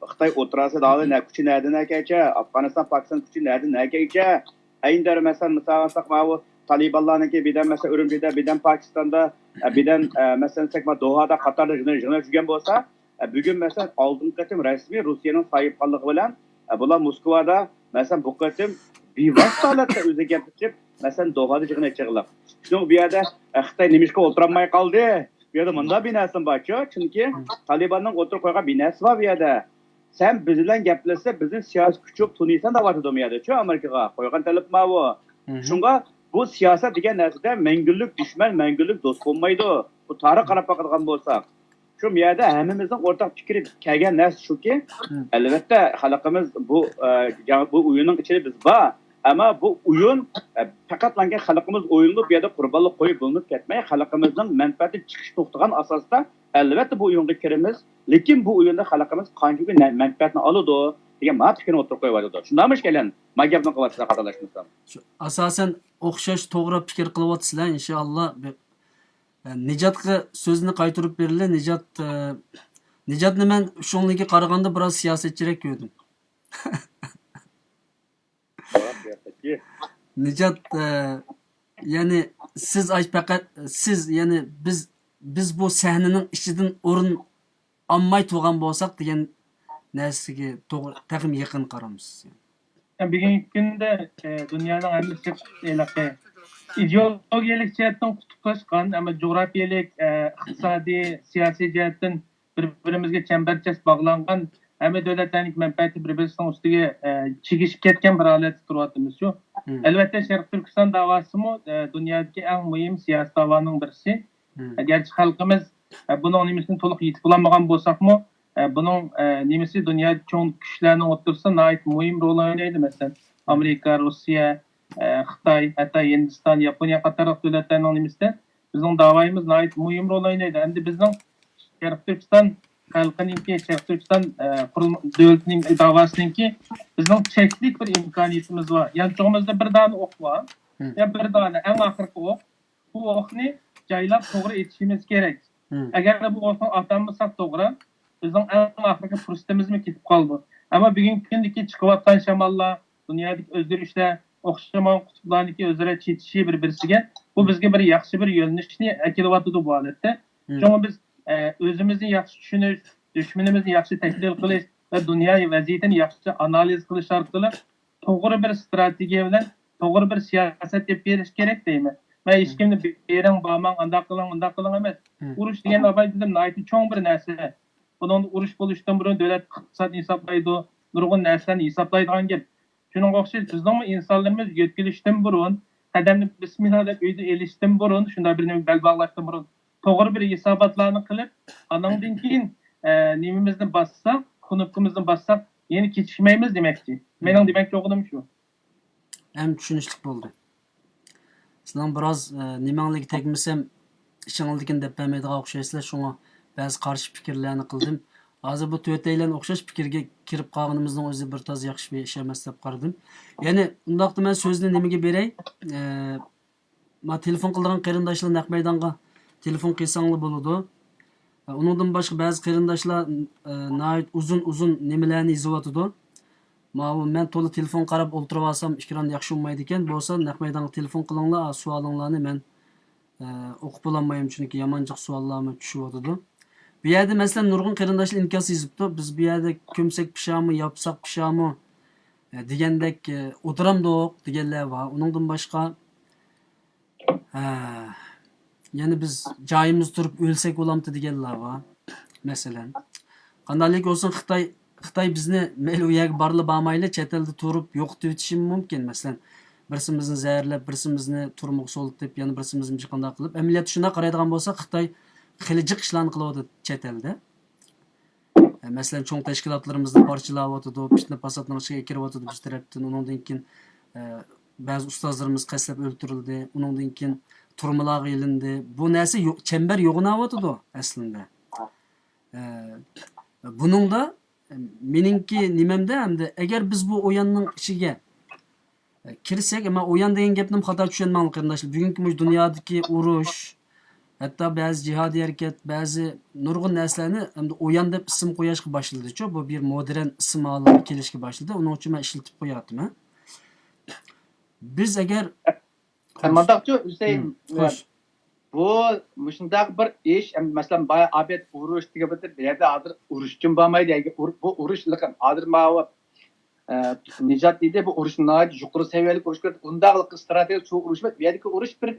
Xitoy o'tirasi dağlı ne kuchi nereden nekacha, Afg'oniston Pokiston kuchi nereden nekacha. Aynder mesela bu Talibanlarınki birden mesela Ürümçi'de, birden Pakistan'da, birden mesela Doha'da, Katar'da jurnal çıkan olsa, bugün mesela aldığım katım resmi Rusya'nın sahipkanlığı bilen, bunlar Moskova'da mesela bu katım bir vakit halatda özü getirip mesela Doha'da jurnal çıkırlar. Şimdi bir yerde Xitay Nemişka oturamay kaldı. Bir yerde bunda binasın bakıyor. Çünkü Taliban'ın oturup koygan binası var bir yerde. Sen bizimle geplese bizim siyasi küçük Tunis'ten de vardı o yerde. Çünkü Amerika'ya koygan talep mi bu? Şunga bu siyaset degan narsada mengülük düşman, mengülük do'st bo'lmaydi. Bu tarix qarab boqadigan bo'lsak, shu yerda hammamizning o'rtaq fikri kelgan narsa shuki, albatta xalqimiz bu o'yinning ichida biz bor, ama bu o'yin faqatlangan xalqimiz o'yinni bu yerda qurbonlik qo'yib bo'lib ketmay, xalqimizning manfaati chiqish to'xtagan asosda albatta bu o'yinga kiramiz, lekin bu o'yinda xalqimiz qancha manfaatni oladi degan ma'no fikrni o'tirib qo'yadi. Shundamish kelan, magabni qilyapsizlar qadrlashmasam. Asosan o'xshash to'g'ri fikr qilyapsizlar inshaalloh. Nijatga so'zni qaytarib berildi. Nijatni men shunga qaraganda biroz siyosatchiroq ko'rdim. Nijat ya'ni siz faqat siz ya'ni biz bu sahnaning ichidan o'rin olmay turgan bo'lsak degan narsaga to'g'ri taqim yaqin qaraymiz. Yani bugungi kunda dunyoning hammasi ideologiyalik jihatdan qutuplaşgan ama coğrafiyalik, iqtisodiy, siyosiy jihatdan bir-birimizga chambarchas bog'langan hamma davlatlarning manfaati bir-birisining ustiga chigishib ketgan bir holatda turyapmiz shu. Albatta Sharq Turkiston davosimi dunyodagi eng muhim siyosiy davoning birisi. Gerçi xalqimiz buning nimasini to'liq yetib olmagan bo'lsakmi, buning nimasi dunyo cho'ng kuchlarning o'rtasida nihoyat muhim rol o'ynaydi. Masalan, Amerika, Rossiya, Xitoy, hatto Hindiston, Yaponiya qatorli davlatlarning nimasida bizning davoyimiz nihoyat muhim rol o'ynaydi. Endi bizning Sharq Turkiston xalqininki, Sharq Turkiston davlatining davosiniki bizning cheklik bir imkoniyatimiz bor. Yanchog'imizda bir dona o'q bor. Ya bir dona eng oxirgi o'q. Bu o'qni joylab to'g'ri etishimiz kerak. Agar bu o'qni otolmasak to'g'ri, bizning eng oxirgi fursatimiz ketib qoldi. Ammo bugungi kundagi chiqayotgan shamollar, dunyodagi o'zgarishlar, o'xshamagan qutblarniki o'zaro chetishi bir-birisiga bu bizga bir yaxshi bir yo'nalishni akilyapti bu holatda. Chunki biz o'zimizni yaxshi tushunish, dushmanimizni yaxshi tahlil qilish va dunyo vaziyatini yaxshi analiz qilish orqali to'g'ri bir strategiya bilan to'g'ri bir siyosat deb berish kerak deyman. Men hech kimni bering, bormang, undaq qiling emas. Urush degan abay dedim, nihoyatda cho'ng bir narsa. Bunun urush bo'lishdan burun davlat iqtisod hisoblaydi, nurg'un narsalarni hisoblaydigan gap. Shuning o'xshash bizning insonlarimiz yetkilishdan burun, qadamni bismillah deb uyda elishdan burun, shunday bir nima bel bog'lashdan burun to'g'ri bir hisobotlarni qilib, andan keyin nimamizni bassak, kunubimizni bassak, yeni ketishmaymiz demakchi. Mening demakchi o'qidim shu. Ham tushunishli bo'ldi. Sizlar biroz nimangligi tegmasam ishingizdikin deb bilmaydigan o'xshaysizlar, shunga ba'zi qarshi fikrlarni qildim. Hozir bu to'rtaylan o'xshash fikrga kirib qolganimizning o'zi bir toz yaxshi bir ish emas deb qaradim. Ya'ni undaqda men so'zni nimaga beray? Men telefon qilgan qarindoshlar naq maydonga telefon qilsanglar bo'ladi. Uningdan boshqa ba'zi qarindoshlar nihoyat uzun nimalarni yozyapti. Men to'la telefon qarab o'tirib olsam ekran yaxshi bo'lmaydi ekan. Bo'lsa naq maydonga telefon qilinglar, savolinglarni men o'qib olmayman chunki yomonchiq savollarni tushyapti. Bu yerda masalan nurg'un qarindoshlar inkos yozibdi. Biz bu yerda ko'msak pishami, yopsak pishami degandek o'tiramdiq deganlar bor. Uningdan boshqa ya'ni biz joyimiz turib o'lsak bo'lamdi deganlar bor. Masalan, qandaylik bo'lsin Xitoy bizni mayli u yerga borib bormayli, chet elda turib yo'qotib o'tishi mumkin. Masalan, birsimizni zaharlab, birsimizni turmuq soltib, yana birsimizni qanday qilib, amaliyotda shunday qaraydigan bo'lsa, Xitoy xilijik ishlarni qilyapti chet elda. Masalan, cho'ng tashkilotlarimizni parchalayapti, fitna fasodning ichiga kiryapti biz tarafdan. Undan keyin ba'zi ustozlarimiz qaslab o'ldirildi. Undan keyin turmalar ilindi. Bu narsa chambar yo'g'inayapti aslında. Buningda meningki nimamda hamda agar biz bu o'yinning ichiga kirsak, men o'yin degan gapni xato tushunmayman qarindoshlar. Bugungi dunyodagi urush, hatto ba'zi jihodiy harakat, ba'zi nurg'un narsalarni hamda o'yin deb ism qo'yishga boshladi-ku. Bu bir modern ism olib kelishga boshladi. Uning uchun men ishlatib qo'yapman. Biz agar Mandaqchi Hüseyin, bu shunday bir ish, masalan, boya abet urush degan bir yerda hozir urush uchun bo'lmaydi. Bu urush lekin hozir ma'lum Nijat deydi, bu urush nihoyat yuqori saviyali urush ko'rdi. Undaqlik strategik shu urush bu yerdagi urush bir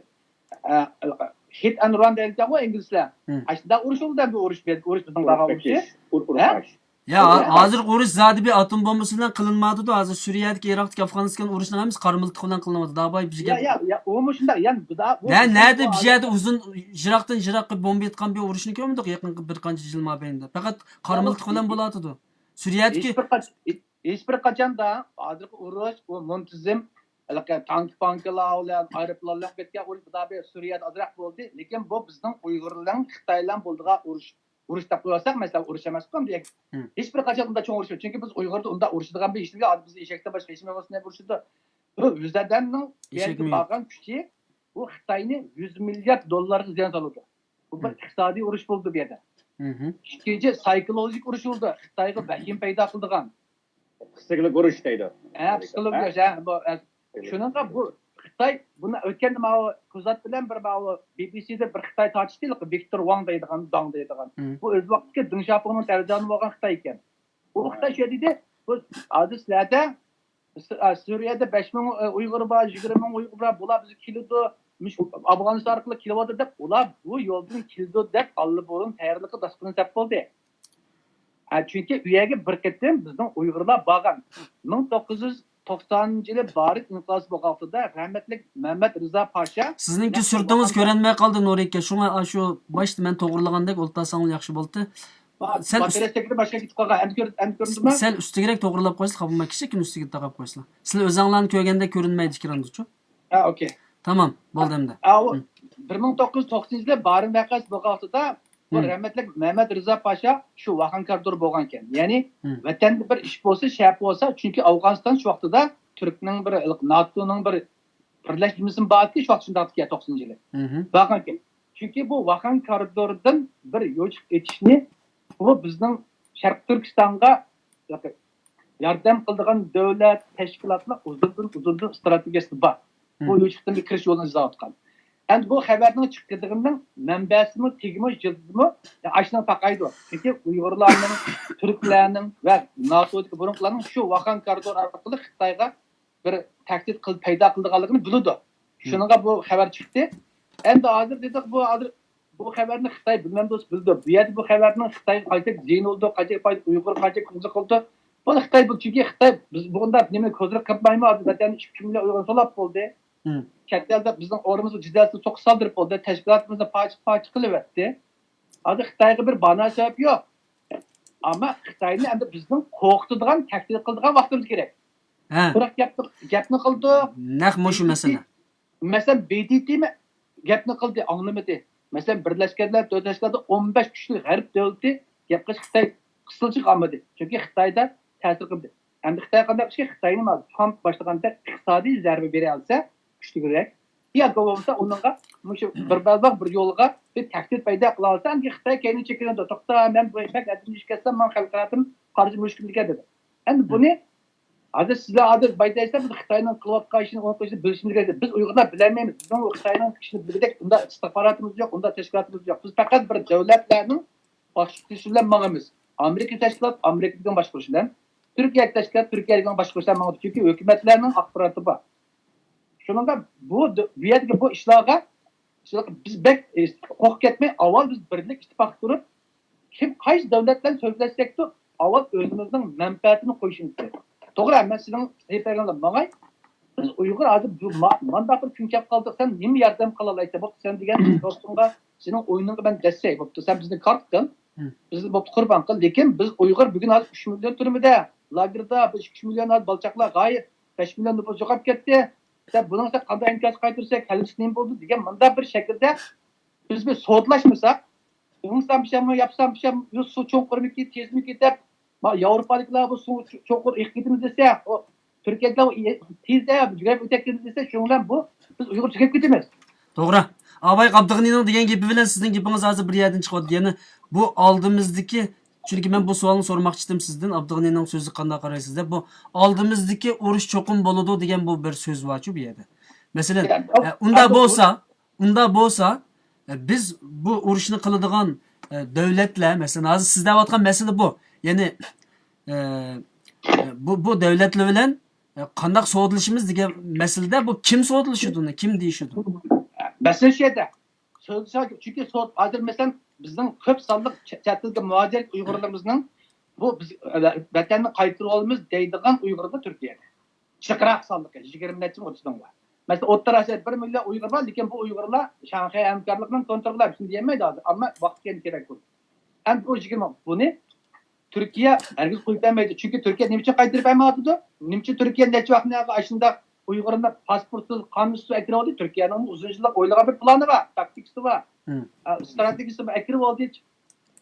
hit and run deyilgan bu inglizlar. Aslida urush bo'ldi bu urush bizning dag'al urushi. Ya hazır uruş zadi bir atom bombası bilan qilinmadi da hazır Suriyadagi, Iroqdagi, Afg'oniston urushning hammasi qari bilan qilinmadi. Dabay bizga. Ya o mu shunda yani bu da Nerede bir yerda uzun jiroqdan jiroqqa bomba yetgan bir urushni ko'rmadik yaqin bir qancha yil mobaynida. Faqat qari bilan bo'ladi. Suriyadagi hiçbir qachon da hozir urush o muntazam tank banklar bilan aeroplanlar ketgan urush bu da bir Suriyada azroq bo'ldi, lekin bu bizning Uyg'urlar Xitoy bilan bo'ldigan urush deb qo'ysak, masalan, urush emas-ku deyek. Hech bir qachon unda cho'ng urush, chunki biz Uyg'urda unda urushadigan bir ishimiz yo'q. Biz eshakdan boshqa hech nima bo'lsa urushdi. Bu o'zladanning yerga bo'lgan kuchi bu Xitoyni 100 milliard dollarga ziyon soldi. Bu bir iqtisodiy urush bo'ldi bu yerda. Ikkinchi psikologik urush bo'ldi. Xitoyga vahim paydo qildigan. Psixologik urush deydi. Psixologik bu shuningga bu Xitoy buni o'tganda mana Kuzat bilan bir BBC'da bir Xitoy tartishdi, Viktor Wang deydigan, Dang deydigan. Bu o'z vaqtida Deng Xiaopingning tarjimoni bo'lgan Xitoy ekan. U Xitoy shu dedi, bu hadislarda Suriyada 5000 Uyg'ur bor, 20000 Uyg'ur bor, bular bizga keladi, Afg'oniston orqali kelyapti deb, ular bu yo'ldan keldi deb allburun tayyorlikka dasturni tap bo'ldi. Chunki u yerga bir qatim bizning Uyg'urlar borgan. 1990-yili Barit inqilobi bo'lganida rahmatlik Mehmet Rıza Paşa sizningki surtingiz ko'rinmay qoldi Nurika. Shunga shu boshda men to'g'rilagandek o'ltasang yaxshi bo'ldi. Sen boshqa ketib qolgan. Endi ko'rindimi? Sen ustigirak to'g'rilab qo'ysiz, qapma kishi kim ustiga taqab qo'ysiz. Sizlar o'zinglarni ko'rganda ko'rinmaydi ekandichu. Ha, okey. Tamam, bo'ldi endi. 1990-yilda Barit vaqasi bo'lganida bu rahmatlik Mehmet Rıza Paşa shu vahankardor bo'lgan ekan. Ya'ni vatanda bir ish bo'lsa, shap bo'lsa, chunki Afg'oniston shu vaqtida Turkning bir NATOning bir birlashmasi borki, shu vaqt shunday ketgan 90-yili. Bo'lgan ekan. Chunki bu vahankardordan bir yo'l etishni bu bizning Sharq Turkistonga yordam qiladigan davlat tashkilotlar uzundan strategiyasi bor. Bu yo'ldan bir kirish yo'lini izlayotgan. Endi bu xabarning chiqqanining manbasimi, tegimi, jildimi ashna taqaydi. Chunki Uyg'urlarning, Turklarning va NATOdagi burunlarning shu Vahan koridor orqali Xitoyga bir tahdid qilib paydo qilganligini biladi. Shuningga bu xabar chiqdi. Endi hozir dedik bu xabarni Xitoy bilmem do'st bildi. Bu yerda bu xabarning Xitoy qayta ziyon oldi, qayta Uyg'ur qayta qiziq qildi. Bu Xitoy bu chunki Xitoy biz bunda nima ko'zlar qilmaymiz, vatan 2 million Uyg'ur solab bo'ldi. Chetlarda bizning o'rimizni jiddiyatli to'q soldirib bo'ldi, tashkilotimizni parcha qilib o'tdi. Hozir Xitoyga bir bana sabab yo'q. Ammo Xitoyni endi bizning qo'rqitadigan, tahdid qiladigan vaqtimiz kerak. Biroq gapni qildi. Naq mushu masala. Masalan, BDTmi gapni qildi, anglamadi. Masalan, Birlashganlar Davlatlarida 15 kuchli g'arb davlati gapga Xitoy qisqacha qolmadi. Chunki Xitoyda ta'sir qildi. Endi Xitoy qanday qilishga Xitoyni Trump boshlaganda iqtisodiy zarba bera olsa, kuchliroq. Ya bo'lsa uningga mushu bir balbaq bir yo'lga bir tahdid paydo qila olsa, endi Xitoy keyin chekindi. To'xta, men bu ishga adimish ketsam, men xalqatim qarshi mushkullikka dedi. Endi buni hozir sizlar hozir baydaysizlar, biz Xitoyning qilayotgan ishini o'qishni bilishimiz kerak. Biz Uyg'urlar bilmaymiz. Bizning Xitoyning ishini bildik. Unda istixborotimiz yo'q, unda tashkilotimiz yo'q. Biz faqat bir davlatlarning boshqarishi bilan mangamiz. Amerika tashkilot, Amerikadan boshqarish bilan, Turkiya tashkilot, Turkiyadan boshqarish bilan mangamiz. Chunki hukumatlarning axboroti bor. Shuningga bu yerga bu ishlarga biz bek qo'rqib ketmay, avval biz birlik ittifoq qurib, kim qaysi davlatdan so'zlashsakda, avval o'zimizning manfaatini qo'yishimiz kerak. To'g'ri, men sizning aytganingizga mangay. Biz Uyg'ur hozir bu manda bir kun kelib qoldik, sen nima yordam qila olaysan? Bu sen degan do'stingga, sening o'yiningga men desay, bo'pti. Sen bizni kart qil, bizni bo'pti qurban qil. Lekin biz Uyg'ur bugun hozir 3 million turmida, lagerda biz 2 million balchaqlar g'oyib, 5 million nufus yo'qolib ketdi. Bunun qanday imkoniyat qaytarsak, kalishning bo'ldi degan manda bir shaklda biz bir so'tlashmasak, umuman bir şey yapsam bir şey su cho'nqirib tezmi ketib, Yevropaliklar bu suv cho'nqir eqitimiz desa, o Turkiyada tezda jugab o'takimiz desa, shundan bu biz Uyg'ur chiqib ketamiz. To'g'ri. Abay Qabdag'inning degan gapi bilan sizning gapingiz hozir bir yerdan chiqadi. Ya'ni bu oldimizdagi chunki men bu savolni so'ramoqchi edim sizdan, Abdug'inning so'zi qanday qaraysiz deb. Bu oldimizdagi urush cho'qim bo'ladi degan bu bir so'z bor-ku bu yerda. Masalan, unda bo'lsa, biz bu urushni qiladigan davlatlar, masalan, hozir siz deyotgan masala bu. Ya'ni bu davlatlar bilan qanday so'zlashimiz degan masalada bu kim so'zlashadi, kim deyishadi? Masala shu yerda. Chunki hozir masalan bizning ko'p sonli chet elga muhojir Uyg'urlarimizning bu biz vatanni qaytarib olamiz deydigan Uyg'urda Turkiyada. Chiqroq sonliq 20 necha o'tishdan var. Mesela O'rta Rossiyada 1 million Uyg'ur bor, lekin bu Uyg'urlar Shanxay hamkorlikning kontrollab shuni demaydi hozir, ammo vaqt kerak bo'ldi. Endi bu 20 buni Turkiya hargiz qo'yib bermaydi. Chunki Turkiya nima uchun qaytarib bermayapti? Nima uchun Turkiya necha vaqtga shunda Uyg'urlar pasportsiz, qanusiz akirib oldi? Turkiyaning uzun yillar o'ylagan bir plani bor, taktikasi bor. Strategiyasi bor, akirib oldi.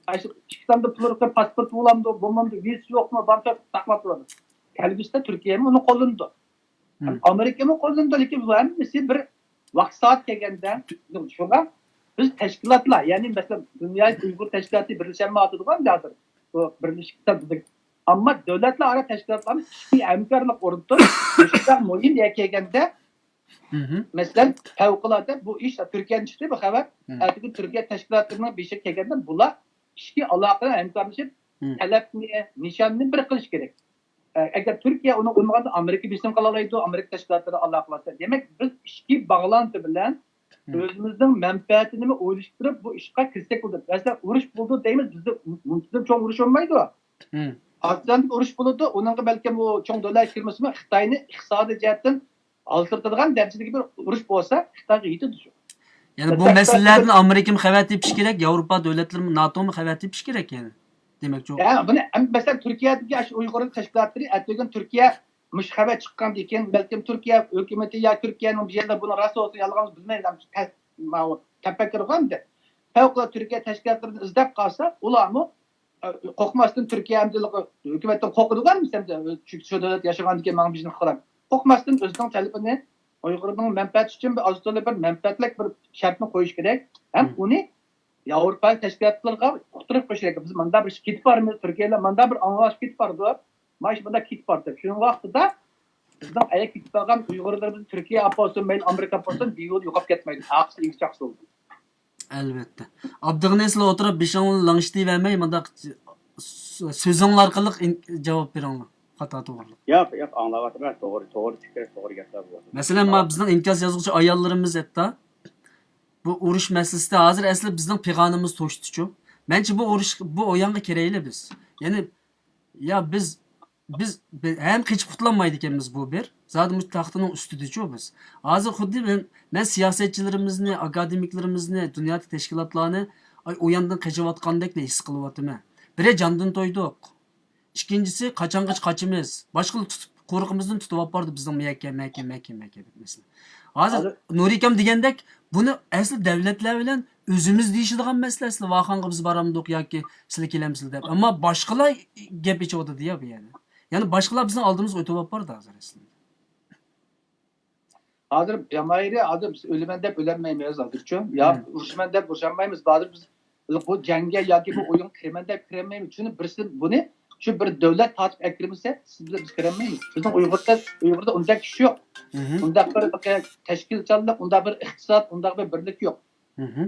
Ayşı Türkistan'da pulurka pasport bulamdı, bulmadı, viz yok mu, bantı takmak durdu. Kelgüste Türkiye mi onu kullandı. Amerika mı kullandı, lakin bu hemisi bir vakit saat gelgende, şuna biz teşkilatla, yani mesela Dünya Uygur Teşkilatı birleşme adı var mı hazır? Bu birleşikten dedik. Ama devletle ara teşkilatların bir emkarlık ordu, işte muhim diye gelgende, mesela fevkalade bu iş Türkiye'nin çıktı bu haber. Artık Türkiye teşkilatlarına bir şey gelgende bunlar İşki alakalı hemkarlaşıp talepni, nişanını bir kılış gerek. Eğer Türkiye onu uymaganda Amerika bizim kalalaydı, Amerika teşkilatları alakalasa. Demek biz işki bağlantı bilen özümüzün menfaatini oluşturup bu işe kirsek bulduk. Mesela uruş buldu deyimiz bizde muntazam çok uruş olmaydı o. Atlantik uruş buldu, onun belki bu çok dolar kirmesi mi Xitay'ını iktisadi cihetten altırtılgan derecedeki bir uruş olsa Xitay'a yedi düşüyor. Yani bu meselelerden Amerika mı xabar tepiş gerek, Avrupa devletleri mi, NATO mu xabar tepiş gerek yani? Demek çok. Yani bunu mesela Türkiye'deki Uygur'un teşkilatları ettiğin Türkiye müşhabe çıkan diken belki Türkiye hükümeti ya Türkiye'nin bir yerde bunu rastı olsa yalğımız bilmeyiz. Tefekkür var de. Fevkalade Türkiye teşkilatlarını izlep kalsa ulan mı kokmasın Türkiye hükümetten kokudu var mı sen de şu devlet yaşayan diken bana bizim kılan. Kokmasın özden talebini Uygur'un menfaat için bir azıcık bir menfaatlik bir şartını koyuş gerek. Hem onu Avrupa teşkilatlarına oturup koşacak. Biz manda bir kit var mı? Türkiye'yle manda bir anlaş kit vardı. Maaş manda kit vardı. Şunun vaxtıda bizden ayak kit vargan Uygurlarımızın Türkiye aposun, mail Amerika aposun bir yol yokap ketmeydi. Aksı ilk çaksı oldu. Elbette. Abdügnesle oturup bir şeyin lanıştığı vermeyi manda sözün arkalık cevap verin. Hata doğru. Yok anlavatım ben doğru fikir doğru yapar bu. Mesela bizden inkaz yazgıcı ayarlarımız hatta bu uruş meselesi de hazır aslında bizden peganımız toştuçu. Bence bu uruş bu oyanga kereyle biz. Yani ya biz hem hiç kutlanmaydık biz bu bir. Zaten bu tahtının üstüdücü biz. Hazır xuddi ben siyasetçilerimizni, akademiklerimizni, dünya teşkilatlarını o yandan kaçıvatgandek de his kılıvatıma. Bire candan toyduk. İkincisi kaçangıç kaçımız. Başka tutup korkumuzdan tutup apardı bizden mekke mesela. Hazır Nurikam degandek bunu asli devletler bilen özümüz deyişidigan meselesi vaqanga biz baramdık yoki sizlar kelamsizlar deb. Ama başkalar gap ichadi diye bu yani. Yani başkalar bizden aldığımız ötüp apardı hazır aslında. Hazır cemairi adım ölümen dep ölenmeymiz hazırçı. Ya uruşmen dep uruşanmayız. Hazır biz bu cenge yoki bu oyun kirmen dep kiremeymiz. Çünkü birisi bunu şu bir devlet tatip ekrimse siz biz kiremeymiz. Bizim Uygur'da onda kişi yok. Onda bir teşkilatçılık, onda bir iktisat, onda bir birlik yok.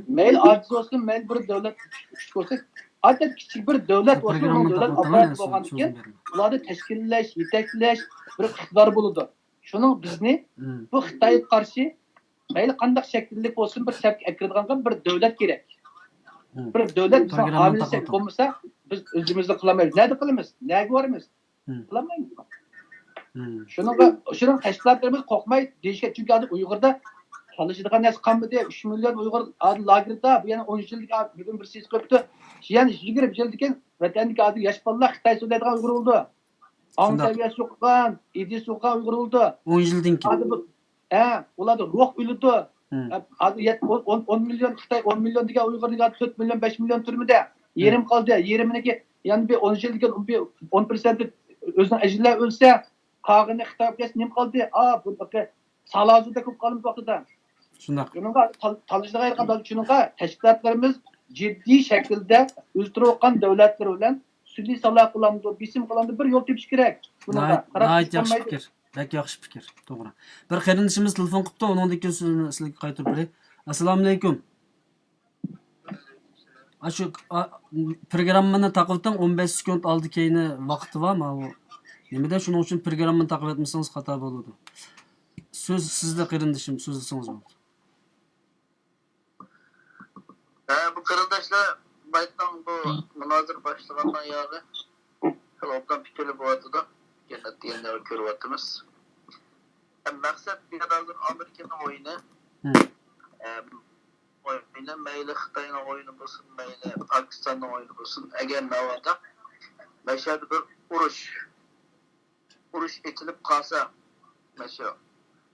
Mail aciz olsun, mail bir devlet küçük olsun. Hatta küçük bir devlet olsun, o devlet aparat olgan için ularda teşkilleş, yetekleş bir iktidar buludu. Şunun bizni bu Xitay'a karşı mail kandak şekillik olsun bir tepki ekirdiğinde bir devlet gerek. Bir devlet bizim hamilesek olmasa biz özümüzde kılamayız. Nerede kılamayız? Nerede varmayız? Kılamayız. Şunun teşkilatlarımız kokmayı değişik. Çünkü adı Uygur'da çalışıdığın nes kanmı diye 3 milyon Uygur adı lagirda. Yani 10 yıllık bugün bir ses köptü. Yani 20 yıllıkken vatandaş adı yaş ballar Xitay söylediğin Uygur oldu. Antalya sokan, İdi sokan Uygur oldu. 10 yıldan ki. Adı bu. Ular da ruh ülüdü. Adı 10 milyon Xitay 10 milyon diye Uygur diye 4 milyon 5 milyon türmüde. Yerim kaldı. Yerimindeki yani bir 10 yıllıkken bir 10% özünün eciller ölse kağını Xitay kes nim kaldı. Bu bakı salazıda köp kalmış vaxtıda. Şununla çalıştığı ayırgan şununla teşkilatlarımız ciddi şekilde üstürokan devletler bilen sülli salah kılamdı, bisim kılamdı bir yol tepiş gerek. Gayet yaxşı fikir. Pek yaxşı fikir. Doğru. Bir qarindishimiz telefon qilibdi, onun degan so'zni sizlarga qaytarib beray. Assalomu alaykum. Shu programmani taqibdan 15 sekund oldi keyin vaqti bormi? Nimada shuning uchun programmani taqib etmasangiz xato bo'ladi. So'z sizda qarindishim, so'zlasangiz bo'ladi. Bu qarindoshlar baytdan bu munozir boshlagandan yog'i obdan fikirli bo'ladi da, yana diyenleri ko'ryapmiz. Maqsad bir hazır Amerika'nın oyunu. Oyunu mayli Xitoyning oyunu bo'lsin, mayli Pokistonning oyunu bo'lsin. Agar navada mashhur bir urush etilib qolsa, masha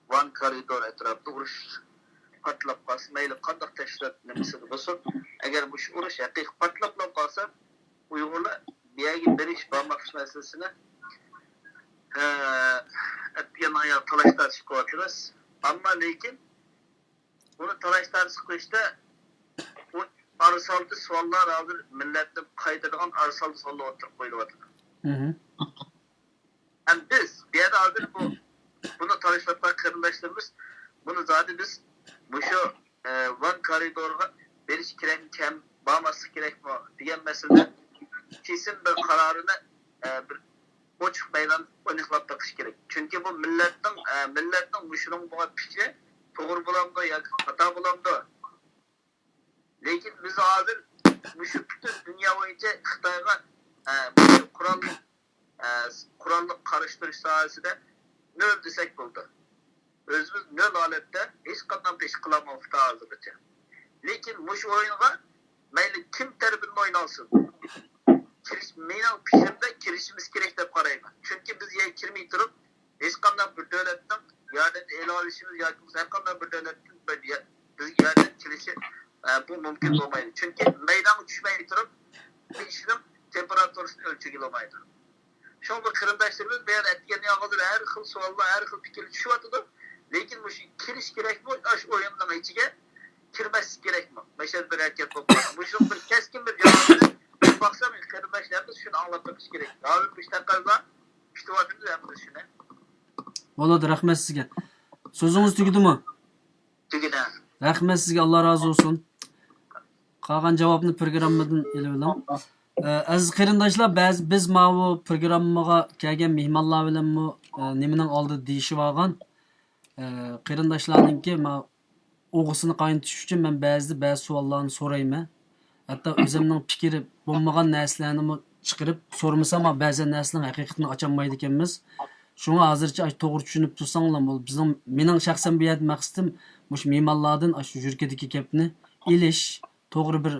One Corridor atrofida urush patlab qolsa, mayli qanday tashkilot nimasi bo'lsin, agar bu urush haqiqiy patlab qolsa, Uyg'urlar bir yerga berish bo'lmoqchi masalasini yana talash tartib qilyapmiz. Ammo lekin buni talash tartib qilishda bu arsalda savollar hozir millatni qaytadigan arsalda savollar o'tirib qo'yilyapti. Hem biz bir yerde hozir bunu talashlayotgan qarindoshlarimiz buni zodi biz bu shu One Corridor'ga berish kerakmi, kam bormaslik kerakmi degan masalada kesin bir qarorini bir ochiq baylan aniqlab chiqish kerak. Chunki bu millatning mushuning bo'lgan fikri to'g'ri bo'lamdi yoki xato bo'lamdi. Lekin biz hozir mushu butun dunyo bo'yicha Xitoyga qurolni qarashtirish sohasida nol desak bo'ldi. O'zimiz nol holatda hech qanday ish qilolmayapmiz hozirgacha. Lekin mushu o'yinga mayli kim tarafini o'ynalsin. Mening fikrimda kirishimiz kerak deb qarayman. Chunki biz yerga kirmay turib, hech qanday bir davlatdan yordam e'lon olishimiz yoki har qanday bir davlatdan biz yordam kirishi bu mumkin bo'lmaydi. Chunki maydonga tushmay turib, ishning temperaturasini o'lchaga olmaydi. Şunu qarindoshlarimiz bu yerda aytgan hozir har xil savollar, har xil fikr tushyapti. Lekin bu kirish kerakmi? Osh o'yinning ichiga kirmaslik kerakmi? Mashal bir harakat bo'lib qoldi. Bu shu bir keskin bir javobni baksam qarindoshlarimiz shuni anglab olish kerak. Hozir bu taqozo ishlayapmiz hamda shuni. Bo'ladi, rahmat sizga. So'zingiz tugdimi? Tugdi. Rahmat sizga, Alloh razı olsun. Qolgan javobni programmadan elib olam. Aziz qarindoshlar, biz bu programmaga kelgan mehmonlar bilan nimaning oldida deyishib olgan qarindoshlarningki o'g'isini qaynatish uchun men ba'zi savollarni so'rayman. Hatto o'zimning fikri bo'lmagan narsalarni chiqarib so'ramasam, ba'zi narsalarning haqiqatini ocholmaydi ekanmiz. Shunga hozircha to'g'ri tushunib tursanglar bo'ldi. Bizning mening shaxsan bu yerda maqsadim mush mehmonlardan shu yurkadagi gapni ilish, to'g'ri bir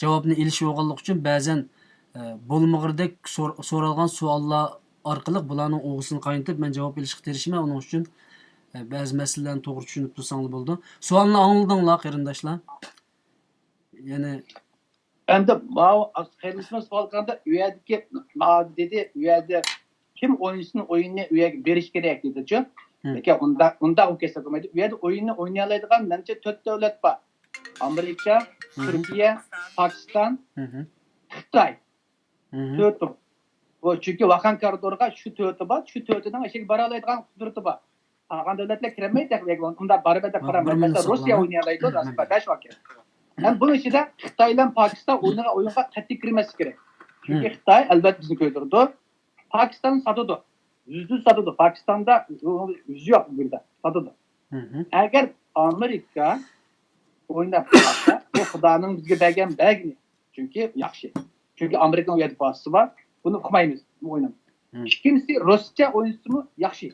javobni ilish bo'lganligi uchun ba'zan bo'lmag'irdek so'ralgan savollar orqali bularning o'g'isini qaynatib men javob ilishga tirishman. Uning uchun ba'zi masalalarni to'g'ri tushunib tursanglar bo'ldi. Savolni angladinglar qarindoshlar? Ya'ni endi qarindoshimiz savol qilganda u yerdagi dedi, u yerda kim o'yinchini o'yinni u yerga berish kerak dedi-chi. Lekin unda u kelsa bo'lmaydi. U yerda o'yinni o'ynay oladigan menimcha 4 davlat bor. Amerika, Türkiye, Pakistan, Xitoy. To'rtta. Bu chunki One Corridorga shu to'rtta bor, shu to'rtadan ichiga bora oladigan qudrati bor. Qolgan davlatlar kirmaydi, unda baribir deb qaramaydi. Masalan, Rossiya o'ynay oladi, rasman 5 vakit. Hem bunun içinde Xitoy bilan Pakistan o'yinga qat'iy kirmesi kerak. Chunki Xitoy albatta bizni ko'ydirdi. Pakistan satadi. %100 satadi. Pakistan'da yüzü yok bu yerda. Satadi. Eğer Amerika o'ynab qolsa, bu Xudoning bizga bergan belgi. Chunki yaxshi. Chunki Amerikaning yerda passi bor. Buni qilmaymiz bu o'yinni. Ikkinchisi Rossiya o'yinsimi yaxshi.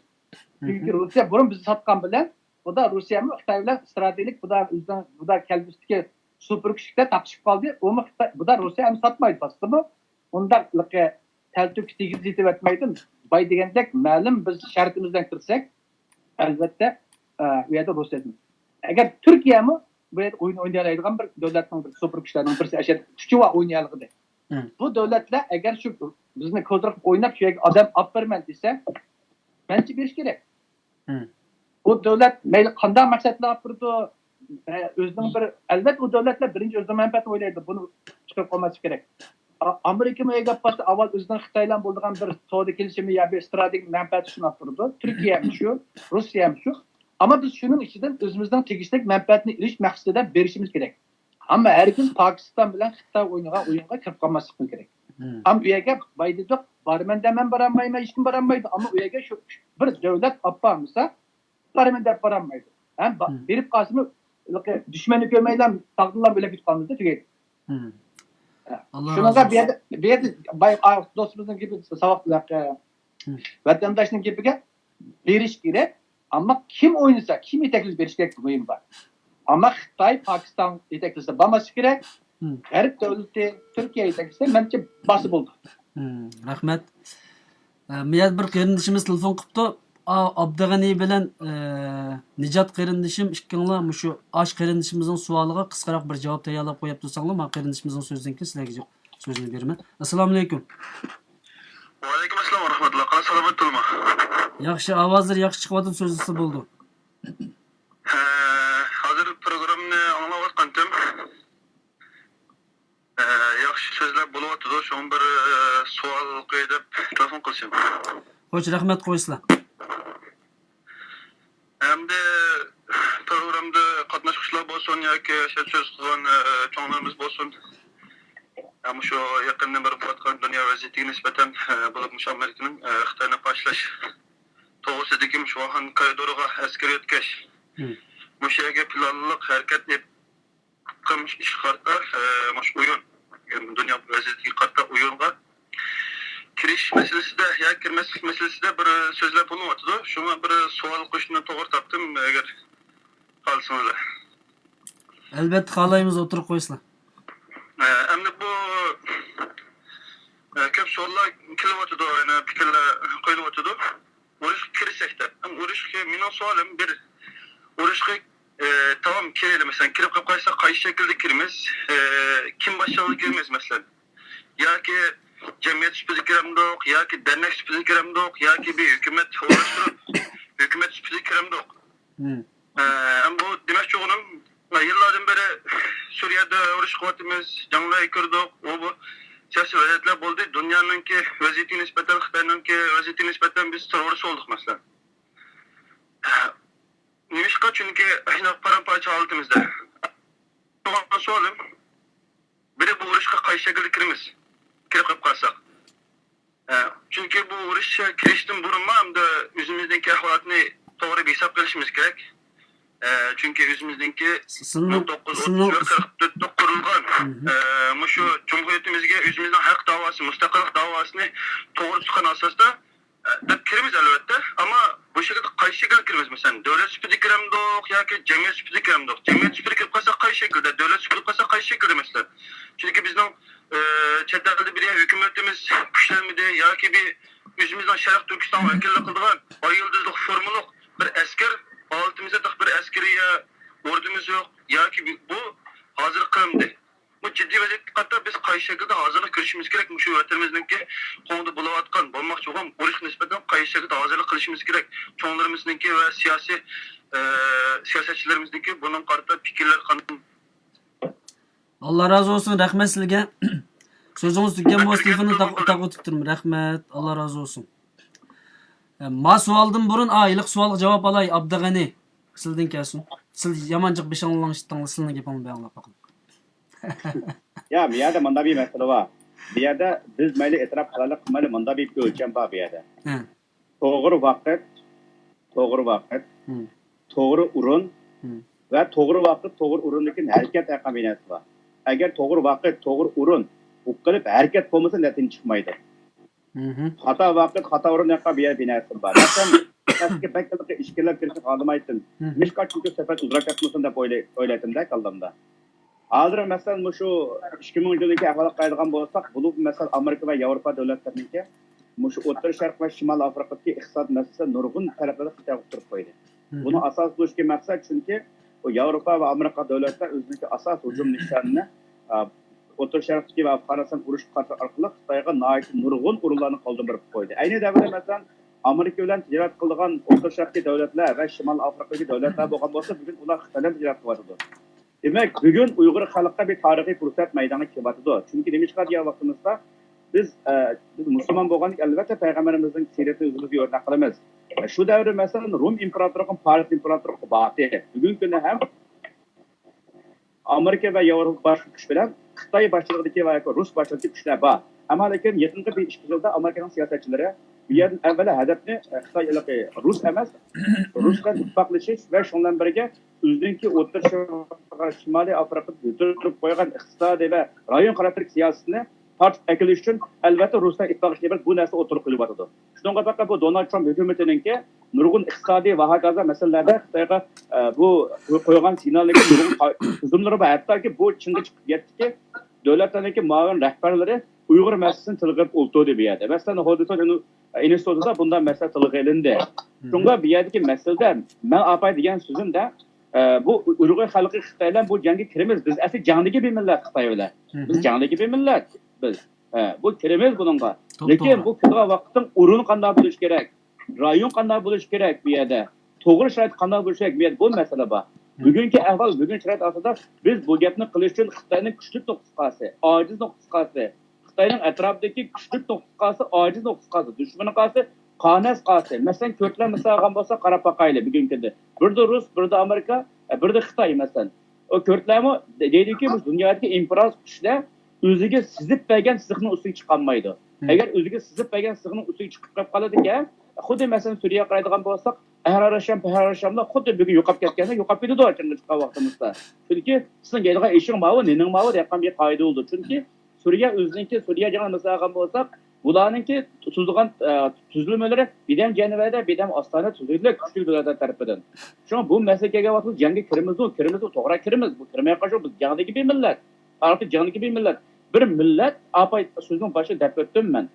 Chunki Rossiya burun bizni satgan bilan, bu da Rossiyami Xitoy bilan strategik bu da kelgusdagi super kuchliklar taqishib qoldi. Bu da Rossiya ham satmaydi pasmi? Unda taltib tegiz yetib etmaydi. Bay degandek ma'lum biz shartimizdan kirsak, albatta u yerda Rossiyamiz. Agar Turkiyami bu yerda o'yin o'ynay oladigan bir davlatning bir super kuchlarning birisi ashar kuchi va o'ynay oladi. Bu davlatlar agar shu bizni ko'ldirib o'ynab shu yerga odam olib berman desa, menimcha berish kerak. Bu davlat mayli qanday maqsadlar olib turdi, o'zining bir albatta u davlatlar birinchi o'z manfaatini o'ylaydi. Buni chiqib qolmaslik kerak. Amerika mega pasta avval o'zining Xitoy bilan bo'lgan bir savdo kelishimi yoki strategik manfaat uchun olib turdi. Turkiya ham shu, Rossiya ham shu. Ama biz şunun içinden özümüzden tegishli menfaatini ilish maqsadida berishimiz kerak. Ama her gün Pakistan bilan Xitoy o'yinga kirib qolmaslik kerak. Am u yerga baydidiq barman demen baranmayman, hech kim baranmaydi. Ama u yerga shu bir davlat opamsa barman deb baranmaydi. Ham berib qolsa dushmanni ko'rmaydan taqdirlar bo'lib ketganimizda tugaydi. Allah Şununla razı olsun. bir yerde dostumuzun gibi savaklı vatandaşın gibi veriş gerek. Ama kim oynasa, kim yetekli veriş gerek bu mühim var. Ama Xitay, Pakistan yeteklisi baması gerek. Garip devleti, Türkiye yeteklisi bence bası buldu. Rahmet. Miyaz bir qerindishimiz telefon qilibdi. Abdug'ani bilan Nijat qerindishim ikkinglar shu ash qerindishimizning savoliga qisqaroq bir javob tayyorlab qo'yib tursanglar, men qerindishimizning so'zidan keyin sizlarga so'zni beraman. Assalomu alaykum. Va alaykum assalom va rahmatulloh. Qana salomatmi? Yaxshi, ovozlar yaxshi chiqyapti, so'zlisi bo'ldi. Hozir programmani anglayotgandim. Yaxshi so'zlar bo'lyapti. Shu bir savol qo'yib telefon qilishim. Xo'sh, rahmat qo'ysizlar. Endi programda qatnashuvchilar bo'lsin yoki so'z qilgan cho'nglarimiz bo'lsin. Ama şu yakında bir bo'layotgan dunyo vaziyatiga nisbatan bo'lib Amerikaning Xitoyni boshlash to'g'risidagi shu han koridoriga askar yetkash. Bu yerga planliq harakat qilmish ish qarta shu o'yin dunyo vaziyatiga qarta o'yinga kirish masalasida yoki kirmaslik masalasida bir so'zlar bo'lyapti. Shunga bir savol qo'yishni to'g'ri topdim agar qolsanglar. Albatta xohlaymiz, o'tirib qo'ysizlar. Endi bu ko'p savollar kelyapti, yani fikrlar qo'yilyapti. Urush kirishakda. Urushga mening savolim bir urushga tamam kelaylik, masalan, kirib qolib qolsa qaysi shaklda kiramiz? Kim boshchiligida kiramiz masalan? Yoki jamiyat sifatida kiramdoq, yoki dernek sifatida kiramdoq, yoki bir hukumat oluşturup hukumat sifatida kiramdoq. Bu demek çoğunum yıllardan beri Suriye'de urush qilyapmiz, janglar ko'rdik. Bu siyosiy vaziyatlar bo'ldi. Dunyoninki vaziyatiga nisbatan, Xitoyninki vaziyatiga nisbatan biz terrorist olduk mesela. Nimishqa? Chunki aynan paramparcha holatimizda. So'lim, biri bu urushga qaysi shaklda kiramiz? Kirib qolib qolsak. Chunki bu urushga kirishdan burun hamda o'zimizdagi ahvolni to'g'ri hisob qilishimiz kerak. Çünkü yüzümüzdeki 1944'te kurulgan şu Cumhuriyetimizge yüzümüzden hak davası, müstakillik davasını doğru çıkan asasda kirimiz elbette ama bu şekilde kayı şekilde kirimiz mesela devlet süpürü kiremdok ya ki cemiyet süpürü kiremdok. Cemiyet süpürü kirip kalsa kayı şekilde, devlet süpürü kalsa kayı şekilde mesela. Çünkü bizden çetlerde bir hükümetimiz güçlenmedi ya ki bir yüzümüzden Şerif Türkistan vekillik kıldıgan ay yıldızlık formülük bir asker altımızda da bir askeriye ordumuz yok ya ki bu hazır kılındı. Bu ciddi vaziyette hatta biz kayı şekilde hazırlık görüşümüz gerek. Şu vatanımızdaki konuda bulavatkan, bulmak çok ama oruç nispeten kayı şekilde hazırlık kılışımız gerek. Çoğunlarımızdaki ve siyasetçilerimizdeki bunun kartta fikirler kanıtım. Allah razı olsun, rahmet sizlarga. Sözünüz tükken bu telefonu takip tutturun. Rahmet, Allah razı olsun. Ma sualdan burun iliq sualga javob olay. Abdug'ani sizdan kelsin. Siz yamanchiq besh anglangishdan sizlarga gapimni bayanlab boqing. Ya bu yerda manda bir mesele var. Bu yerda biz mayli e'tirof qilaylik, mayli manda bir o'lcham bor bu yerda. To'g'ri vaqt, to'g'ri o'rin va to'g'ri vaqt, to'g'ri o'rindagi harakat kombinatsiyasi bor. Agar to'g'ri vaqt, to'g'ri o'rin bu qilib harakat bo'lmasa natija chiqmaydi. Xato vaqt, xato o'rin kombinatsiyasi bor. Masalan, eski beklarga ishkillar kirishni xohlamaydim. Mishqa chunki safar uzrak atmasın da o'ylaydim-da kaldımda. Hozir masalan shu 2000 yildagi ahvolga qaraydigan bo'lsak, bu masalan Amerika va Yevropa davlatlarininki shu O'rta Sharq va Shimoliy Afrikadagi iqtisod masalasi nurg'un taraflarda Xitoyga turib qo'ydi. Buni asos qilishga maqsad chunki bu Yevropa va Amerika davlatlari o'zining asos hujum nishonini O'rta Sharqdagi va Afg'oniston urush orqali Xitoyga nurg'un urinlarni qoldirib qo'ydi. Ayni davrda masalan Amerika bilan tijorat qilgan O'rta Sharqdagi davlatlar va Shimoliy Afrikadagi davlatlar bo'lgan bo'lsa, bugun ular Xitoy bilan tijorat qilyapti. Demek bugün Uyghur xalqqa bir tarixiy fursat maydonga kelyapti. Chunki nimishqa degan vaqtimizda biz musulmon bo'lganlik albatta payg'ambarimizning siyratini o'zimizga o'rnak qilamiz. Shu davrda masalan Rum imperatori, Paris imperatori boti. Bugungi kunda ham Amerika va Yevropa boshqa kuch bilan Xitoy boshchiligidagi va Rus boshchiligidagi kuchlar bor. Ammo lekin yaqinqi bir 2 yilda Amerikaning siyosatchilari bu yerdan avvalo hadafni Xitoy Rus emas, Rusdan ittifoqlashish va shundan birga o'zininki o'rta shimoliy Afrikada yuturib qo'ygan iqtisodiy va rayon xarakterli siyosatini tartib akilish uchun albatta Ruslar ittifoqi bu narsa o'tirib qo'yilyotdi. Shunga faqat bu Donald Trump hukumatininki nurg'un iqtisodiy va hokazo masalalarda Xitoyga bu qo'ygan signallarga nurg'un tizimlari va hattoki bu chinga chiqib ketdiki, davlatlarning muavin rahbarlari Uyg'ur masalasini tilga o'ltirdi bu yerda. Masalan, Hodison institutida bundan masala tilga ilindi. Shunga bu yerdagi masalada men apay degan so'zimda bu Uyg'ur xalqi Xitoydan bu jangga kiramiz. Biz asli jangdagi bir millat Xitoy bilan. Biz jangdagi bir millat. Biz bu kiramiz bununla. Lekin bu kirgan vaqtning o'rni qanday bo'lish kerak? Rayon qanday bo'lish kerak bu yerda? To'g'ri sharoit qanday bo'lish kerak bu yerda? Bu masala bor. Bugungi ahvol, bugun sharoit asosida biz bu gapni qilish uchun Xitoyning kuchli nuqtasi, ojiz nuqtasi, Xitoyning atrofidagi kuchli nuqtasi, ojiz nuqtasi, dushmani qasi, qanas qasi. Masalan, ko'rtlar misolgan bo'lsa qarab boqayli bugungi kunda. Birda Rus, birda Amerika, birda Xitoy masalan. O ko'rtlarmi deydiki, bu dunyodagi imperial kuchlar o'ziga sizib bergan siziqni ustiga chiqolmaydi. Agar o'ziga sizib bergan siziqni ustiga chiqib qoladi-ki, xuddi masalan Suriyaga qaraydigan bo'lsak, Hararashamda xuddi bugun yo'qolib ketganda yo'qolib ketdi o'chirib chiqqan vaqtimizda. Chunki sizning deydigan ishing mavi, nening mavi degan bir qoida bo'ldi. Chunki Suriya o'ziniki Suriya jangini misolgan bo'lsak, bularninki tuzilgan tuzilmalari birdan Janvada, birdan Ostona tuzilgan kuchli davlatlar tarafidan. Shunga bu masalaga vaqt jangga kiramiz, to'g'ri kiramiz. Bu kirmay qolsa biz jangdagi bir millat. Artık jangdagi bir millat. Bir millat apay so'zning boshida deb o'tdim men.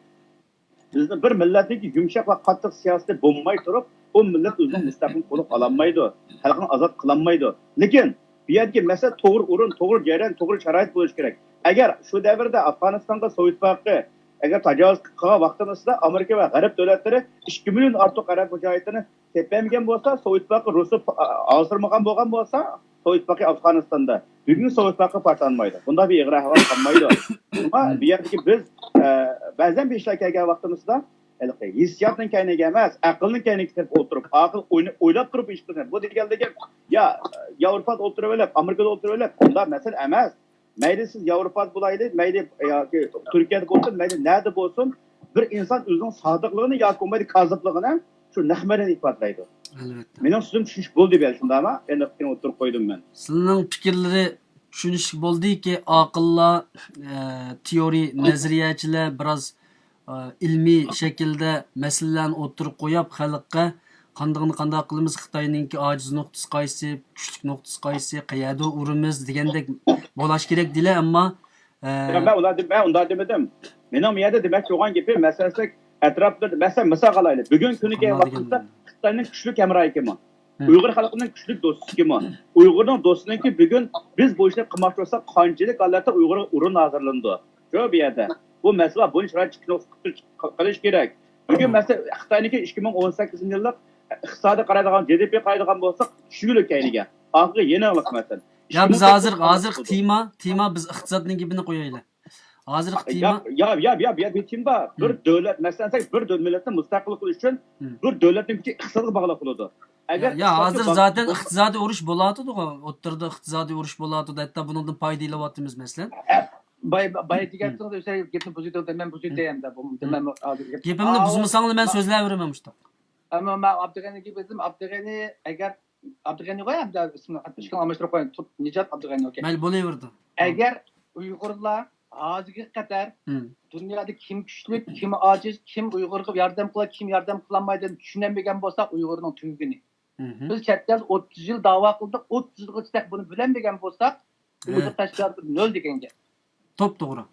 Bizni bir millatdagi yumshoq va qattiq siyosatda bo'lmay turib, bu millat o'zining mustaqil qo'lib ololmaydi, xalqni ozod qilolmaydi. Lekin bu yerga masala to'g'ri o'rin, to'g'ri jarayon, to'g'ri sharoit bo'lish kerak. Agar shu davrda Afg'onistonga Sovet ittifoqi agar tajovuz qilgan vaqtimizda Amerika va G'arb davlatlari 2 million ortiq arab mujohidini tepamagan bo'lsa, Sovet ittifoqi Rusni hozirmagan bo'lgan bo'lsa, Sovet ittifoqi Afg'onistonda bugun Sovet ittifoqi parçalanmaydi. Bunda bir ig'ra ahvol qolmaydi. Ammo bu yerdagi biz ba'zan bir ishlar kelgan vaqtimizda hissiyotning kayniga emas, aqlning kayniga kirib o'tirib, aql o'ylab turib ish qiladi. Bu degandagi Yevropada o'tirib olib, Amerikada o'tirib olib, bunda masala emas. Mayli siz Yevropada bo'layli, mayli yoki Turkiyada bo'lsin, mayli nerede bo'lsin, bir inson o'zining sodiqligini yoki bo'lmaydi kozibligini shu nahmadan ifodalaydi. Albatta. Mening so'zim tushunish bo'ldi bel shundami? Endi o'tirib qo'ydim men. Sizning fikrlari tushunish bo'ldiki, aqllar, teoriya, nazariyachilar biroz ilmiy shaklda masalalarni o'tirib qo'yib, xalqqa qanday qilamiz, Xitoyninki ojiz nuqtasi qaysi, kuchli nuqtasi qaysi, qayerda urimiz degandek bo'lash kerak deylar, ammo ben undan demedim. Mening bu yerda demak bo'lgan gapi masalasi atrofda misol qilaylik. Bugun kuniga vaqtda Xitoyning kuchli hamrohi kim? Uyg'ur xalqining kuchli do'sti kim? Uyg'urning do'stiniki bugun biz bu ishni qilmoqchi bo'lsak, qanchalik holatda Uyg'ur o'rin hozirlandi. Shu bu yerda. Bu masala bo'yicha qilish kerak. Bugun masala Xitoyniki 2018-yilda iqtisodiy qaraydigan, GDP qaraydigan bo'lsak, tushuli kayniga. Oxirgi yenilik masalan. Ya biz hozir tema biz iqtisodning gapini qo'yaylik. Hozir tema ya bitim bor. Bir davlat masalan bir millatni mustaqil qilish uchun bir davlatning kuchi iqtisodga bog'liq bo'ladi. Ya hozir zaten iqtisodiy urush bo'ladi-ku. O'ttirda iqtisodiy urush bo'ladi. Hatto bundan foyda olyapmiz masalan. Bay degansiniz o'sha gapni buzitdi, men buzitayamda bu. Gapimni buzmasanglar men so'zlayveraman usta. Ammo men Abdug'aniga bezdim, Abdug'ani agar Abdug'ani qo'yamda ismini qatnashgan almashtirib qo'ying. Nijat Abdug'ani okey. Mayli bo'laverdi. Agar Uyg'urlar hozirga qadar dunyoda kim kuchli, kim ojiz, kim Uyg'urga yordam qiladi, kim yordam qilolmaydi tushunmagan bo'lsa, Uyg'urning tugini. Biz chetdan 30 yil da'vo qildik, 30 yilgacha buni bilmagan bo'lsak, Uyg'ur tashkiloti nol deganga. To'g'ri.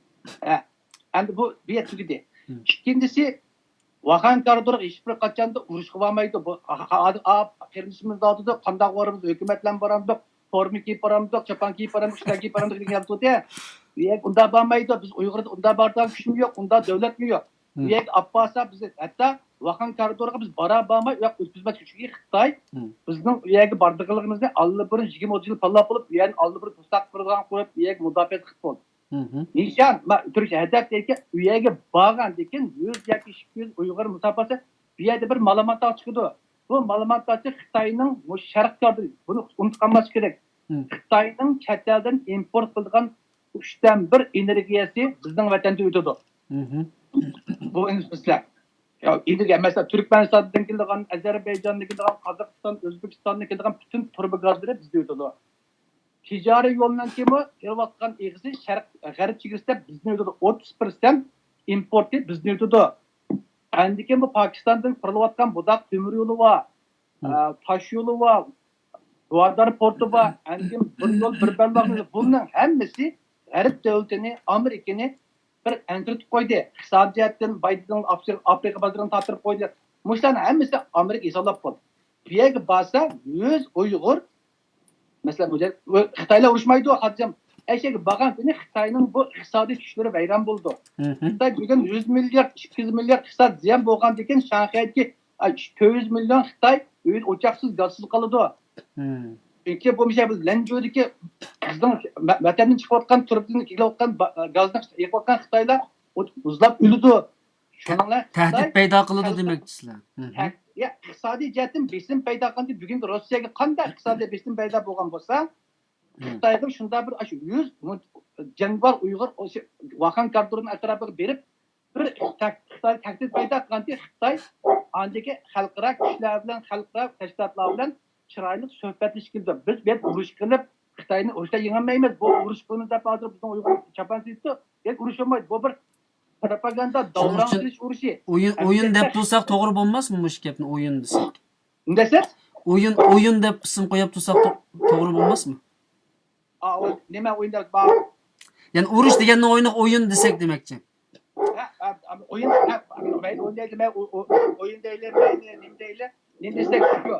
Endi bu bir tugidi. Ikkinchisi Vahan koridor hech bir qachonda urush qilmaydi. Bu qirmishimiz oldida qanday boramiz, hukumatlar boramiz, forma kiyib boramiz, chapan kiyib boramiz, ishlar kiyib boramiz degan gap bo'ldi. Unda bo'lmaydi. Biz Uyg'urda unda bardan kuchmi yo'q, unda davlatmi yo'q. Abbasa biz hatto Vahan koridorga biz borolmay, yo'q o'tkazmoq uchun Xitoy bizning u yerga bordiqligimizni allabirun 20 yil pallab bo'lib, yani allabirun mustaqillikdan qo'yib, u yerga mudofaa qilib bo'ldi. Nishon, Turkiya hedefdeki u yerga borgan lekin 100 yoki 200 Uyg'ur musofasi bu yerda bir ma'lumot chiqdi. Bu ma'lumotchi Xitoyning bu sharqkordi. Buni unutqanmas kerak. Xitoyning chet eldan import qilgan 3dan 1 energiyasi bizning vatanda o'tadi. Bu investitsiya. Ya ilgili mesela Türkmenistan'dan kelgan, Azerbaycan'dan kelgan, Kazakistan, Özbekistan'dan kelgan bütün turba gazları bizde ötüdü. Ticari yoldan kimi kelayotgan egisi G'arb chegarasida bizni ötüdü. 30% importi bizni ötüdü. Endi bu Pakistan'dan qurilayotgan budaq temir yo'li va tosh yo'li va Guadar portu va endi bir yo'l bir ballaq bunun hammasi G'arb davlatini, Amerikani bir entritib qo'ydi. Iqtisodiy jihatdan Bayden Afrika bozorini tortirib qo'ydi. Mushlarni hammasi Amerika hisoblab qo'ydi. Bu yerga borsa 100 Uyg'ur mesela bu Xitoylar urushmaydi, hozir Eşek bakan kuni Xitoyning bu iqtisodiy tushlari vayron bo'ldi. Xitoy bugun 100 milliard, 200 milliard iqtisod ziyon bo'lgandan keyin Shanxaydagi 400 million Xitoy uy o'choqsiz, gazsiz qoladi. Chunki bu misol biz Lanjodagi bizning vatandan chiqayotgan, turibdan kelayotgan gazni yo'qotgan Xitoylar muzlab o'ladi. Shuninglar tahdid paydo qiladi demoqchisizlar. Ya iqtisodiy jihatdan besim paydo qildi. Bugungi Rossiyaga qanday iqtisodiy besim paydo bo'lgan bo'lsa, Xitoyga shunda bir 100 jangovar Uyg'ur Vaxan Kardurini atrofiga berib bir Xitoy tahdid paydo qilganki Xitoy andagi xalqaro kuchlar bilan, xalqaro tashkilotlar bilan chiroyli suhbatlashib keldi. Biz bu urush qilib Xitoyni urushda yengolmaymiz. Bu urush buni deb hozir bizning Uyg'ur chapansizdi. Urush olmaydi. Bu bir propaganda davron qilish urushi. O'yin deb tursak to'g'ri bo'lmasmi bu gapni o'yin desak? Desak? O'yin deb ism qo'yib tursak to'g'ri bo'lmasmi? Nima o'yin deb bor? Ya'ni urush deganni o'yin desak demakchi. O'yin deyilmaydi, o'yin deyilmaydi, nima deyiladi? Nima desak shu.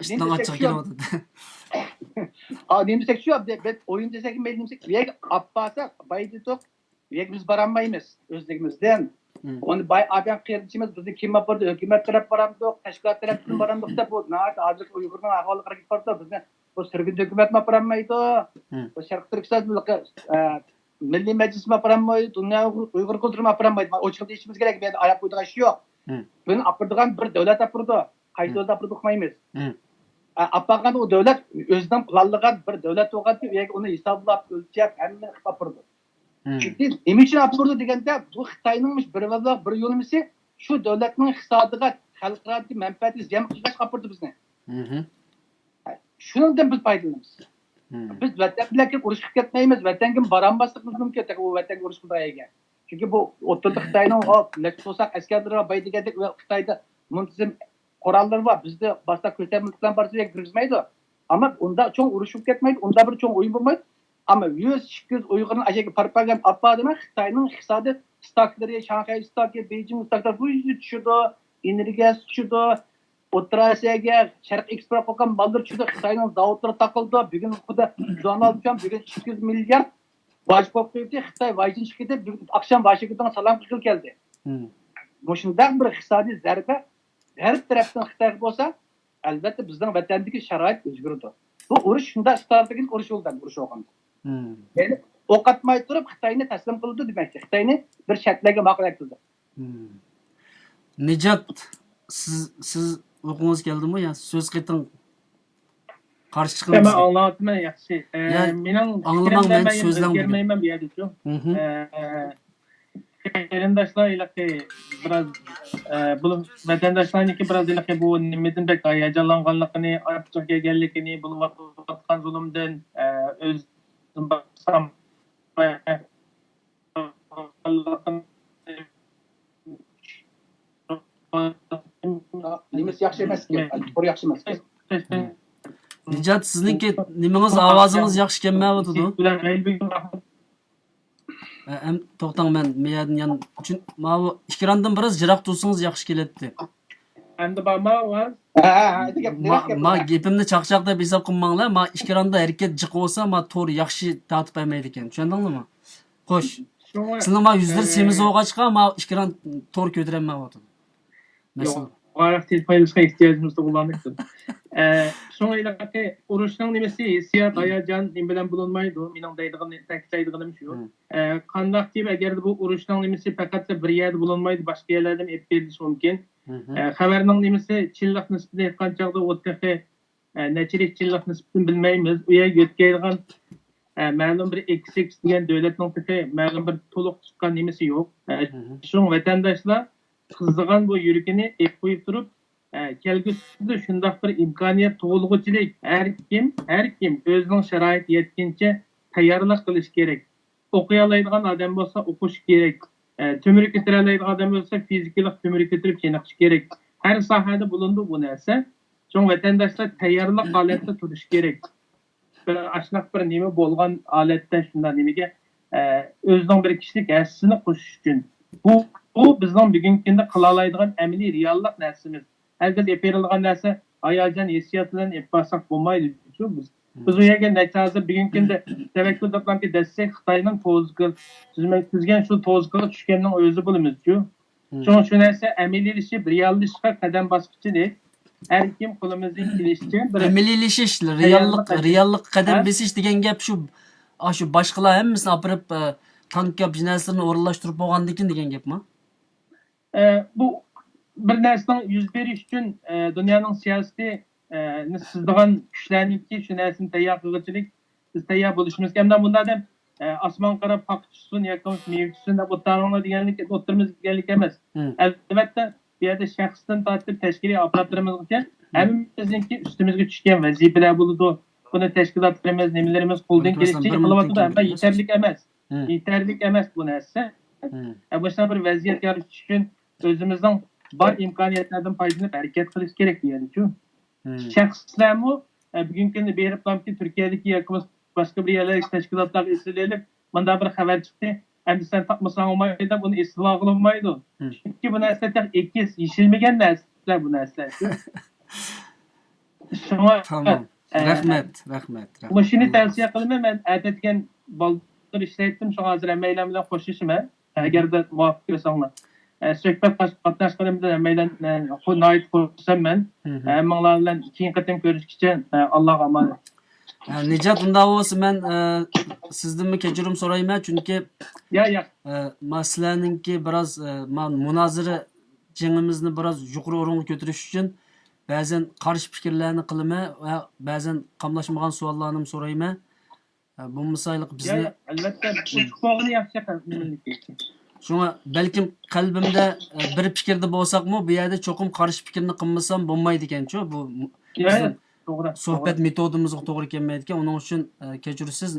İşten açık gelmedi. Nima desak shu, biz o'yin desak nima desak, bu yerga olib borsak, baydi to'q, bu yerga biz borolmaymiz o'zligimizdan. Onu bay abiyan qiyirchimiz bizni kim bordi, hukumat taraf boramiz, tashkilot tarafdan boramiz deb bu hozir Uyg'urning ahvoli qarab borsa bizni bu sirgin hukumat borolmaydi. Bu Sharq Turkiston Milliy Majlis borolmaydi, dunyo Uyg'ur kulturi borolmaydi. Ochiq deyishimiz kerak, bu yerda oyoq qo'ydigan ish yo'q. Buni apirdigan bir davlat apirdi. Qaysi davlat apirdi uqmaymiz. Apagan o davlat o'zidan planlagan bir davlat bo'lganki, u yerga uni hisoblab, o'lchab, hamma qilib apirdi. Chunki nima uchun apirdi deganda, bu Xitoyning bir vaziyat, bir yo'lmisi shu davlatning iqtisodiga, xalqaro manfaatiga ziyon qilgach apirdi bizni. Shundan biz foydalanamiz. Biz vatan bilan urush qilib ketmaymiz, vatanga borolmasligimiz mumkin, u vatanga urush qilmaydigan. Chunki bu o'rtada Xitoyning laktosak askarlari va baydigandek va Xitoyda muntazam qurollar var. Bizde başta kötemlikten barışıya girmeydi. Ama onda çok uğraşıp ketmeydi. Onda bir çok oyun bulmaydı. Ama 100-200 Uygur'un aşağı propaganda apardığına Xitay'nın iktisadi stakları, Şanghay stakı, Beijing stakları bu yüzü düşürdü. Enerji düşürdü. Orta Asya'ya Şark Ekspres kokan baldır düşürdü. Xitay'nın zavutları takıldı. Bugün Donald Trump bugün 200 milyar vacip okuyup diye Xitay vacin şirketi akşam Washington'a salam kılır geldi. Bu şundan bir iktisadi zerbe her taraftan Xitoy bo'lsa, albatta bizning vatandagi sharoit o'zgardi. Bu urush shunda strategik urush bo'lgan, urush bo'lgan. Ya'ni o'q atmay turib Xitoyni taslim qildi demakdir. Xitoyni bir shartlarga ma'qul qildi. Nijat, siz o'qingiz keldimi yo? So'z qiting. Qarshi chiqing. Men anglayapman yaxshi. Mening anglamang, men so'zlam bermayman bu yerda-ku. Qarindoshlar ilaqi biraz bu vatandaşlarniki biraz ilaqi bu nimadan bek hayajonlanganligini, ortiq kelganligini, bo'layotgan zulmdan o'zim baksam nimasi yaxshi emas-ki, to'g'ri yaxshi emas. Nijat, sizniki nimangiz, ovozingiz yaxshi kelmayotdi. To'xtang, men meyadan yan uchun mana ikkirandan biroz jiroq tursangiz yaxshi keladi. Endi borma va ma gapimni chaqchaq deb hisob qilmanglar. Ma ikkiranda harakat jiq bo'lsa, ma to'g'ri yaxshi tatib olmaydi ekan. Tushundingizmi? Xo'sh. Sizlar ma yuzlar semiz o'g'achqa, ma ikkiran to'g'ri ko'tarolmayapti. Mesela Vakti paylaşma ihtiyacımız da kullandık. Sonra ilaqi urushning nimasi hissiyat, hayajon nim bilan bulunmaydi. Mening deydig'im, ta'kidlaydig'im shu. Qandaq deb agar bu urushning nimasi faqat bir yerda bulunmaydi, boshqa yerlardan olib berilishi mumkin. Xabarning nimasi chilliq nisbatini aytgan chog'da o'ttiqi nechilik chilliq nisbatini bilmaymiz. U yerga yetkazgan ma'lum bir eksik degan davlatning tehi ma'lum bir to'liq chiqqan nimasi yo'q. Shu vatandaşlar qizigan bu yuragini qo'yib turib, kelgusida shundoq bir imkoniyat tug'ilg'uchilik har kim o'zining sharoiti yetguncha tayyorlik qilish kerak. O'qiy oladigan odam bo'lsa o'qish kerak. Tömürü ko'tara oladigan odam bo'lsa fizikalik tömürü ko'tarib chiniqish kerak. Har sohada bo'lindi bu narsa. Shu vatandaşlar tayyorlik holatda turish kerak. Aşnaq bir nima bo'lgan holatda shunda nimaga o'zining bir kishilik hassini qo'shish uchun. Bu bizning bugungi kunda qila oladigan amaliy reallik narsamiz. Herkes berilgan narsa hayajon hissiyot bilan yapmasak bo'lmaydi. Biz u yerga hozir bugungi kunda tavakkul toplamki destek Xitoyning tuzgan shu to'zg'iga tushganning o'zi bo'lamiz-ku. Shu narsa amaliylashib reallashishga qadam bosqichida her kim qo'limizdan kelishicha Amelileşiş, reallik qadam besiş degan gap shu boshqalar hammasini opirib tank yap jinasini o'rinlashtirib bo'lgandikin degan gapmi? Bu bir narsaning yuz berish uchun dunyoning siyosati sizdigan kuchlarniki shu narsani tayyor qiluvchilik biz tayyor bo'lishimiz kerak. Bunda ham osmon qarab paq tushsin yoki mevjutsin deb o'tirganlar deganlik o'tirimiz deganlik emas. Albatta bu yerda shaxsdan tortib tashkiliy apparatlarimizga hammamizniki ustimizga tushgan vazifalar bo'ladi. Buni tashkilotlarimiz, nimalarimiz qo'ldan kelishicha qilyapti, ammo yetarlik emas bu narsa. Boshqa bir vaziyat yaratish uchun o'zimizning bor imkoniyatlardan foydalanib harakat qilish kerak deydi-ku. Shaxslarmi bugungi kunda beriblamki Turkiyadagi yoki boshqa bir yerlardagi tashkilotlar eslanib, bunda bir xabar chiqdi. Endi sen tapmasang olmaydi deb uni isloh qilinmaydi. Chunki bu narsa ekis yeshilmagan narsa bu narsa. Tamam. Rahmat. Bu shuni tavsiya qilaman. Men aytadigan baldir ishlaydim, shu hozir hammalar bilan qo'shishman. Agarda muvaffaq bo'lsanglar. Suhbat qatnashganim bilan hammalar qo'noyit qo'shsam men. Hammalar bilan keyin qatam ko'rishguncha Allohga omonat. Necat unda olsa men sizden mi kechirim so'rayman chunki masalaninki biraz munozara jengimizni biraz yuqori o'ringa ko'tarish uchun ba'zan qarshi fikrlarni qilaman va ba'zan qamlashmagan savollarni so'rayman. Bu misollik bizni albatta ushbuqni yaxshi qildik. Shunga balkim qalbimda bir fikrda bo'lsaqmi, bu yerda cho'qim qarshi fikrni qilmasam bo'lmaydi ekan-ku. Bu sohbet metodimizga to'g'ri kelmaydi ekan. Uning uchun kechirasiz.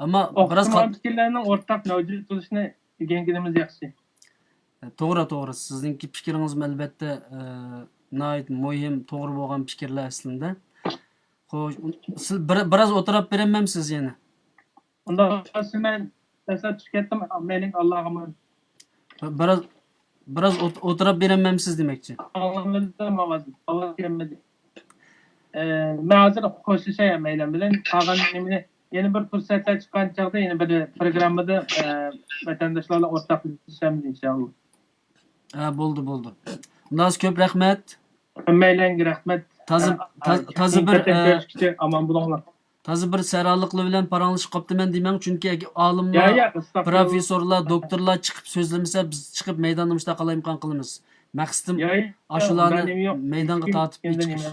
Ammo biroz fikrlarning o'rtaq mavjud bo'lishini o'rganganimiz yaxshi. To'g'ri. Sizningki fikringiz albatta nihoyat muhim, to'g'ri bo'lgan fikrlar aslida. Xo'sh, siz biroz o'tirib bermaysiz yana? Unda men tasavvur tushgandim, mening Allohga emanet. Biroz o'tirib bermaysiz demakchi. Allohdan ovoz kelmedi. Men hozir qo'shishayman bilan qolgan nimani yana bir fursatlar chiqqan chog'da yana bir programmada vatandoshlarga o'rtoqlashamiz inshaalloh. Bo'ldi. Undan ko'p rahmat. Hammalarga rahmat. Tazi bir saralliqli bilan paranglashib qoptiman demang, chunki olimlar, professorlar, doktorlar chiqib so'zlamasa biz chiqib maydonda mustaqil imkon qilamiz. Maqsadim ashularni maydonga tortib chiqish.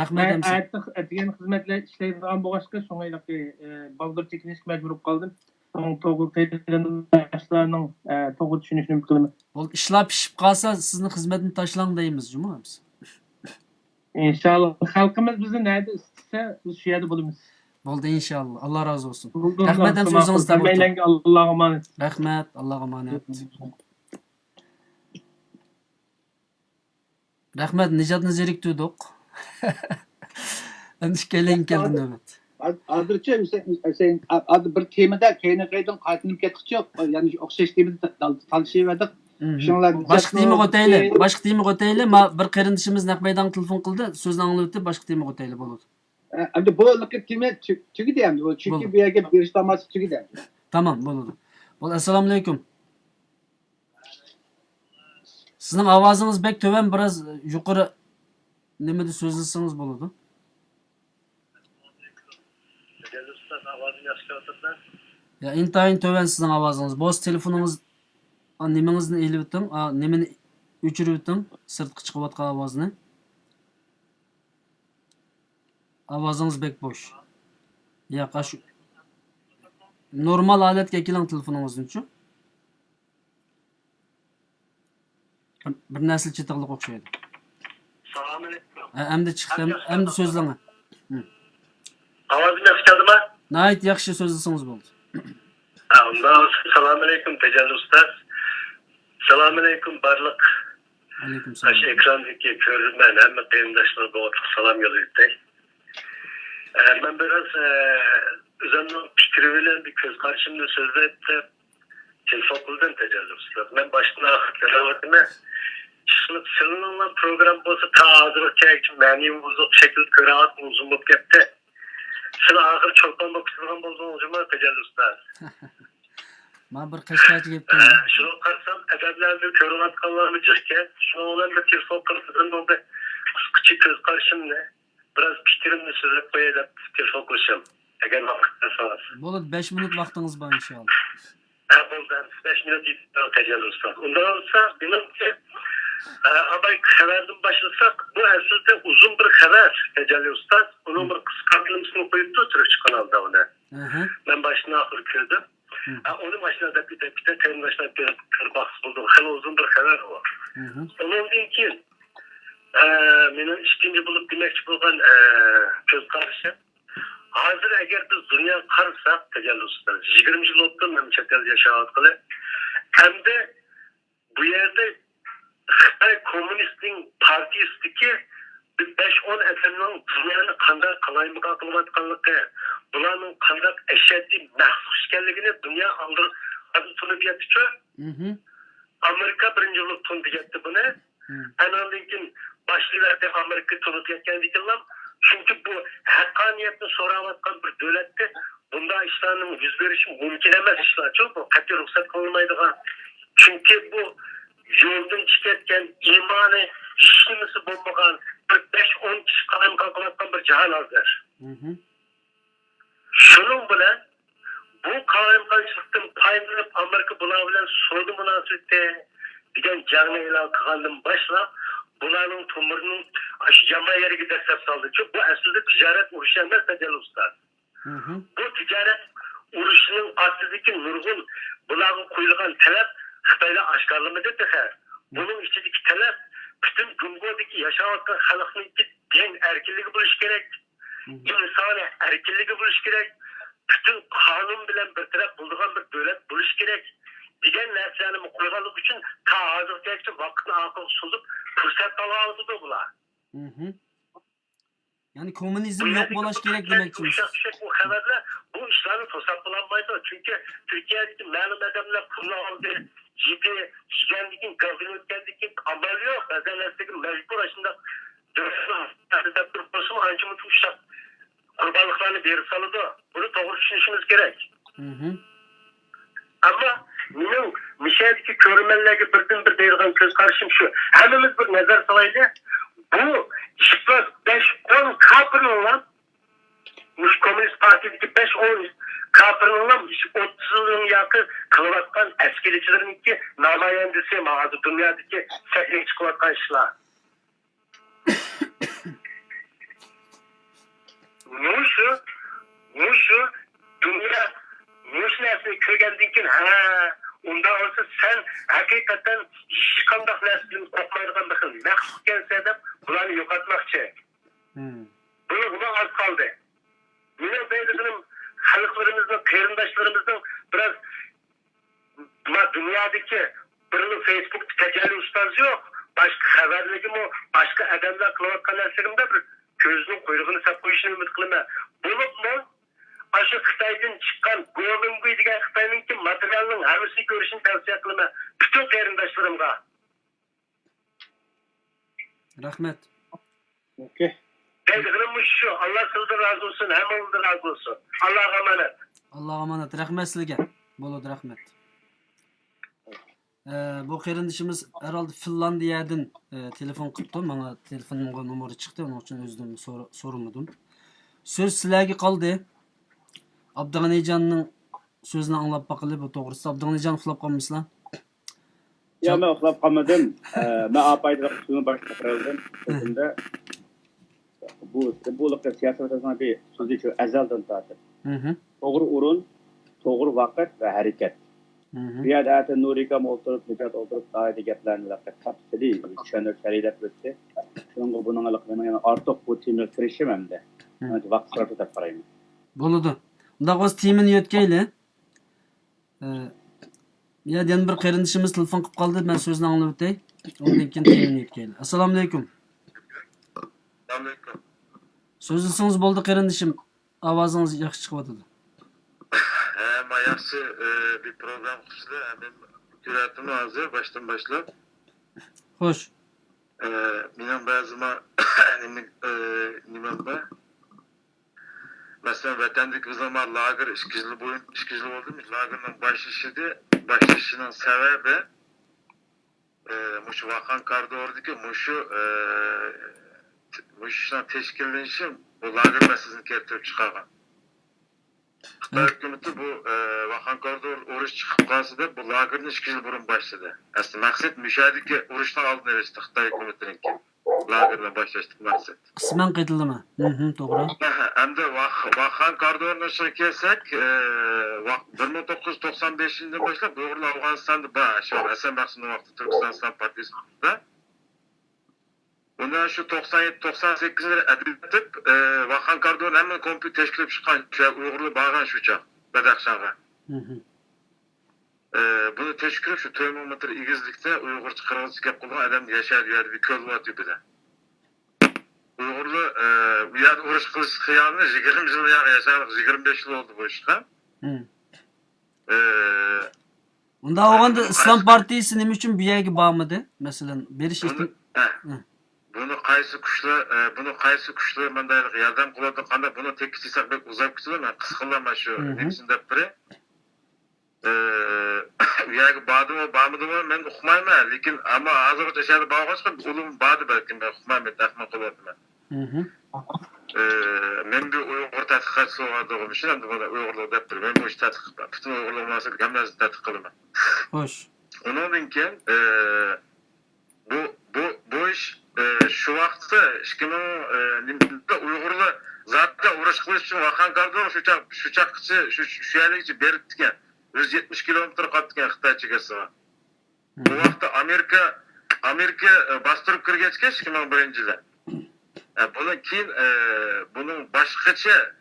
Rahmat hamsi. Atgan xizmatlar ishlaydigan bo'lg'achqa shuningdek baldir chekinish majbur qoldim. To'g'ri yoshlarning to'g'ri tushunishini qilaman. Ishlar pishib qolsa sizni xizmatni tashlang deymiz, jumamiz. İnşallah. Xalqimiz bizni nerede istese biz şu yerde bulunuz. Bo'ldi inshaalloh. Alloh razı olsun. Rahmat ham so'zingizdan. Allohga omonat. Rahmat, Allohga omonat. Rahmat, Nijatni zeriktirdik. Endi kelin keldi navbat. Hozircha sen bir temada keyingi qaydan qaytinib ketqichi yo'q. Ya'ni o'xshash temada tanishyaptik. Başka tema o'tayli. Bir qarindishimiz naq maydonga telefon qildi. So'zni anglab o'tib boshqa tema o'tayli bo'ladi. Endi bu tema tugidi endi. Chunki bu yerga berish tamasi tugidi. Tamam, bo'ladi. Assalomu alaykum. Sizning ovozingiz bek to'van, biroz yuqori nimada so'zlasangiz bo'ladi. Ya intayin to'van sizning ovozingiz. Bo'z telefoningiz nimangizni elib o'ting, nimani o'chirib o'ting, sirtqi chiqayotgan ovozni. Ovozingiz bek bo'sh. Ya Normal aletga keling telefoningizdan chu. Bir narsa chetiqliq o'xshaydi. Assalomu alaykum. Endi chiqdi, endi so'zlang. Ovozim yaxshi keldimi? Nayt yaxshi so'zlasangiz bo'ldi. Assalomu alaykum Tejalli ustaz. Assalomu alaykum barliq. Alaykum salom. Aşı ekrandaki görürmen hem kıyımdaşlar bu oturup salam yoluydu. Ben biraz üzerine fikriyle bir göz karşımda sözde etti. Telefon Tejalli ustaz. Ben başına akıtlarım. Şimdi senin olan program olsa ta hazırlıkken için məni uzun şekilde körahat uzun bulup gitti. Sen ahır çoktan bakıştırgan bozdun olacağım Tejalli ustaz. Ben bir Qashqarcha gelip keldim. Şunu qarsam adablarni ko'rayotganlarni jirga, shuni olan bir telefon qilib oldi. Qisqacha ko'z qarshimni biraz fikrimni so'zlab qo'yay deb telefon qilishim. Agar vaqt bersangiz. Bo'ladi, 5 minut vaqtingiz bor inshaalloh. Bo'ldi, 5 minut Tejalli ustaz. Undan olsa benimki abay xabardan başlasak bu aslında uzun bir xabar Tejalli ustaz. Onun bir qisqartmasini qo'yibdi Turkish kanalda ona. Ben başına ahır ko'rdim. Onun başına da bir de terimdaşlar bir bahs buldum. Hem uzun bir haber var. Onun için benim ikinci bulup demekçi bulgan göz karşı. Hazır eğer biz dünya karsak Tejalli ustaz. 20 yıl oldu ben çetel yaşamaklı. Hem de bu yerde Xitay Komünistliğin partistiki bir 5-10 efendim dünyanın kandak kalayımıqa kılvatkanlığı, bularının kandak eşeddi mahsus geldiğini dünya alır adı tunup yetişti. Amerika birinci yıllık tunup yetti bunu. Anadolu'nun başlılarda Amerika tunup yetken dikildim. Çünkü bu hakkaniyetini soravatkan bir devlette bunda İslam'ın yüz verişi mümkün emez İslam. Çok bu katı ruhsat kılmaydı. Çünkü bu yoldan çıkarken imanı işlemesi bulmadan 5-10 kişi kalem kalkılattan bir cihan hazır. Şunun bilen bu kalem kalçılıktan paylanıp Amerika buna bilen sordu münasebette bir canlı ilan kılandan başla bunların tumurunun aşacama yeri gidersek saldı. Çünkü bu aslında ticaret uğraşı emez Tejalli ustaz. Bu ticaret uğraşının aslındaki nurgun bunların koyulgan talep Xitayla aşkarlamadı teher. Bunun içindeki talep bütün Cumhuriyet'teki yaşamaktan halkının din erkinliği buluş gerek. İnsani erkinliği buluş gerek. Bütün kanun bilen bir taraf bulduğun bir devlet buluş gerek. Digen neslerini koymalık için ta hazırlık için vaktini akıl suzup fırsat alağızı da bular. Yani komünizm yok bulaş gerek demek için. Bu haberler bu işlerin fırsat bulanmaydı. Çünkü Türkiye'deki malum adamlar kullanıldı. Ciddi şigenlikin, gazinokenlikin ameli yok. Özellikle mecbur aşında dövüşün bir basım ancımı tuşlar. Kurbanlıklarını beri salıdı. Bunu doğru düşünüşümüz gerek. Ama benim Mişel'deki körümellerle birden bir deyilgen göz karşım şu. Hemimiz bir nazar salayla bu işte 5-10 kapırın olan Komünist Parti'deki 5-10 kapırın olan 30 yılın yakın kılıvatkan askericilerin ki namayendisi mağazı dünyadaki sekreyi çıkıvatkan işler. Muşu dünya Muş nesli kögendinkin ondan olsa sen hakikaten hiç kandak neslini kokmayırgan bakın. Meksik gelse de bulanı yok atmakçı. Buna az kaldı. Yine benim halklarımızın, kıyırındaşlarımızın biraz dünyadaki birinin Facebook Tejalli ustaz yok. Başka haberlerim o, başka adamlar kılavatkan neslerimde bir gözünün kuyruğunu sapıyışını ümit kılma. Bulup mu? Aşı Xitay'dan çıkan Golden degan Xitay'nınki materialının hevesi görüşünü tavsiye kılma. Bütün kıyırındaşlarımga. Rahmet. Okey. Dediğimiz şu, Allah sizden razı olsun, hem ondan razı olsun. Allah'a emanet. Allah'a emanet. Rahmet sizga. Bo'ladi, rahmet. Bu qarindishimiz herhalde Finlandiyadan telefon qilibdi. Menga telefonimga nomeri chiqdi, onun uchun o'zim so'ramadim. So'z sizlarga qoldi. Abdug'anijonning so'zini anglab baqili bu to'g'risida. Abdug'anijon uxlab qolmaysizlar? Ya ben uxlab qolmadim. Ben apayda şunu başlatırdım. Şimdi bu siyaset arasında bir sözü şu ezelden tartır. Doğru urun, to'g'ri vaqt va harakat. Bu yerda ati Nurikam o'tirib, Nikat o'tirib, daydi gaplarni tafsili tushunib sariyat o'tdi. Shunga buning yana ortiq bu temga kirishim hamda. Vaqt sarf etib qarayman. Bo'ladi. Unda o'z timini yo'tkayli. Ya yana bir qarindishimiz telefon qilib qoldi. Men so'zni anglab o'tay. Undan keyin timini yo'tkayli. Assalomu alaykum. Assalamualaikum. So'zlisingiz bo'ldi qarindishim. Ovozingiz yaxshi chiqyapti. Ama yaxshi bir program qilishdi. Men ko'rayapman hozir boshdan boshlab. Xo'sh. Mening ba'zima nima bor? Mesela vatandaki o zaman lager 2 yıl boyun 2 yıl oldu mu? Lager'ın başlayışının sebebi Muşu Vakan Kardor'daki Muşu'dan teşkillenişim bu lager meselesini getirip çıkargan. Xitay hükümeti bu Vakan Kardor oruç çıkıp kalsa da bu lager'ın 2 yıl burun başladı. Aslında maksat müşahedeki oruçtan aldığını erişti Xitay hükümetinin ki. Lager'la başlaştık maksat. Qisman qaytildimi? To'g'ri. Hem de Vakan Kardor'un kelsek 1995 yılından başlayıp Uygurlar Afganistan'da başlıyor. Esen Baksun'un vakti Türkistan İslam Partisi'nde. Bundan şu 97-98'leri edilip Vakan Kardor'un hemen komple teşkil edip çıkan Uygurlu bağlan şu çağ. Bedakşan'a. Bunu teşkil edip şu termometre İgizlik'te Uygurcu Kırgızcı kep kullanan adam yaşar yerde bir köl var gibi de. Uygurlu bu yerde uğraş kılıç kıyanını 20 yıl yaşadık. 25 yıl oldu bu işten. Unda oğanda İslam Partisi nima uchun bu yerga bormadi? Masalan, berish Bunu qaysi kuşlu mandaylık yardım kuladı kanda bunu tek kişiysak bek uzak kuşlu ama kısıkılama şu nefsinde biri. Bu yerga bağmadı mı ben okumayım lekin ama hazır yaşadı bağışka ulum bağdı belki ben okumayım tahmin kuladım. Men bir Uyghur tadqiqatchisi bo'lganligim uchun endi buni Uyg'urlar deb turib, men bu ish tadqiq butun Uyg'urlar munosib hammasini tadqiq qilaman. Xo'sh. Undan keyin bu ish shu vaqtda 2000 Uyg'urlar zatda urush qilish uchun Vakan Kardor shu chaqqichi shu yerlikchi beribdi ekan. 170 kilometr qatgan Xitoy chegarasiga. Bu vaqtda Amerika bostirib kirgachga 2001-yilda bunun keyin bunun boshqacha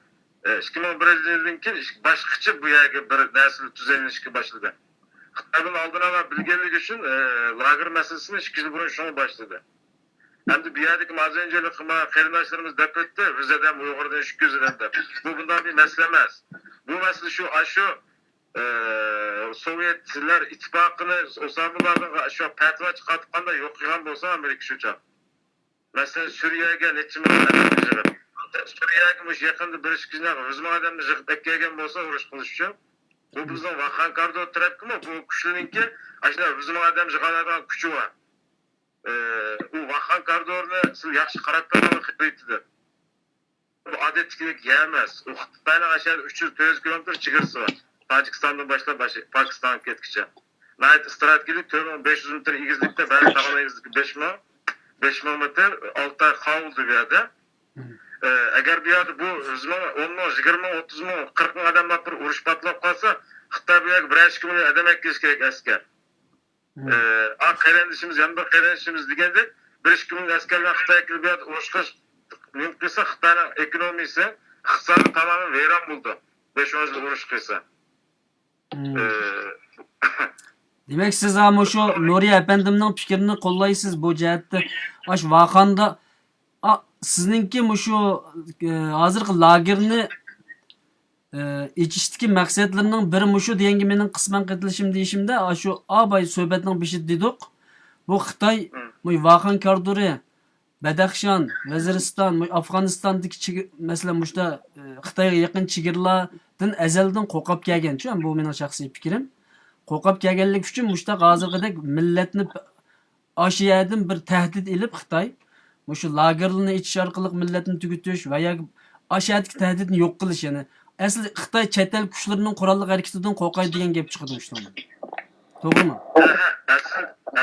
2001-yildan keyin boshqacha bu yerga bir narsa tuzalishga boshladi. Xitoyning oldini olib bilganligi uchun lager masalasini 2 yil burun shunga boshladi. Endi bu yerdagi mazenjelik qarindoshlarimiz deb o'tdi, bizdan Uyg'urdan 200 dan deb. Bu bundan bir masala emas. Bu masala shu Sovyetlar ittifoqini Osamalarning shu fatvo chiqartganda yo'q qilgan bo'lsa Amerika shu chaq. Mesela Suriye'ye neçe adam yığıp, Suriye'ye yakında bir işkizine hızma adamı yığıp ekleyen olsa uğraş konuşuyor. Bu bizden Vakan Kardor tarafı mı? Bu kuşların ki, aslında hızma adam yığılan küçüğü var. Bu Vakan Kardor'unu yaxşı karakterine kıyıtıdır. Bu adetçilik yemez. O Xitay'ın aşağı 300-400 kilometre çıkırsı var. Tacikistan'dan Pakistan'a gitkice. Nayet strategik 500 metre İgizlik'te, ben tağına İgizlik'te 5 metre 6 ay kaldı bir yerde. Eğer bir yerde bu 10 mu, 20 mu, 30 mu, 40 mu adamlar bir uruş patlap kalsa Xitay bir yerde birer 2 milyon adam ekleyiş gerek asker. Kayrendişimiz, yanı bir kayrendişimiz degende 1-2 milyon askerler Xitay ekleyiş bir yerde uruş kılış mümkünse Xitay'ın ekonomisi Xitay'ın tamamen veyran buldu. 5-10 yıl uruş kılsa. Demek siz ama şu Nuriye efendimning fikrini qo'llaysiz bu jihatda. Aş vaqanda sizninki şu hozirgi lagerni ichishdagi maqsadlarining biri shu degangi mening qisman qaytilishim deyishimda shu abay suhbatning beshi dedik. Bu Xitoy Vakan Kardori, Badaxshan, Vaziriston, Afg'onistondagi masalan mushda Xitoyga yaqin chegirlardan azaldan qo'rqib kelgan-ku, bu mening shaxsiy fikrim. Qo'rqib kelganlik uchun mushta hozirgidek millatni ashiyadan bir tahdid ilib Xitoy shu lagerlarni ichish orqali millatni tugutish va ashiyadagi tahdidni yo'q qilish, ya'ni asli Xitoy chet el kuchlarining qurolli harakatidan qo'rqaydi degan gap chiqadi shundan. To'g'rimi?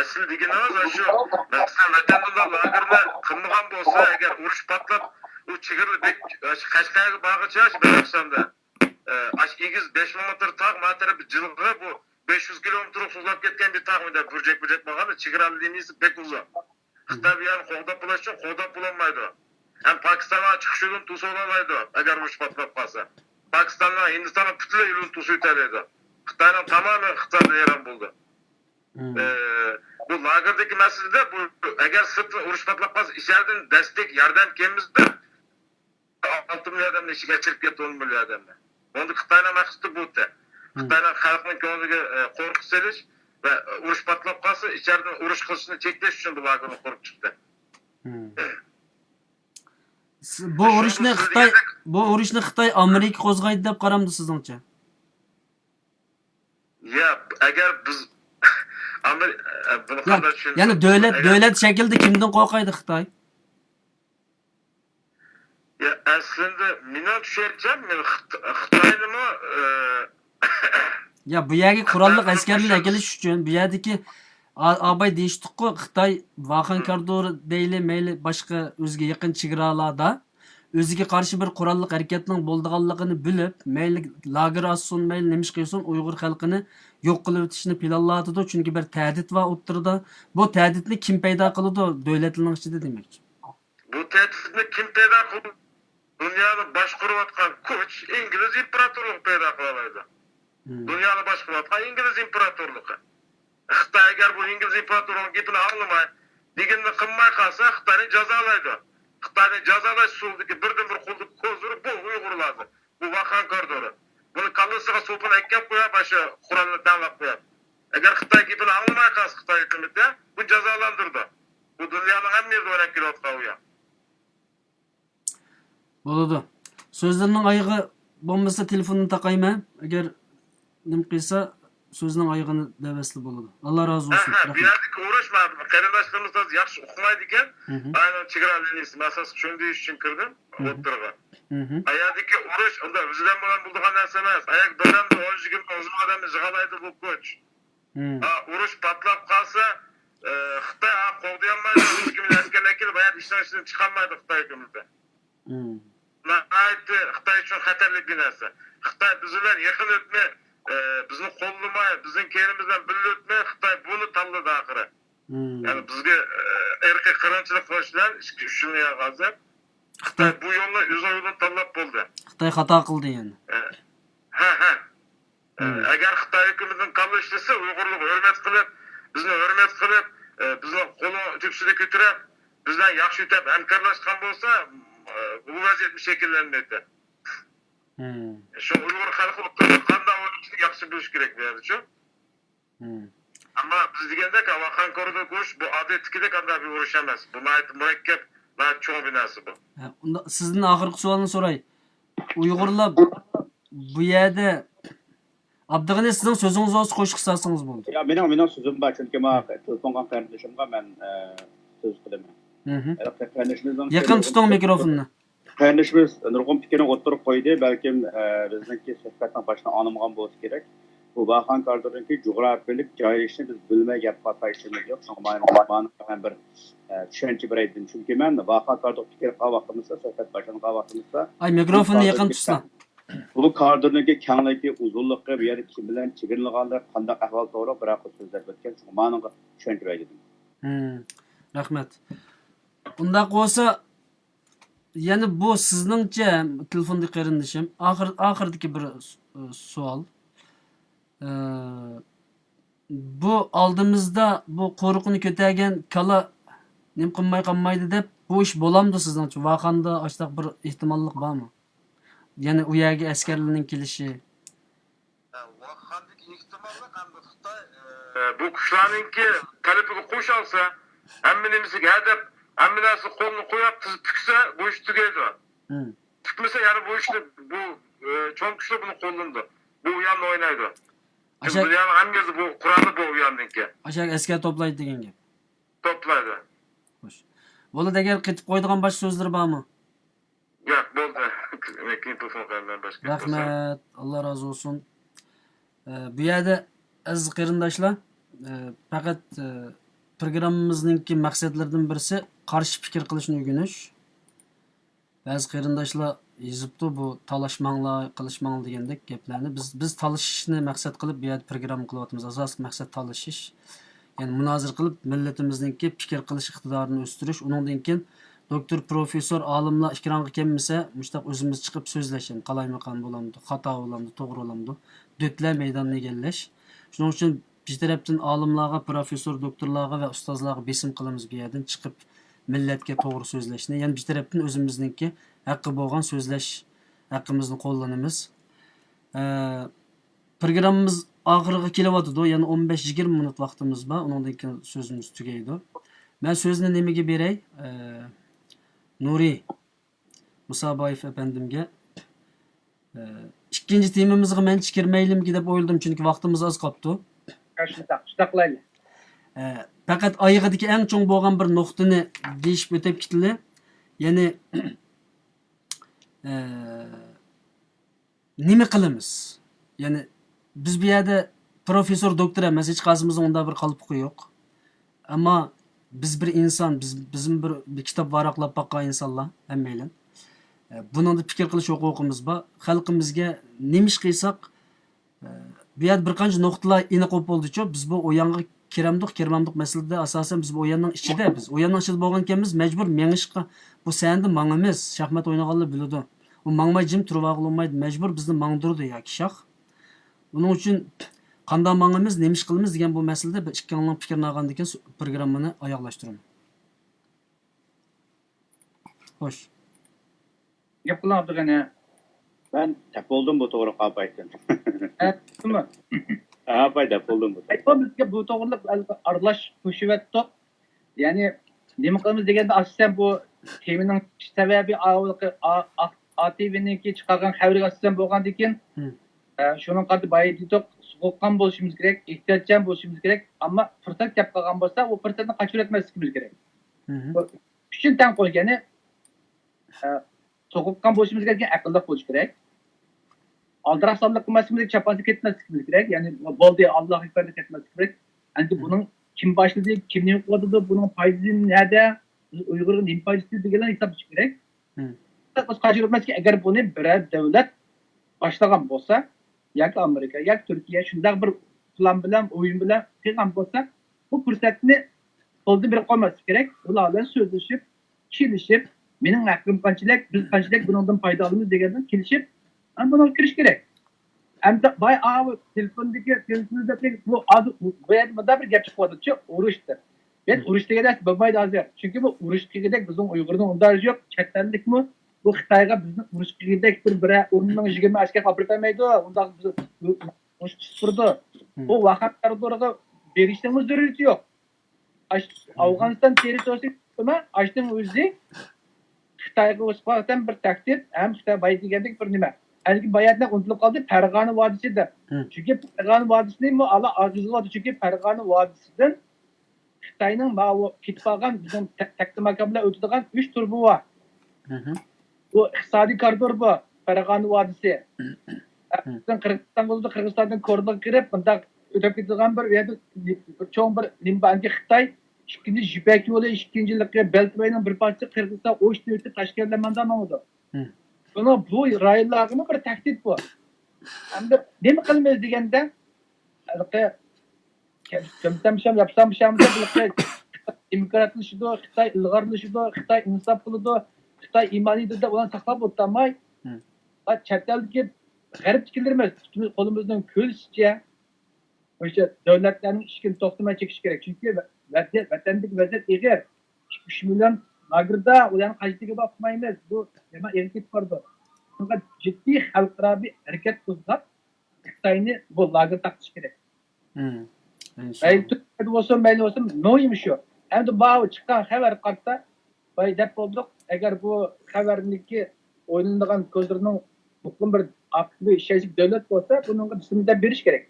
Asli deganimiz shu. Masalan, vatanda lagerni qilmagan bo'lsa, agar urush patlab u chegirli Qashqarga bag'ichlash Badaxshonda aş igiz 5 kilometr tağ matara bir jılga bu 500 kilometr uzak ketken bir tağ mıda burjek baganda çigiralı liniyasi pek uzak. Xitoy bu yerni qo'g'dab bo'lish uchun qo'g'dab bo'lolmaydi. Ham Pokistonga chiqishdan to'sololmaydi agar urush patlab qolsa. Pokistondan Hindistonga butunlay yo'lini to'sib o'tadi. Xitoyning tamamen iqtisodiy yaram bo'ldi. Bu lagerdagi masalada bu agar sirtdan urush patlab qolsa icharidan destek yordam kelmizda 6 million odamni ishiga chirib ketdi 10 million odamni. Bunda Xitoyning maqsadi bu edi. Xitoyning xalqning ko'ngliga qo'rqish solish ve urush patlab qolsa icharidan urush qilishni cheklash uchun bu lagerni qurib chiqdi. Bu urushni Xitoy Amerika qo'zg'aydi deb qaramdi sizningcha? Ya agar biz buni qanday tushunsak, ya'ni davlat shaklida kimdan qo'rqaydi Xitoy? Ya aslında men tushuncham men Xitoynimi ya bu yerga qurolli askarlar kelish uchun bu yerdagi abay deyishdi-ku Xitoy Vaxan koridori deyli mayli boshqa o'ziga yaqin chegaralarda o'ziga qarshi bir qurolli harakatning bo'lganligini bilib, mayli lager olsin, mayli nima ish qilsin, Uyg'ur xalqini yo'q qilib o'tishni planlaydi, chunki bir tahdid va o'ttirdi. Bu tahdidni kim paydo qiladi? Davlatlarning ichida demakchi. Bu tahdidni kim paydo qildi? Dunyoni boshqarayotgan kuch Ingliz imperatorligi paydo qiladi. Dunyoni boshqarayotgan Ingliz imperatorligi. Xitoy agar bu Ingliz imperatorligining gapini anglamay, deganini qilmay qolsa, Xitoyni jazolaydi. Xitoyni jazolash usulidagi birdan-bir qo'lni ko'zdirib bu Uyg'urlarni. Bu Vaxan koridori. Buni kallasiga sopini ekkab qo'yib, o'sha Qur'onni tanlab qo'yadi. Agar Xitoy gapini anglamay qolsa, Xitoy hukumati bu jazolandirdi. Bu dunyoning hamma yerida o'ynab kelayotgan u. Bo'ladi. So'zlarning oyog'i bo'lmasa telefonni taqayman. Agar nim qilsa so'zning oyog'ini davasli bo'ladi. Alloh rozi bo'lsin. Bu yerdagi urushma qarindoshlarimiz yaxshi o'qimaydi ekan. Aynan chegara liniyasi masalasi tushundish uchun kirdim o'ttirga. Ayadagi urush unda o'zidan bilan bo'lgan narsa emas. Ayak dadamni 10-20 o'zim odamni jig'alaydi bu kuch. Urush patlab qolsa Xitoy qo'g'dayolmaydi, 2 million askarlar kelib ayat ishdan chiqolmaydi Xitoy hukumati. Xitoy uchun xatarli bir narsa. Xitoy bizlar yaqin o'tmay, bizni qo'llamay, bizning keyinimizdan birga o'tmay, Xitoy buni tanladi oxiri. Ya'ni bizga erkiy qirg'inchilik qilishdan ishni yag'azib, Xitoy bu yo'lni o'z yo'lini tanlab bo'ldi. Xitoy xato qildi yani. Agar Xitoy hukumatining qabul ishlasa, Uyg'urlarga hurmat qilib, bizni hurmat qilib, bizni qo'lni tepsida ko'tarib, bizdan yaxshi o'tab hamkorlashgan bo'lsa, bu vaziyat shakllanmaydi. Şu Uyg'ur xalqi qanday o'tishni yaxshi bilish kerak bo'ladi-ku. Ammo biz degandek Vaxan koridori go'sh bu odatdagidek qanday bir urush emas. Bu murakkab va cho'ng bir narsa bu. Unda sizdan oxirgi savolni so'ray. Uyg'urlar bu yerda Abdug'ani sizning so'zingiz o'z qo'shiq qilsangiz bo'ldi. Ya mening so'zim bor, chunki men telefonga qarindishimga men so'z qilaman. Yaqin tuting mikrofonni. Qarindishimiz nurg'un fikrini o'tirib qo'ydi, balkim bizningki suhbatdan boshdan anlamagan bo'lsa kerak. Bu Vaxan koridorining jo'grafiyalik joylashishini biz bilmay gap qilishimiz yo'q. Men bir tushuncha beraydim. Chunki men Vaxan koridori fikr qilgan vaqtimizda, suhbat boshlagan vaqtimizda ay mikrofonni yaqin tutsan. Bu koridorning kengligi, uzunligi, bu yerda kim bilan chegirlanganligi, qanday ahvol to'g'ri biroq so'zlab o'tgan. Ma'noga tushuncha berdim. Rahmat. Unda bo'lsa yani bu sizningcha telefonda qarindishim oxirdagi bir savol. Bu oldimizda bu qo'riqni ko'targan kala nim qilmay qolmaydi deb bu ish bo'lamdi sizningcha? Vaxanda ashtaq bir ehtimollik bormi? Yani u yerga askarlarning kelishi. Vaxandagi ehtimollik hamda Xitoy bu kuchlarningki talabiga qo'shilsa, hammanimizga hadab hamma narsa qo'lni qo'yib tuksa bu ish tugaydi. Tukmasa yani bu ishni bu cho'ng kuchlar buni qo'llandi. Bu u yerni o'ynaydi. Dunyoning hamma bu Qur'onni bu u yerniki. Ashak askar toplaydi degan gap. Toplaydi. Xo'sh. Bo'ladi agar qetib qo'ydigan boshqa so'zlar bormi? Yo'q, bo'ldi. Lekin telefon qilgan boshqa. Rahmat. Alloh rozi bo'lsin. Bu yerda aziz qarindoshlar, faqat programmamizning maqsadlaridan birisi qarshi fikr qilishni o'rganish. Ba'zi qarindoshlar yazıptı bu talashmanglar, qilishmanglar degandek gaplarni. Biz talashishni maqsad qilib bu yerda program qilyapmiz. Asosiy maqsad talashish. Ya'ni munozara qilib millatimizningki fikr qilish iqtidorini o'stirish. Uningdan keyin doktor, professor, olimlar ikkiranga kelmasa, mushtaq o'zimiz chiqib so'zlashim, qalaymaqan bo'lamdi, xato bo'lamdi, to'g'ri bo'lamdi. Dötlar maydonni egallash. Shuning uchun bir tarafdan olimlarga, professor, doktorlarga va ustozlarga besim qilamiz bu yerdan chiqib millatga to'g'ri so'zlashni. Ya'ni bir tarafdan o'zimizningki haqqi bo'lgan so'zlash haqqimizni qo'llanamiz. Programmamiz oxiriga kelyapti. Ya'ni 15-20 minut vaqtimiz bor. Undan keyin so'zimiz tugaydi. Men so'zni nimaga beray? Nuri Musaboyev efendimga. Ikkinchi temamizga men kirmaylimki deb o'yladim, chunki vaqtimiz oz qolibdi. Shunday Faqat oyog'idagi eng cho'ng bo'lgan bir nuqtani deyishib o'tib ketdi. Ya'ni nima qilamiz? Ya'ni biz bu yerda professor, doktor emas, hech qaysimizning unda bir qalbi yo'q. Ammo biz bir inson, bizim bir kitob varaqlab boqqan insonlar hammaylar. Buningda fikr qilish huquqimiz bor. Xalqimizga nima ish qilsak, bu yerda bir qancha nuqtalar aniq bo'ldi-ku, biz bu o'yinga kiramdik, kirmamdik masalada asosan biz bu o'yinning ichida, biz o'yinning ichida bo'lgan ekanmiz, majbur mengishga. Bu senda mangimiz, shaxmat o'ynaganlar biladi. U mangmay jim turib olmaydi, majbur bizni mangdirdi yoki shoh. Buning uchun qanday mangimiz, nima ish qilamiz degan bu masalada bir ikkilangan fikrni olgandan keyin programmani oyoqlashtiraman. Xo'sh. Gap qilyapti. Ben dep oldum bu to'g'ri qabaytın. Nima? Apay dep oldum bu. Bizga bu to'g'riliq aralash qo'shivyapti. Ya'ni nima qilamiz deganda asosan bu temining sababi ATV'ninki chiqargan xabarga asosan bo'lgandan keyin shuning qadri bayditok so'qqan bo'lishimiz kerak, ehtiyotchan bo'lishimiz kerak, ammo fursat kelib qolgan bo'lsa, u fursatni qochirib o'tmasligimiz kerak. Uchun tan qo'ygani so'qqan bo'lishimiz kerak, aqlli bo'lish kerak. Aldraqsamlik qilmasligimiz kerak, chapansiz ketmasligimiz kerak. Ya'ni bo'ldi Alloh hikmatida ketmaslik kerak. Endi buning kim boshladi, kim nima qiladi, buning foydasi nada, Uyg'urning nima foydasi deganlarni hisob qilish kerak. Biz qochirib o'tmaslik, agar buni biror davlat boshlagan bo'lsa, yoki Amerika, yoki Turkiya shunday bir plan bilan, o'yin bilan qilgan bo'lsa, bu fursatni qo'lda berib qo'ymaslik kerak. Ular bilan so'zlashib, kelishib, mening haqqim qanchalik, biz qanchalik bundan foyda olamiz degandan kelishib, buni kirish kerak. Endi boy telefondagi bu yerda bir gap chiqyapti, urushdir. Ben urush deganda bo'lmaydi hozir. Chunki bu urush qilgandek bizning Uyg'urning undagi yo'q, chetdanlikmi? Bu Xitoyga bizni urush qilgandek bir o'rnining 20 askar olib bermaydi. Unda biz urush chiqirdi. Bu vaqtlarga berishimiz zarurati yo'q. Afg'oniston territoriyasida ashning o'zi Xitoyga o'sqatan bir tahdid, ham Xitoy boy degandek bir nima. Haligi bayatda unutilib qoldi, Farg'ona vodiysidir. Chunki Farg'ona vodiysining bu ala ojizligi, chunki Farg'ona vodiysidan Xitoyning ketib qolgan bizning takdim makamlar o'tadigan 3 tur bor. Bu iqtisodiy koridor bu, Farg'ona vodiysi. Qirg'iziston bo'ldi, Qirg'izistondan koridor kirib, bunda o'tib ketadigan bir yerda cho'ng bir nimbangi Xitoy ikkinchi Jipak yo'li, ikkinchiligi Beltwayning bir parcha Qirg'iziston o'shni o'tib Toshkentdan mangdi. Buni bu rayonlarga bir tahdid bu. Endi nima qilamiz deganda, kimtam yapsam demokratlashidi, Xitoy ilg'orlashidi, Xitoy insof qiladi, Xitoy imoniyda ularni saqlab o'tmay, chet eldagi g'arbchilar emas, qo'limizdan kelishcha o'sha davlatlarning ishini to'xtamay chekish kerak. Chunki vatandagi vaziyat eg'ir. 3 million nagrda ularni qanchaga boqmaymiz. Bu nima erkak bordi. Bunga jiddiy xalqaro harakat qo'zg'ab Xitoyni bu lager taqish kerak. Mayli bo'lsin, noyim shu. Endi bu chiqqan xabar qarta deb bo'ldik. Agar bu xabarniki o'ylanadigan ko'zlarning muqim bir aqli ishlaydigan davlat bo'lsa, bunga bismillah berish kerak.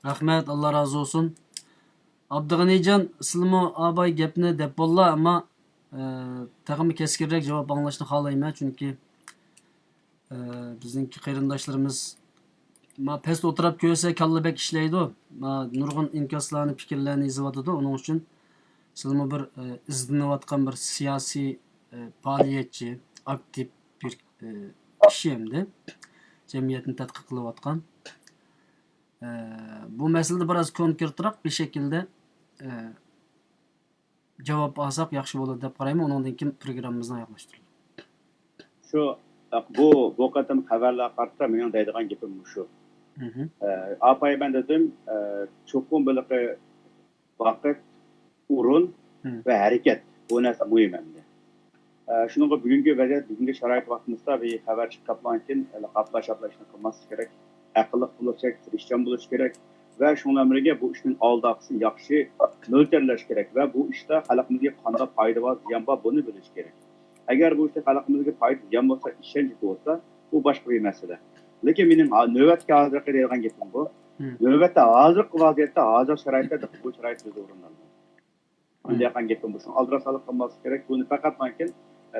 Rahmat, Allah razı olsun. Abdug'anijon, sizlarmi abay gapni deb bo'ldi, ammo tag'in keskinroq javob anglashni xohlayman, chunki bizningki qarindoshlarimiz past o'tirib ko'rsa kallabek ishlaydi. Nurg'un inkoslarni, fikrlarni yozadi. Uning uchun sizlarmi bir izlanayotgan bir siyosiy faoliyatchi, aktif bir kishi hamda jamiyatni tadqiq qilayotgan. Bu masalada biroz konkretroq bir şekilde javob olsak yaxshi bo'ladi deb qarayman. Undan keyin programmamizni oyoqlashtiramiz. Shu bu qatam xabarlar qarta mening deydigan gapim shu. Apay ben dedim cho'qim biliqi vaqt, o'rin va harakat bu narsa muhim endi. Shunga bugungi vaziyat, bugungi sharoit vaqtimizda bir xabar chiqqandan keyin qaplashni qilmaslik kerak, aqlli bo'lish kerak, tirishchan bo'lish kerak va shundan birga bu ishning oldaqisini yaxshi mo'ljallash kerak va bu ishda xalqimizga qanday foyda va ziyon bor buni bilish kerak. Agar bu ishda xalqimizga foyda ziyon bo'lsa, ishonch bo'lsa, bu boshqa bir masala. Lekin mening navbatga hozir qiladigan gapim bu. Navbatda hozirgi vaziyatda, hozir sharoitda bu sharoit o'z o'rnida. Bunday qilgan gapim bu. Shuni aldirasalik qilmaslik kerak. Buni faqat mankin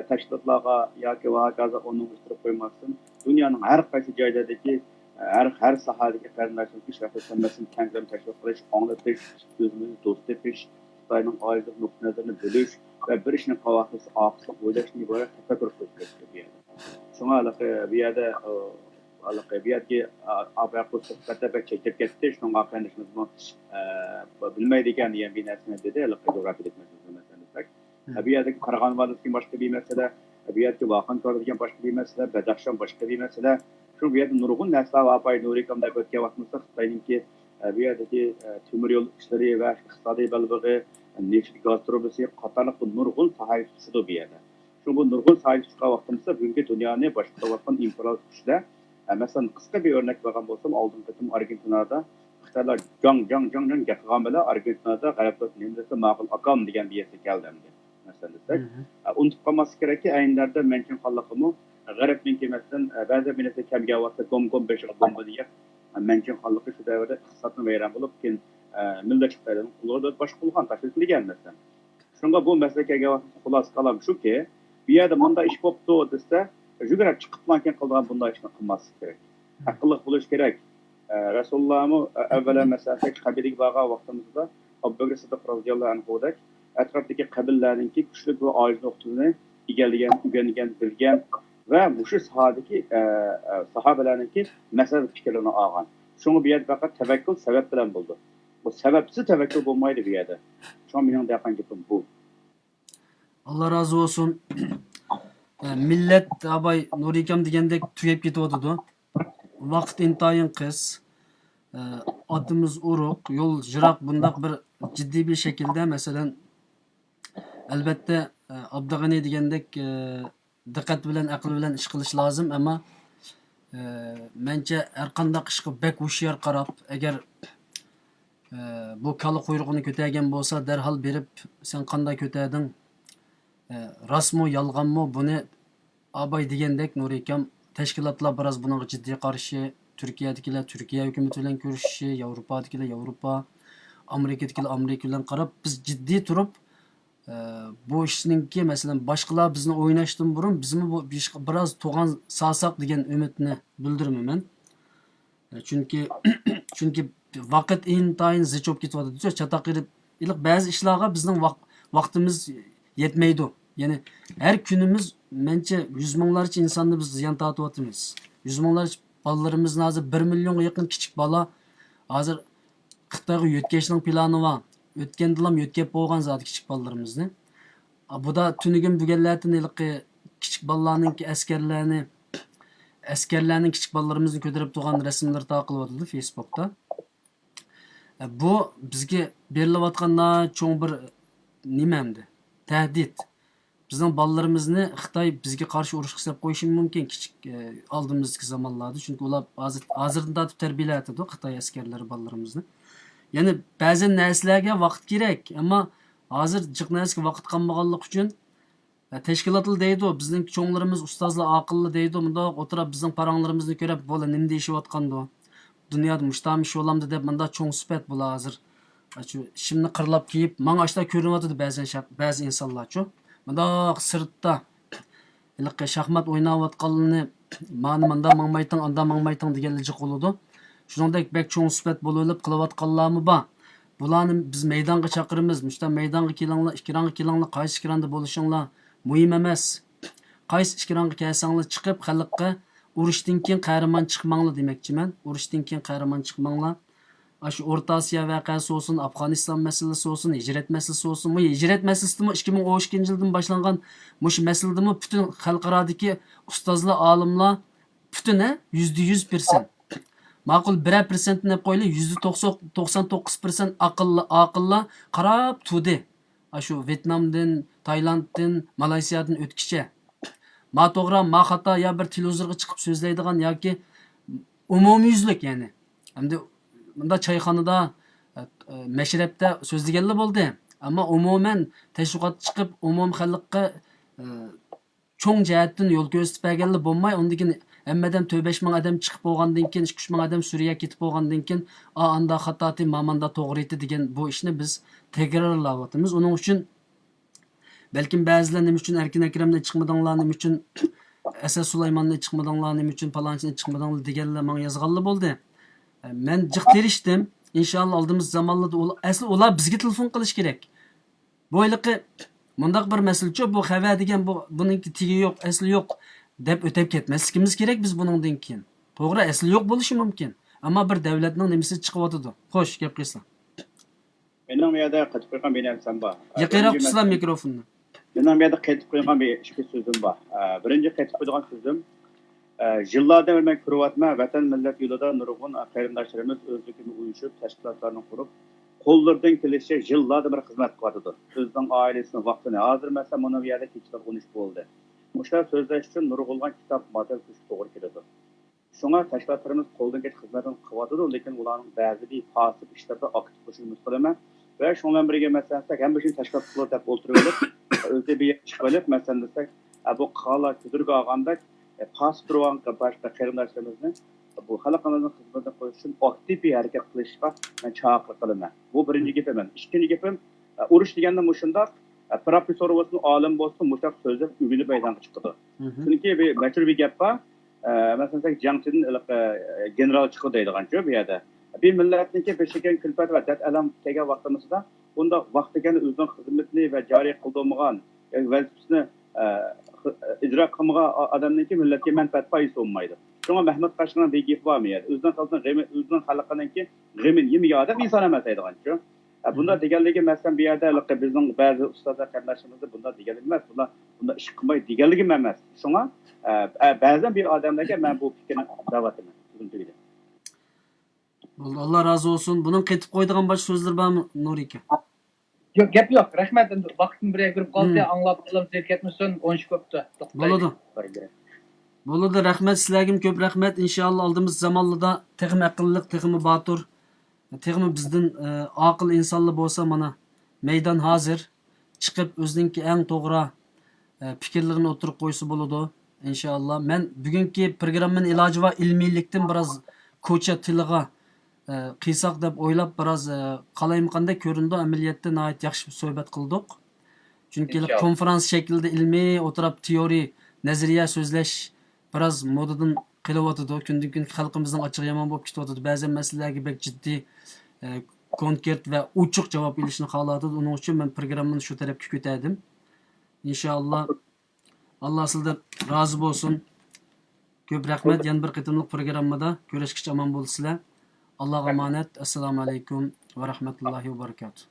tashkilotlarga yoki vaqaza onun ustirib qo'ymasdan, dunyoning har qaysi joylardagi har sohadagi qarindoshlik ish rafetlanmasini kenglam tashkil qilish, anglatish, o'zimizni do'st etish, Xitoyning oydin nuqtai nazarini bilish va bir ishni qavaqisi oqisliq o'ylashni iborat tafakkur qilish kerak. Shunga bu yerda alaqabiyatga abaqo suhbatda chekib ketdi. Shunga qanishimizni bilmaydigan degan bir narsani dedi. Alaqajo'raflik masalasi. Bu yerdagi Qarag'on vodiysining boshqa bir masala, bu yerda Vaqon degan boshqa bir masala, Badaxshon boshqa bir masala. Shu bu yerda nurg'un narsalar va Apay Nurikamda o'tgan vaqtimizda Xitoyninki bu yerdagi temir yo'l ishlari va iqtisodiy balbig'i, neft gaz trubasi qatorliq nurg'un sohalar bu yerda. Shu bu nurg'un sohalar vaqtimizda bugungi dunyoni boshqarayotgan imperial kuchlar, masalan qisqa bir o'rnak olgan bo'lsam, oldin qatim Argentinada Xitoylar jang gapirgan bilan Argentinada g'alaba nimasi ma'qul aqam degan bir yerga keldi. Masalan, unutib qolmaslik kerakki, ayinlarda menkin xalqimi g'arbning kemasdan ba'zi minatda kamga vaqtda gom 5 bomba degan menkin xalqi shu davrda iqtisodni vayron bo'lib, keyin millat Xitoydan ularga boshqa qilgan tashkillangan masalan. Shunga bu masalaga xulos qalam shuki, bu yerda bunday ish bo'pti desa, jugurab chiqib mankin qilgan bunday ishni qilmaslik kerak. Aqlli bo'lish kerak. Rasulullohmi avvalo masafa qabilik bo'lgan vaqtimizda Abu Bakr Siddiq roziyallohu anhudak atrofdagi qabillarninki kuchli va ojiz nuqtani egallagan, o'rgangan, bilgan va shu sohadagi sahobalarninki masala fikrlarini olgan. Shunga bu yerda faqat tavakkul sabab bilan bo'ldi. Bu sababsiz tavakkul bo'lmaydi bu yerda. Shu mening deyotgan gapim bu. Allah razı olsun. Millet Abay Nurikam degandek tugab ketyotdi. Vaqt intayin qiz. Adımız uruq, yol jiroq bundaq bir ciddi bir şekilde mesela elbette Abdug'ani degandek diqqat bilan, aql bilan ish qilish lozim, ammo mencha har qanday ishga bek hushyor qarab, agar bu kala quyrug'ini ko'targan bo'lsa, darhol berib, sen qanday ko'tarding? Rostmi, yolg'onmi? Buni Abay degandek Nurikam tashkilotlar biroz bunga jiddiy qarshi, Türkiye'dekiler Türkiye hükümeti bilan ko'rishishi, Yevropadagilar Yevropa, Amerikadagilar Amerika bilan qarab, biz ciddi turib bu ishninki masalan boshqalar bizni o'ynashdan burun bizni bu ishga biroz to'g'on salsak degan umidni bildiraman. Chunki vaqt intayin zich bo'lib ketyapti. Chataq qilib, ba'zi ishlarga bizning vaqtimiz yetmaydi. Ya'ni har kunimiz mencha 100 minglarcha insonni biz ziyon tortyapmiz. 100 minglarcha balalarımızın hazır 1 milyonga yaqin kichik bola hazır Xitoyga yo'tkashning plani var. O'tgandilam yo'tkab bo'lgan zot kichik bolalarimizni. Bu da tunigim buganlardan kichik bolalarning askarlarning kichik bolalarimizni ko'tarib turgan rasmlar taqilib Facebookda. Bu bizga berilayotgan cho'ng bir nimamdi? Tahdid. Bizning bolalarimizni Xitoy bizga qarshi urush qilib qo'yishi mumkin kichik oldimizgi zamonlarda, chunki ular hozirdan tortib tarbiyalayapti Xitoy askarlari bolalarimizni. Ya'ni ba'zi narsalarga vaqt kerak, ammo hozir jiq narsaga vaqt qolmaganligi uchun tashkilotlar deydi, bizning cho'nglarimiz ustozlar aqlli deydi, bunda o'tirib bizning paranglarimizni ko'rib, bola nima deyishayotgandi? Dunyoda mushtamish yo'lamdi deb bunda cho'ng suhbat bo'la hozir. Shu shimni qirlab kiyib, menga ashta ko'rinyapti ba'zi insonlar-chi. Bunda sirtda ilqi shaxmat o'ynayotganini manda mangmaytang, anda mangmaytang deganlar qoladi. Shuningdek bek cho'ng suhbat bo'lib qilayotganlarmi bor. Bularni biz maydonga chaqiramiz. Mushta maydonga kelinglar, ikkirangi kelinglar, qaysi ikiranda bo'lishinglar muhim emas. qaysi ikkironga kelsanglar chiqib xalqqa urushdan keyin qahramon chiqmanglar demoqchiman. Urushdan keyin qahramon chiqmanglar. Şu Orta Asiya vakası olsun, Afganistan meselesi olsun, hicret meselesi olsun. Bu hicret meselesi mi 2012 yıldan başlangan bu meselede mi bütün halkaradaki ustazlar, alimler bütün %100%. Makul 1% ne koylu %99% akıllı qarab tudi. Şu Vietnam'dan, Tayland'dan, Malaysiya'dan ötkişe. Ma to'g'ri, ma xato ya bir televizorga chiqib so'zlaydigan yoki umumyuzlik yani. Hamda bunda çayxonada, mashrabda so'zlaganlar bo'ldi. Ammo umuman tashviqot chiqib, umum xalqqa cho'ng jihatdan yo'l ko'rsatib berganlar bo'lmay, undan keyin hammadan 4-5 ming odam chiqib bo'lgandan keyin, 2-3 ming odam Suriyaga ketib bo'lgandan keyin, anda xatoti, mamanda to'g'ri edi degan bu ishni biz takrorlayapmiz. Uning uchun balkim ba'zilar nima uchun Erkin Akramdan chiqmadinglar, nima uchun Asad Sulaymondan chiqmadinglar, nima uchun palonchidan chiqmadinglar deganlar menga yozganlar bo'ldi. Men jiq terishdim. İnşallah aldığımız zamanlarda asli ular bizga telefon qilish kerak. Bo'yliqi mundaq bir masalachi bu xabar degan buningki tigi yo'q, asli yo'q deb o'tib ketmasligimiz kerak biz buningdan keyin. To'g'ri, asli yo'q bo'lishi mumkin. Ammo bir davlatning nimasi chiqyotdi. Xo'sh, gap qilsam. Mening bu yerda qaytib qo'ygan bir narsam bor. Yaqinroq tutsa mikrofonni. Mening bu yerda qaytib qo'ygan bir ikki so'zim bor. Birinchi qaytib qo'ygan so'zim yıllardan beri ben kuruvatma, vatan millet yolunda nurgun qarindoshlarimiz özlükünü uyuşup, teşkilatlarını kurup, kollardan kelişe yıllardan beri hizmet kıvatıdır. Özden ailesinin vaktini hazır mesela bunu bir yerde keçiler 13 oldu. Muşlar sözleş için nurgulgan kitap madel kuşu doğru geliyor. Şuna teşkilatlarımız koldan geç hizmetin kıvatıdır, lekin ulanın bazı bir pasif işlerde aktif koşulmuş kalama. Ve şundan birge mesela hem bütün teşkilatları hep oturuyorlar, özde bir çıkılıp mesela desek, bu kala küdürgü ağanda pas duran başka qarindoshlarimizni bu xalqimizning xizmatini qo'yish uchun aktiv bir harakat qilishga men chaqiriq qilaman. Bu birinchi gapim. Ikkinchi gapim, urush deganda mushundaq professor bo'lsin, olim bo'lsin, mushundaq so'zlar uyg'unib baydan chiqadi. Chunki bir mashhur bir gap bor. Masalan, jangchidan general chiqadi deydigancha bu yerda. Bir millatniki peshagan kulfat va dard alam kelgan vaqtimizda bunda vaqtiga o'zining xizmatini va joriy qildirmagan vazifasini icra qilmagan odamniki millatga manfaat foyda olmaydi. Shunga Mahmud Qashqarning bir gapi bormi? O'zining xalqininki g'amin yemiga odam inson emas deydigancha. Bunda deganligi masalan bu yerda bizning ba'zi ustozlar qarindoshlarimiz bunda deganligi emas, bunda ish qilmaydi deganligi emas. Shunga ba'zan bir odamlarga men bu fikrni da'vat qilaman. Allah razı olsun. Bunun ketib qo'ydigan boshqa so'zlar bormi, Nurika? Yok, gap yo'q. Rahmat. Endi vaqtim bir kirib qoldi, anglab qo'lim ketmasin, 13 ko'pdi. Bo'ladi. Bo'ladi, rahmat sizlarga ko'p rahmat. Inshaalloh oldimiz zamonlarda texmi aqlliq, texmi botur, texmi bizdan aql insonlar bo'lsa mana maydon hozir chiqib o'zininki eng to'g'ri fikrlarini o'tirib qo'ysa bo'ladi. Inshaalloh. Men bugungi programmaning iloji va ilmiylikdan biroz ko'cha tiliga qiysoq deb o'ylab biroz qalaymiqanda ko'rindi. Amaliyotda nihoyat yaxshi suhbat qildik. Chunki konferans shaklida ilmiy o'tirib teoriya, nazariya so'zlash biroz modadan qilyotdi. Kundan kun xalqimizning ochiq yomon bo'lib ketyapti. Ba'zan masalalarga bek jiddiy konkret va ochiq javob berishni xohladi. Uning uchun men programmani shu tarafga ko'tardim. Inshaalloh Alloh sizlardan rozi bo'lsin. Ko'p rahmat. Yana bir qitimliq programmada ko'rishgacha omon bo'lsizlar. Allah'a emanet. Esselamu aleyküm ve rahmetullahi ve berekatuhu.